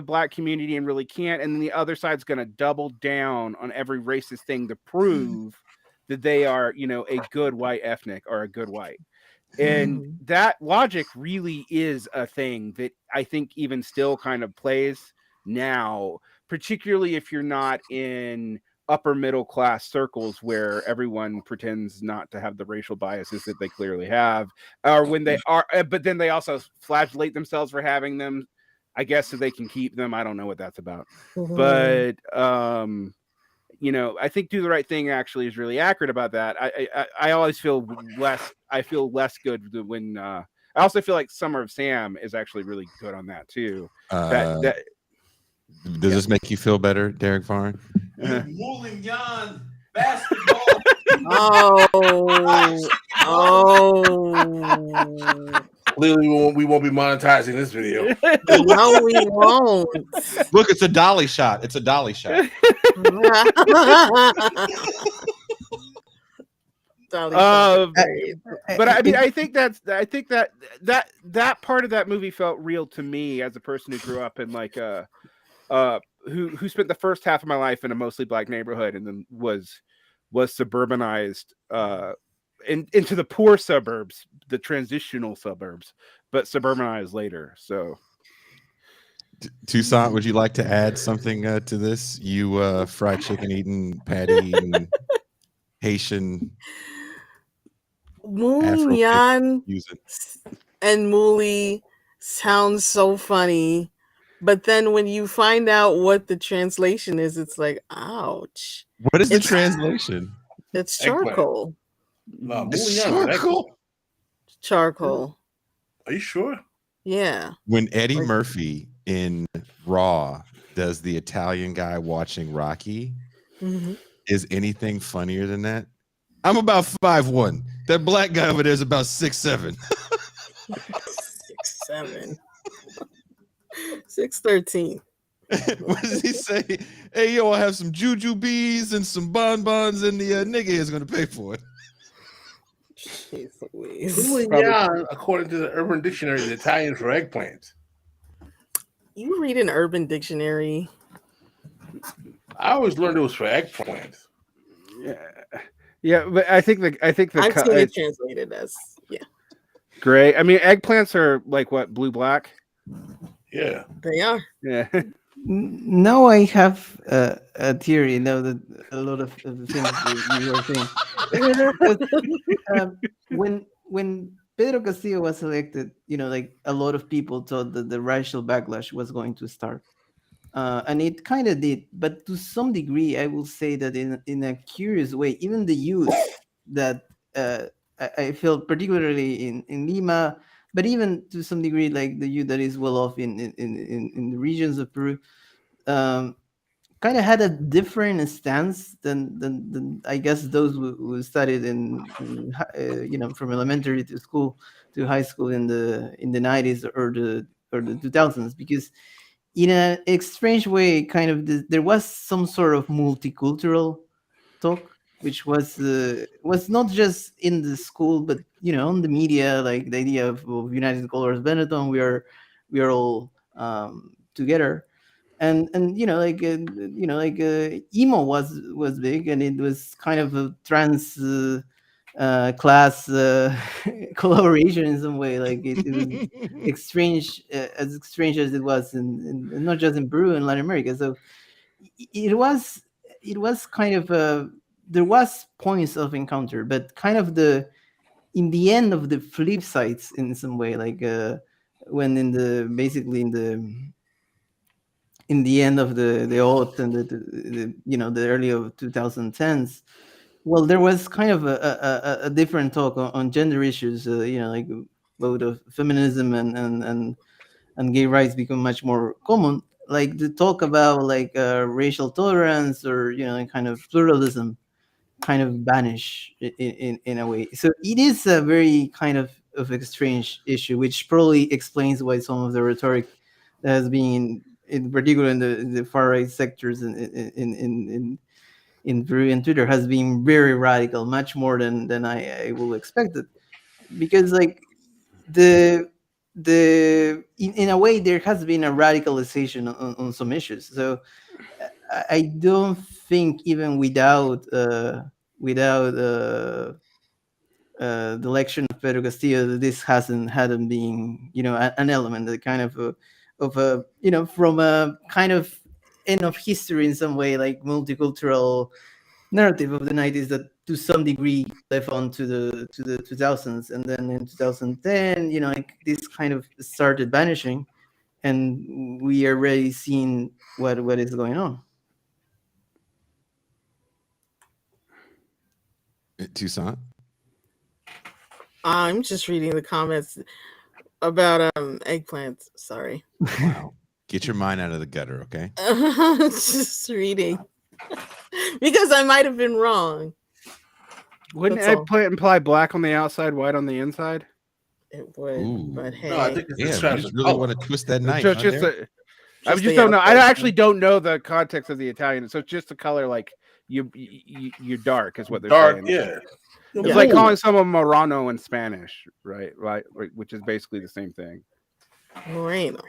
black community and really can't, and then the other side's going to double down on every racist thing to prove that they are, you know, a good white ethnic or a good white. And that logic really is a thing that I think even still kind of plays now, particularly if you're not in upper middle class circles where everyone pretends not to have the racial biases that they clearly have, or when they are, but then they also flagellate themselves for having them, I guess, so they can keep them. I don't know what that's about. But you know, I think Do the Right Thing actually is really accurate about that. I always feel less good when I also feel like Summer of Sam is actually really good on that too. Does this make you feel better, Derek Farn? Mooling John basketball. Clearly, we won't be monetizing this video. No, we won't. Look, it's a dolly shot. It's a dolly shot. But I mean, I think that part of that movie felt real to me as a person who grew up in like who spent the first half of my life in a mostly black neighborhood and then was suburbanized into the poor suburbs, the transitional suburbs, but suburbanized later. So, Toussaint, would you like to add something to this? You fried chicken eating, patty eating, Haitian, Moulin and Mouli sounds so funny, but then when you find out what the translation is, it's like, ouch. What is the translation? It's charcoal. No, It's charcoal. Charcoal. Are you sure? Yeah. When Eddie Murphy in Raw does the Italian guy watching Rocky, is anything funnier than that? I'm about 5'1". That black guy over there is about 6'7". 6'7". 6'13". What does he say? Hey, yo, I have some jujubes and some bonbons, and the nigga is going to pay for it. Jeez Louise. According to the Urban Dictionary, the Italian for eggplant. You read an Urban Dictionary? I always learned it was for eggplant. Yeah, but I think I've seen it translated as gray. I mean, eggplants are like what, blue black? Yeah, they are. Yeah. Now I have a theory. Now that a lot of the things that you were saying, when Pedro Castillo was elected, you know, like a lot of people thought that the racial backlash was going to start, and it kind of did. But to some degree, I will say that in a curious way, even the youth that I felt particularly in Lima, but even to some degree, like the youth that is well off in the regions of Peru, kind of had a different stance than I guess those who studied you know, from elementary to school to high school in the 90s or the 2000s, because in a strange way, kind of there was some sort of multicultural talk, which was not just in the school, but you know, on the media, like the idea of United Colors Benetton, we are all together, and you know, like emo was big, and it was kind of a trans class collaboration in some way. Like it was strange, as strange as it was in not just in Peru and Latin America. So it was kind of there was points of encounter, but kind of in the end of the flip sides in some way, like when basically in the end of the oath and the you know, the early of 2010s, well, there was kind of a different talk on gender issues, you know, like both of feminism and gay rights become much more common, like the talk about like racial tolerance or, you know, kind of pluralism kind of vanish in a way. So it is a very kind of a strange issue, which probably explains why some of the rhetoric that has been in particular in the far right sectors in Peruvian Twitter has been very radical, much more than I would expected, because like in a way there has been a radicalization on some issues. So I don't think even without the election of Pedro Castillo, this hadn't been, an element, that kind of a from a kind of end of history in some way, like multicultural narrative of the 90s that to some degree left on to the 2000s, and then in 2010, like this kind of started vanishing, and we are already seeing what is going on. Toussaint? I'm just reading the comments about eggplants. Sorry. Wow. Get your mind out of the gutter, okay? Just reading. Because I might have been wrong. Wouldn't That's all. eggplant imply black on the outside, white on the inside? It would, Ooh. but hey. No, I think it's Yeah, describes you just the really color. want to twist that knife. Just, huh, just there? I Just just the don't know. I outside. actually don't know the context of the Italian. So it's just the color, like you're dark, is what they're Dark, saying. yeah. It's Yeah. like calling someone Morano in Spanish, right? Right, which is basically the same thing. Moreno.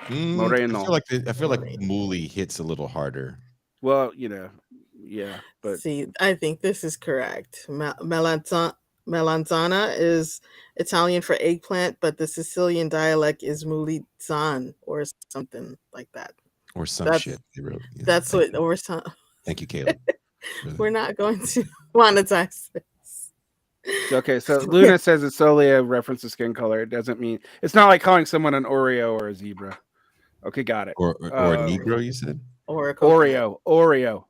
Moreno. I feel like Moreno. Muli hits a little harder. Well, yeah, but See, I think this is correct. Melanzana is Italian for eggplant, but the Sicilian dialect is mulizan or something like that. Or some That's- shit. They wrote. Yeah, That's thank what, or some. Thank you, Caleb. We're not going to monetize this. okay. So Luna says it's solely a reference to skin color. It doesn't mean it's not like calling someone an Oreo or a zebra. Okay, got it. Or a Negro, you said? Or a coconut. Oreo.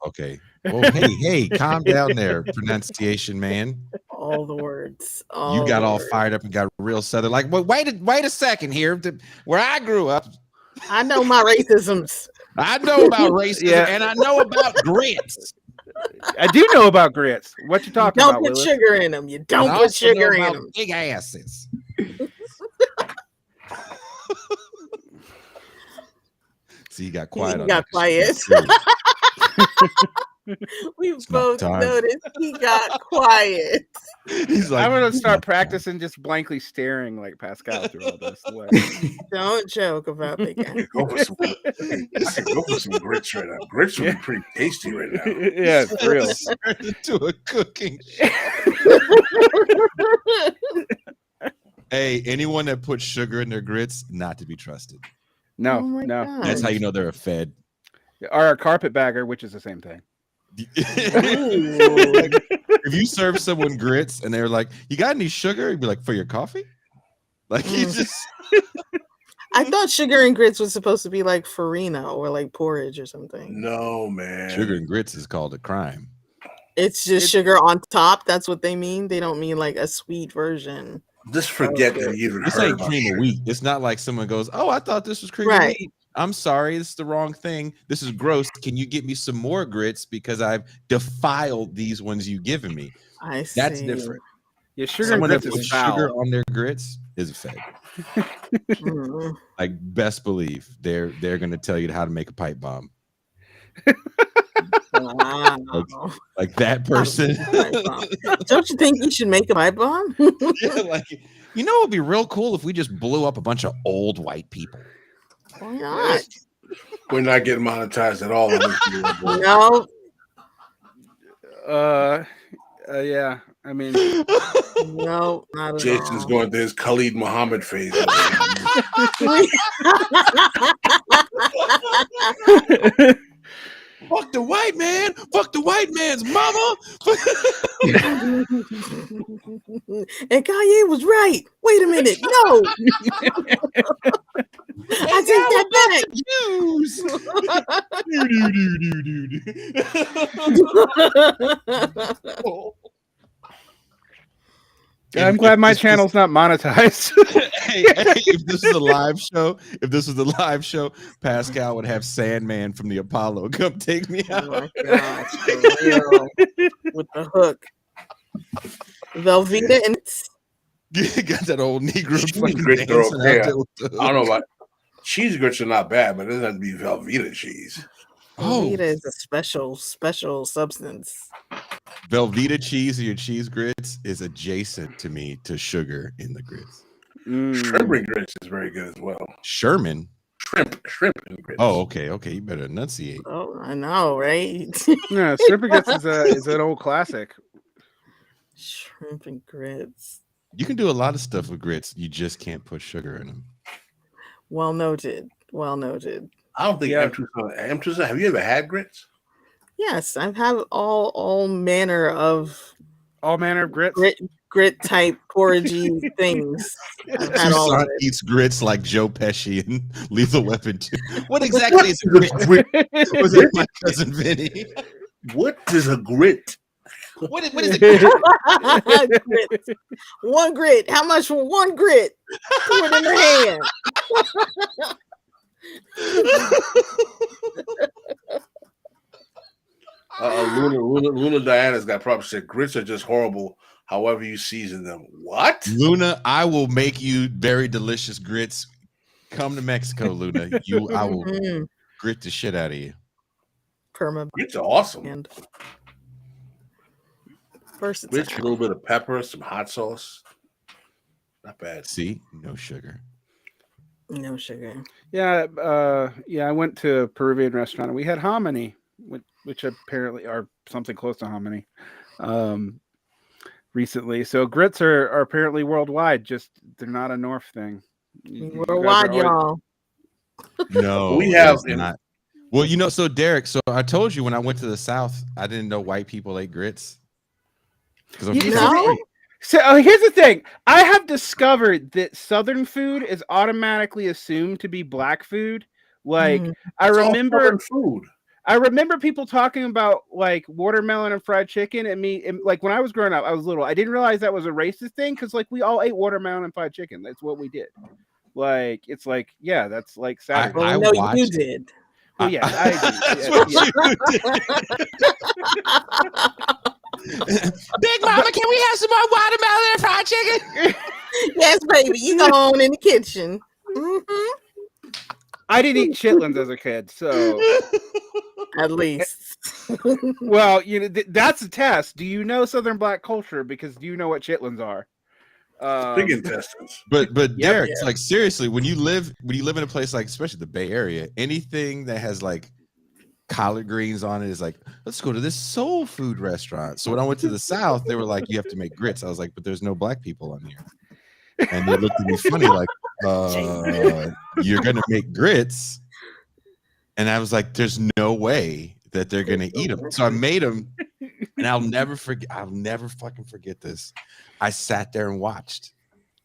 Okay. Oh, hey, calm down there, pronunciation man. All the words. You got all fired up and got real southern. Like, well, wait a second here. Where I grew up, I know my racisms. I know about racism Yeah. and I know about grits. I do know about grits. What you talking Don't about, put Willis? sugar in them. You And don't I put also know sugar in about them. big asses. See, you got quiet. He on got that quiet. shit. We not both time. noticed he got quiet. He's like, I'm gonna "It's start not practicing just blankly staring like Pascal through all this. Don't joke about big ass. Go for some, I could go for some grits right now. Grits would be pretty tasty right now. Yeah, time." for real. It's turned into a cooking. Hey, anyone that puts sugar in their grits, not to be trusted. No, Oh my no. God. That's how you know they're a fed. Or a carpetbagger, which is the same thing. Like, if you serve someone grits and they're like, "You got any sugar?" You'd be like, "For your coffee?" Like he just I thought sugar and grits was supposed to be like farina or like porridge or something. No, man. sugar and grits is called a crime. It's just sugar on top. That's what they mean. They don't mean like a sweet version. Just forget that you even This heard ain't about cream of sugar. wheat. It's not like someone goes, "Oh, I thought this was cream Right. of wheat. I'm sorry, this is the wrong thing. This is gross. Can you get me some more grits because I've defiled these ones you've given me?" I see. That's different. Yeah, sugar Someone and that grits puts is sugar foul. on their grits is a fed. Mhm. Like best believe they're gonna tell you how to make a pipe bomb. Wow. Like that person. Don't you think you should make a pipe bomb? Yeah, like you know, it'd be real cool if we just blew up a bunch of old white people. Why not? We're not getting monetized at all. On this video, boy. No. Yeah. I mean, No, not at Jason's all. going through his Khalid Muhammad phase. Fuck the white man. Fuck the white man's mama. And Kanye was right. Wait a minute. No. I take that back. Jews. I'm glad my channel's not monetized. Hey, if this is a live show, Pascal would have Sandman from the Apollo come take me Oh out. my gosh. For real. With the hook. Velveeta and Got that old Negro Cheese fucking grits are dancing okay. out there with the I don't know hook. about cheese grits are not bad, but it doesn't have to be Velveeta cheese. Oh, Velveeta is a special substance. Velveeta cheese or your cheese grits is adjacent to me to sugar in the grits. Shrimp and grits is very good as well. Sherman. Shrimp and grits. Oh, okay. You better enunciate. Oh, I know, right? Yeah, shrimp and grits is an old classic. Shrimp and grits. You can do a lot of stuff with grits. You just can't put sugar in them. Well noted. Well noted. I don't think M2. Have you ever had grits? Yes, I've had all manner of grits. grit type porridgey things. I've had all of Toussaint it. eats grits like Joe Pesci in Lethal Weapon 2. What exactly is a grit? Was it my cousin Vinny? What is a grit? What is it? Grits. One grit. How much for one grit? Put it in the hand. Luna Diana's got probably said grits are just horrible. However you season them. What? Luna, I will make you very delicious grits. Come to Mexico, Luna. I will grit the shit out of you. Grits are awesome. And grits, a little bit of pepper, some hot sauce. Not bad. See, no sugar. No sugar. Yeah, I went to a Peruvian restaurant and we had hominy, which apparently are something close to hominy, recently. So grits are apparently worldwide. Just they're not a North thing. Worldwide, y'all. No, we have not. Well, so Derek, so I told you when I went to the South, I didn't know white people ate grits. So here's the thing. I have discovered that Southern food is automatically assumed to be black food. Like I remember people talking about like watermelon and fried chicken, and like when I was growing up, I was little. I didn't realize that was a racist thing because like we all ate watermelon and fried chicken. That's what we did. Like it's like that's like Saturday. I know you did. Well, yeah, I Big Mama, can we have some more watermelon and fried chicken? Yes, baby. You go on in the kitchen. Mm-hmm. I didn't eat chitlins as a kid, so at least. Well, that's a test. Do you know Southern Black culture? Because do you know what chitlins are? Big intestines. But Derek, it's like seriously, when you live in a place like, especially the Bay Area, anything that has like collard greens on it is like, let's go to this soul food restaurant. So when I went to the South, they were like, you have to make grits. I was like, but there's no black people on here. And they looked at me funny, like, you're gonna make grits. And I was like, there's no way that they're gonna eat them. So I made them, and I'll never fucking forget this. I sat there and watched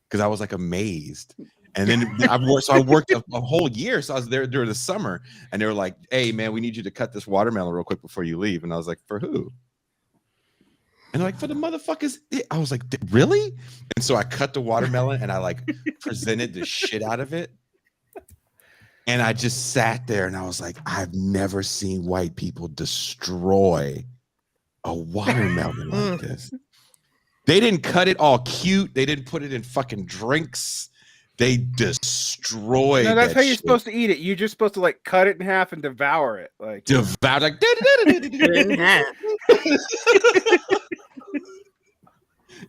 because I was like amazed. And then I worked a whole year. So I was there during the summer, and they were like, hey man, we need you to cut this watermelon real quick before you leave. And I was like, for who? And like, for the motherfuckers. I was like, really? And so I cut the watermelon and I like presented the shit out of it. And I just sat there and I was like, I've never seen white people destroy a watermelon like this. They didn't cut it all cute. They didn't put it in fucking drinks. They destroyed. No, that's how you're shit. supposed to eat it. You're just supposed to like cut it in half and devour it. Like devour, like in half.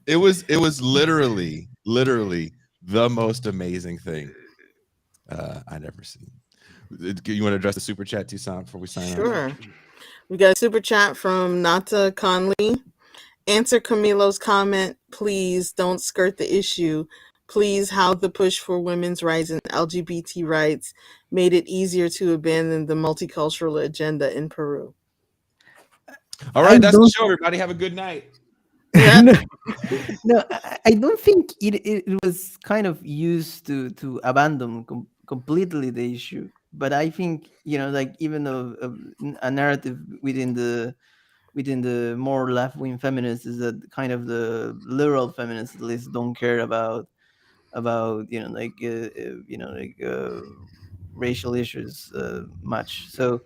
It was literally the most amazing thing I'd ever seen. You want to address the super chat, Toussaint, before we sign off? Sure. We got a super chat from Nata Conley. Answer Camilo's comment, please. Don't skirt the issue. Please, how the push for women's rights and LGBT rights made it easier to abandon the multicultural agenda in Peru. All right, that's the show, everybody. Have a good night. No, I don't think it was kind of used to abandon completely the issue. But I think, like even a narrative within the more left-wing feminists is that kind of the liberal feminists at least don't care about racial issues much. So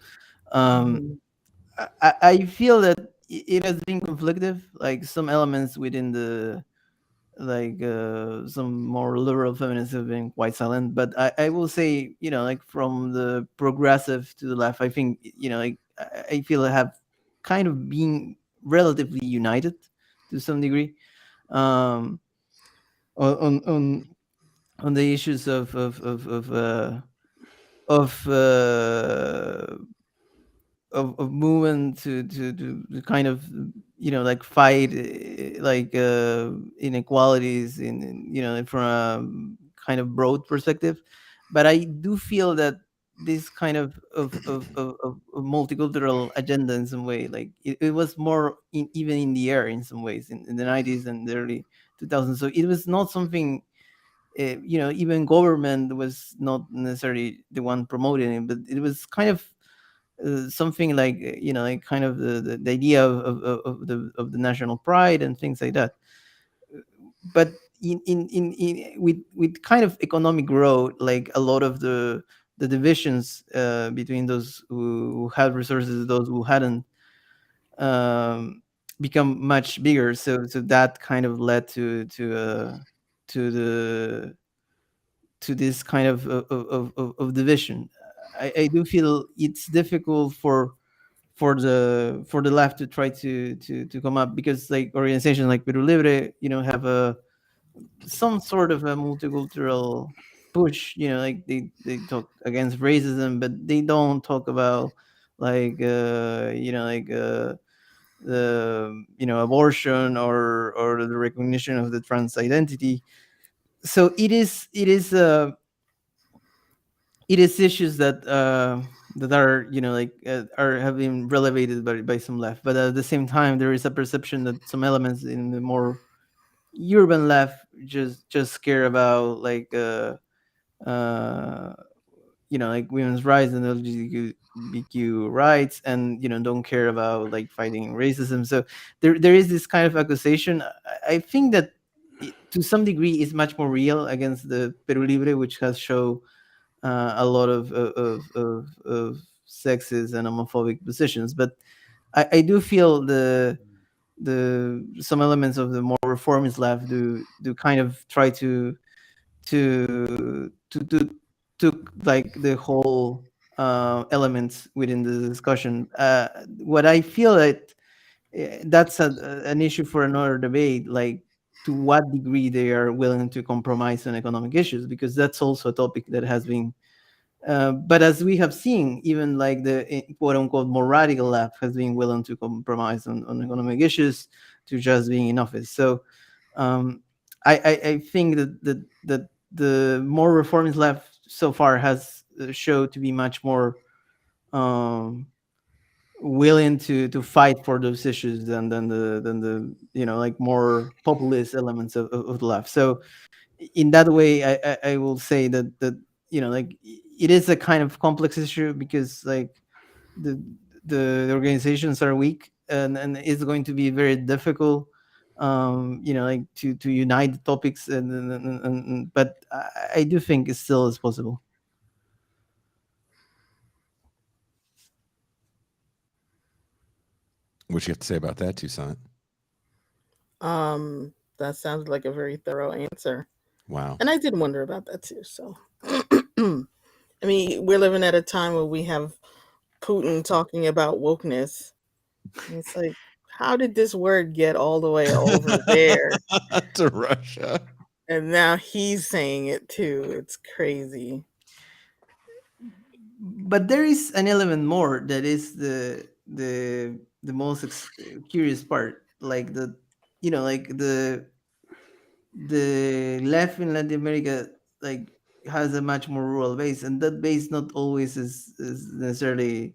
I feel that it has been conflictive. Like some elements within the some more liberal feminists have been quite silent. But I will say, like from the progressive to the left, I think I feel have kind of been relatively united to some degree, um, on on on on the issues of uh, of movement to kind of, like fight, like inequalities from a kind of broad perspective. But I do feel that this kind of multicultural agenda in some way, like it was more even in the air in some ways in the 90s and the early 2000s. So it was not something, even government was not necessarily the one promoting it, but it was kind of something like, like kind of the idea of the national pride and things like that. But with kind of economic growth, like a lot of the divisions between those who had resources, those who hadn't, um, become much bigger. So that kind of led to the to this kind of division. I do feel it's difficult for the left to try to come up, because like organizations like Peru Libre, have a some sort of a multicultural push. Like they talk against racism, but they don't talk about like the abortion or the recognition of the trans identity. So it is issues that are, like are have been relegated by some left. But at the same time, there is a perception that some elements in the more urban left just care about like uh like women's rights and LGBTQ rights, and don't care about like fighting racism. So there is this kind of accusation. I think that to some degree is much more real against the Peru Libre, which has shown a lot of sexist and homophobic positions. But I do feel the some elements of the more reformist left do kind of try to took like the whole elements within the discussion. What I feel that that's an issue for another debate, like to what degree they are willing to compromise on economic issues, because that's also a topic that has been but as we have seen, even like the quote unquote more radical left has been willing to compromise on economic issues to just being in office. So I think that the more reformist left so far has showed to be much more um, willing to fight for those issues than the like more populist elements of the left. So in that way, I will say that like it is a kind of complex issue, because like the the organizations are weak, and it's going to be very difficult like to unite the topics, but I do think it still is possible. What you have to say about that, Toussaint? That sounds like a very thorough answer. Wow. And I did wonder about that too. So, I mean, we're living at a time where we have Putin talking about wokeness. And it's like, how did this word get all the way over there? To Russia. And now he's saying it too. It's crazy. But there is an element more that is the most curious part, like like the left in Latin America, like has a much more rural base, and that base not always is necessarily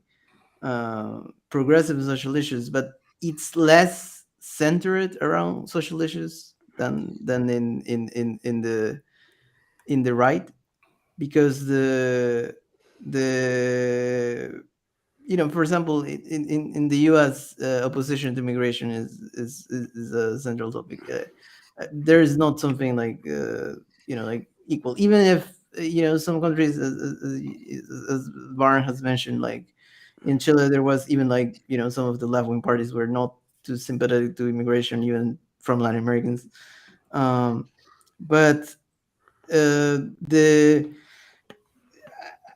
progressive social issues, but it's less centered around social issues than in the right, because the for example, in the U.S., opposition to migration is a central topic. There is not something like like equal, even if some countries, as Barn has mentioned, like in Chile, there was even like some of the left wing parties were not too sympathetic to immigration, even from Latin Americans. But the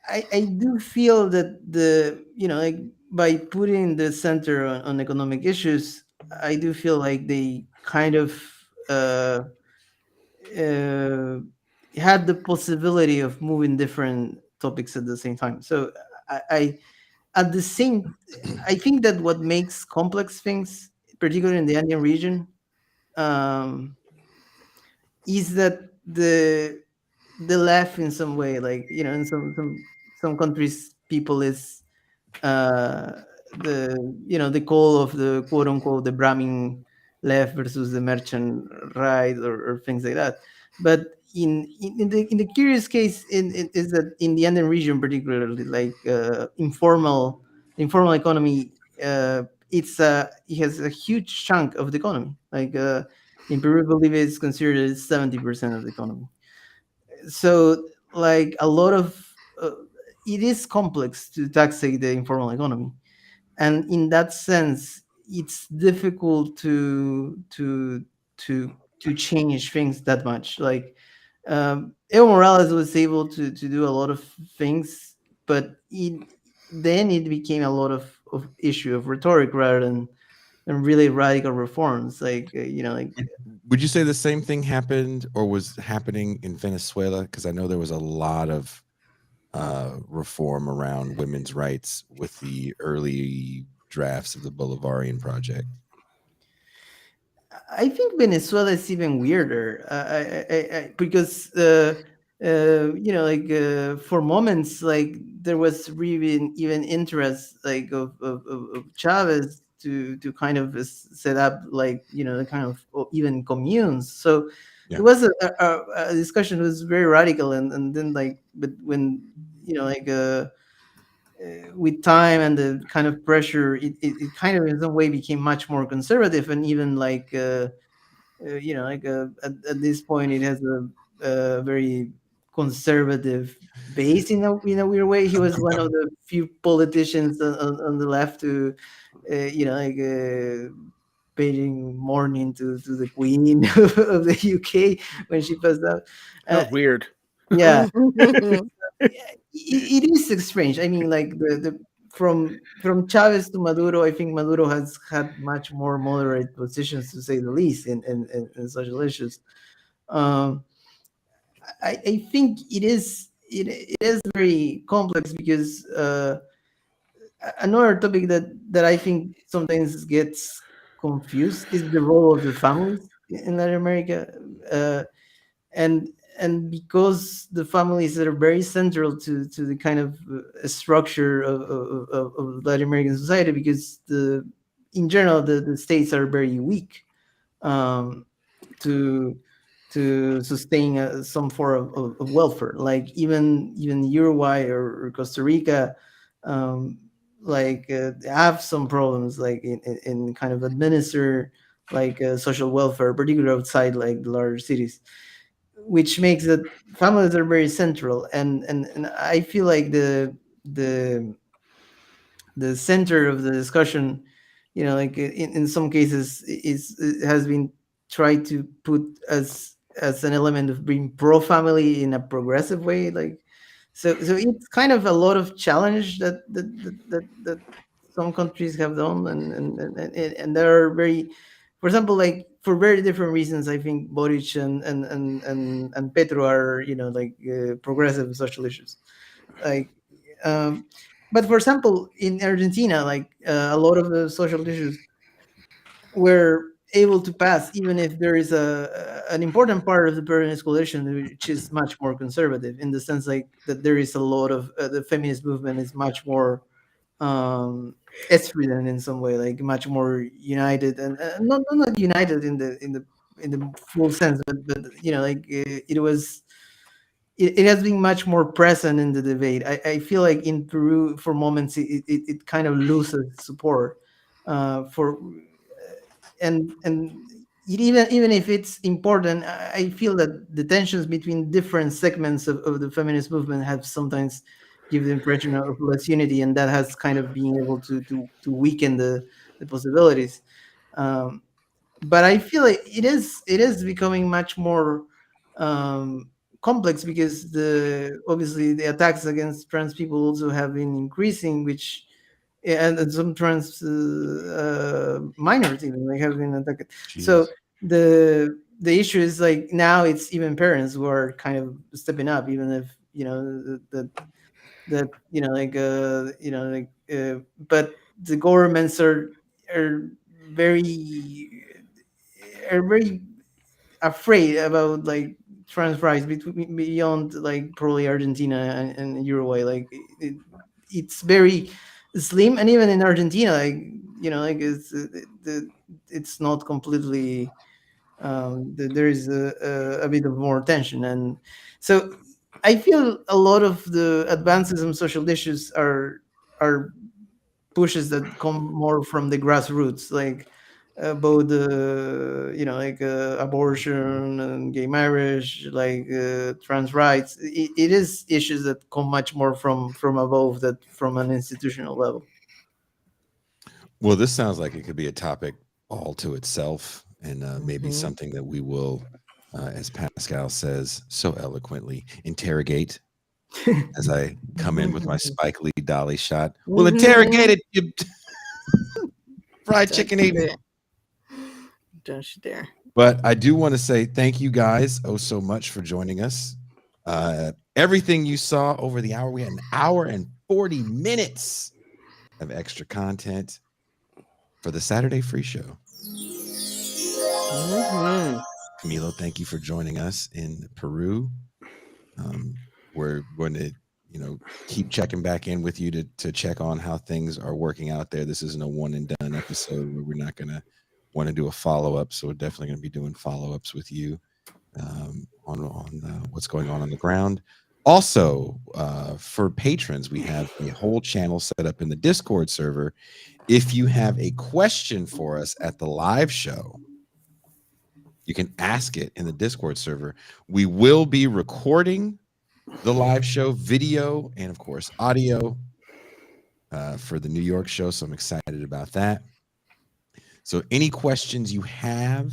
I do feel that the like by putting the center on economic issues, I do feel like they kind of uh, uh, had the possibility of moving different topics at the same time. So I at the same, I think that what makes complex things, particularly in the Andean region, um, is that the left in some way, like, you know, in some countries, people is uh, the, you know, the call of the quote unquote the Brahmin left versus the merchant right, or things like that. But in the curious case is that in the Andean region, particularly, like informal economy, it has a huge chunk of the economy. Like in Peru, I believe it's considered as 70% of the economy. So like a lot of it is complex to taxate the informal economy, and in that sense it's difficult to change things that much. Like Evo Morales was able to do a lot of things, but then it became a lot of issue of rhetoric rather than really radical reforms. Like you know, like Would you say the same thing happened or was happening in Venezuela? Because I know there was a lot of reform around women's rights with the early drafts of the Bolivarian Project. I think Venezuela is even weirder, because you know, like for moments, like there was really even interest, like of Chavez to kind of set up, like, you know, the kind of even communes. So Yeah. it was a discussion that was very radical, and then like, but when, you know, like with time and the kind of pressure, it kind of in some way became much more conservative, and even like you know, like at this point, it has a very conservative base in a weird way. He was one of the few politicians on the left to, you know, like paying mourning to the Queen of the UK when she passed out. That Uh, was weird. yeah, it is strange. I mean, like the from Chavez to Maduro, I think Maduro has had much more moderate positions, to say the least, in social issues. Um, I think it is very complex because another topic that I think sometimes gets confused is the role of the families in Latin America. And because the families that are very central to the kind of structure of Latin American society, because the in general the states are very weak um, to to sustain some form of welfare. Like even Uruguay or Costa Rica, um, like have some problems, like in kind of administer like social welfare, particularly outside like the larger cities, which makes that families are very central. And I feel like the the center of the discussion, you know, like in some cases is it has been tried to put as an element of being pro family in a progressive way. Like so it's kind of a lot of challenge that some countries have done, and there are very, for example, like for very different reasons, I think Boric and Petro are, you know, like progressive social issues. Like um but for example, in Argentina, like a lot of the social issues were able to pass, even if there is a an important part of the Peruvian coalition which is much more conservative, in the sense like that there is a lot of the feminist movement is much more estrident in some way, like much more united, and not united in the full sense, but you know, like it was it has been much more present in the debate. I feel like in Peru, for moments, it kind of loses support for and even if it's important, I feel that the tensions between different segments of the feminist movement have sometimes give the impression of less unity, and that has kind of been able to weaken the possibilities. Um, but I feel like it is becoming much more um, complex, because the obviously the attacks against trans people also have been increasing, which and some trans minors even like have been attacked. So Jesus. the issue is like now it's even parents who are kind of stepping up, even if that but the governments are very are very afraid about like trans rights between beyond like probably Argentina and Uruguay. Like it's very slim, and even in Argentina, like it's not completely. There is a bit of more tension, and so I feel a lot of the advances in social issues are pushes that come more from the grassroots, like both the abortion and gay marriage, like trans rights. It is issues that come much more from above that from an institutional level. Well, this sounds like it could be a topic all to itself, and maybe Mhm. something that we will, as Pascal says so eloquently, interrogate as I come in with my Spike Lee dolly shot. We'll interrogate it, you fried chicken eating. Don't you dare. But I do want to say thank you guys so much for joining us. Everything you saw over the hour, we had an hour and 40 minutes of extra content for the Saturday Free Show. Mhm. Camilo, thank you for joining us in Peru. We're going to, keep checking back in with you to check on how things are working out there. This isn't a one and done episode where we're not going to want to do a follow up. So we're definitely going to be doing follow ups with you on what's going on the ground. Also, for patrons, we have a whole channel set up in the Discord server. If you have a question for us at the live show, you can ask it in the Discord server. We will be recording the live show video and, of course, audio for the New York show. So I'm excited about that. So any questions you have,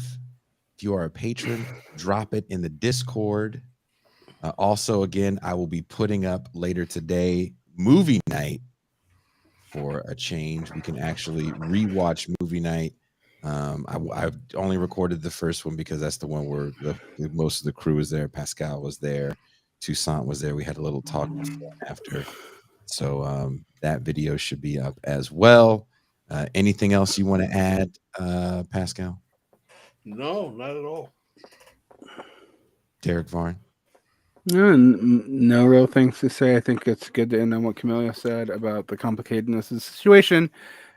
if you are a patron, drop it in the Discord. Also, again, I will be putting up later today movie night for a change. We can actually rewatch movie night. I've only recorded the first one because that's the one where most of the crew was there. Pascal was there. Toussaint was there. We had a little talk before and after. So that video should be up as well. Anything else you want to add, Pascal? No, not at all. Derek Varn? No real things to say. I think it's good to end on what Camilo said about the complicatedness of the situation.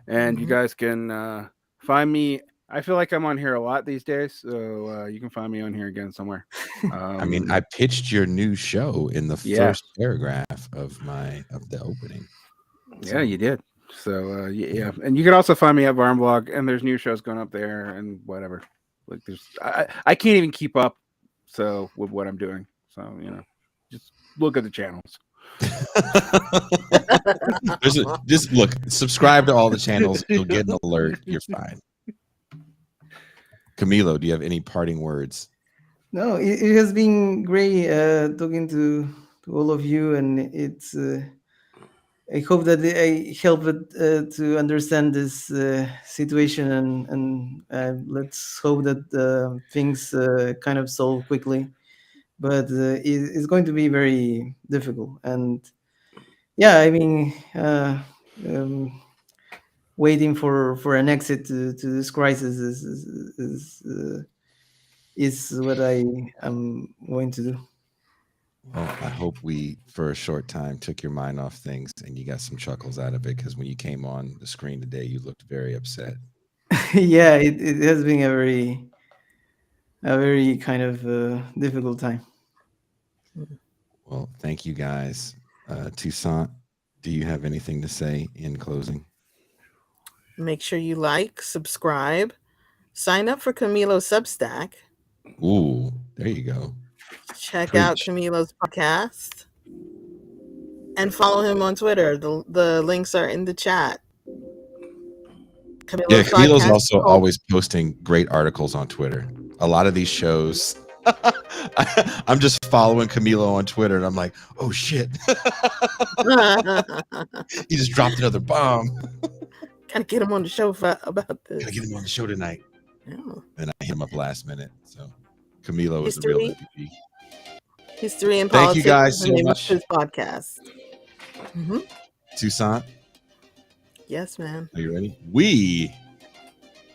And you guys can find me. I feel like I'm on here a lot these days, so you can find me on here again somewhere. I mean, I pitched your new show in the first paragraph of the opening. Yeah, you did. So yeah, and you can also find me at Varnblog, and there's new shows going up there and whatever. Like I can't even keep up with what I'm doing. So just look at the channels. Just look, subscribe to all the channels. You'll get an alert. You're fine. Camilo, do you have any parting words? No, it has been great talking to all of you, and it's. I hope that I helped to understand this situation, and let's hope that things kind of solve quickly. But it's going to be very difficult, and yeah, I mean, waiting for an exit to this crisis is what I am going to do. Well, I hope we, for a short time, took your mind off things and you got some chuckles out of it, because when you came on the screen today, you looked very upset. Yeah, it has been a very kind of difficult time. Well, thank you guys. Toussaint, do you have anything to say in closing? Make sure you like, subscribe, sign up for Camilo's Substack. Ooh, there you go. Check out Preach. Camilo's podcast and follow him on Twitter. The links are in the chat. Yeah, Camilo's podcast also is called- always posting great articles on Twitter. A lot of these shows, I'm just following Camilo on Twitter and I'm like, oh shit. He just dropped another bomb. Gotta get him on the show about this. Gotta get him on the show tonight. Yeah. And I hit him up last minute. So Camilo is the real MVP. History and Thank Politics. you guys is the so name of much. this podcast. Mhm. Toussaint, Yes, man. are you ready? We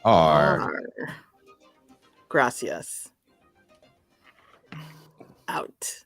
are Gracias. Out.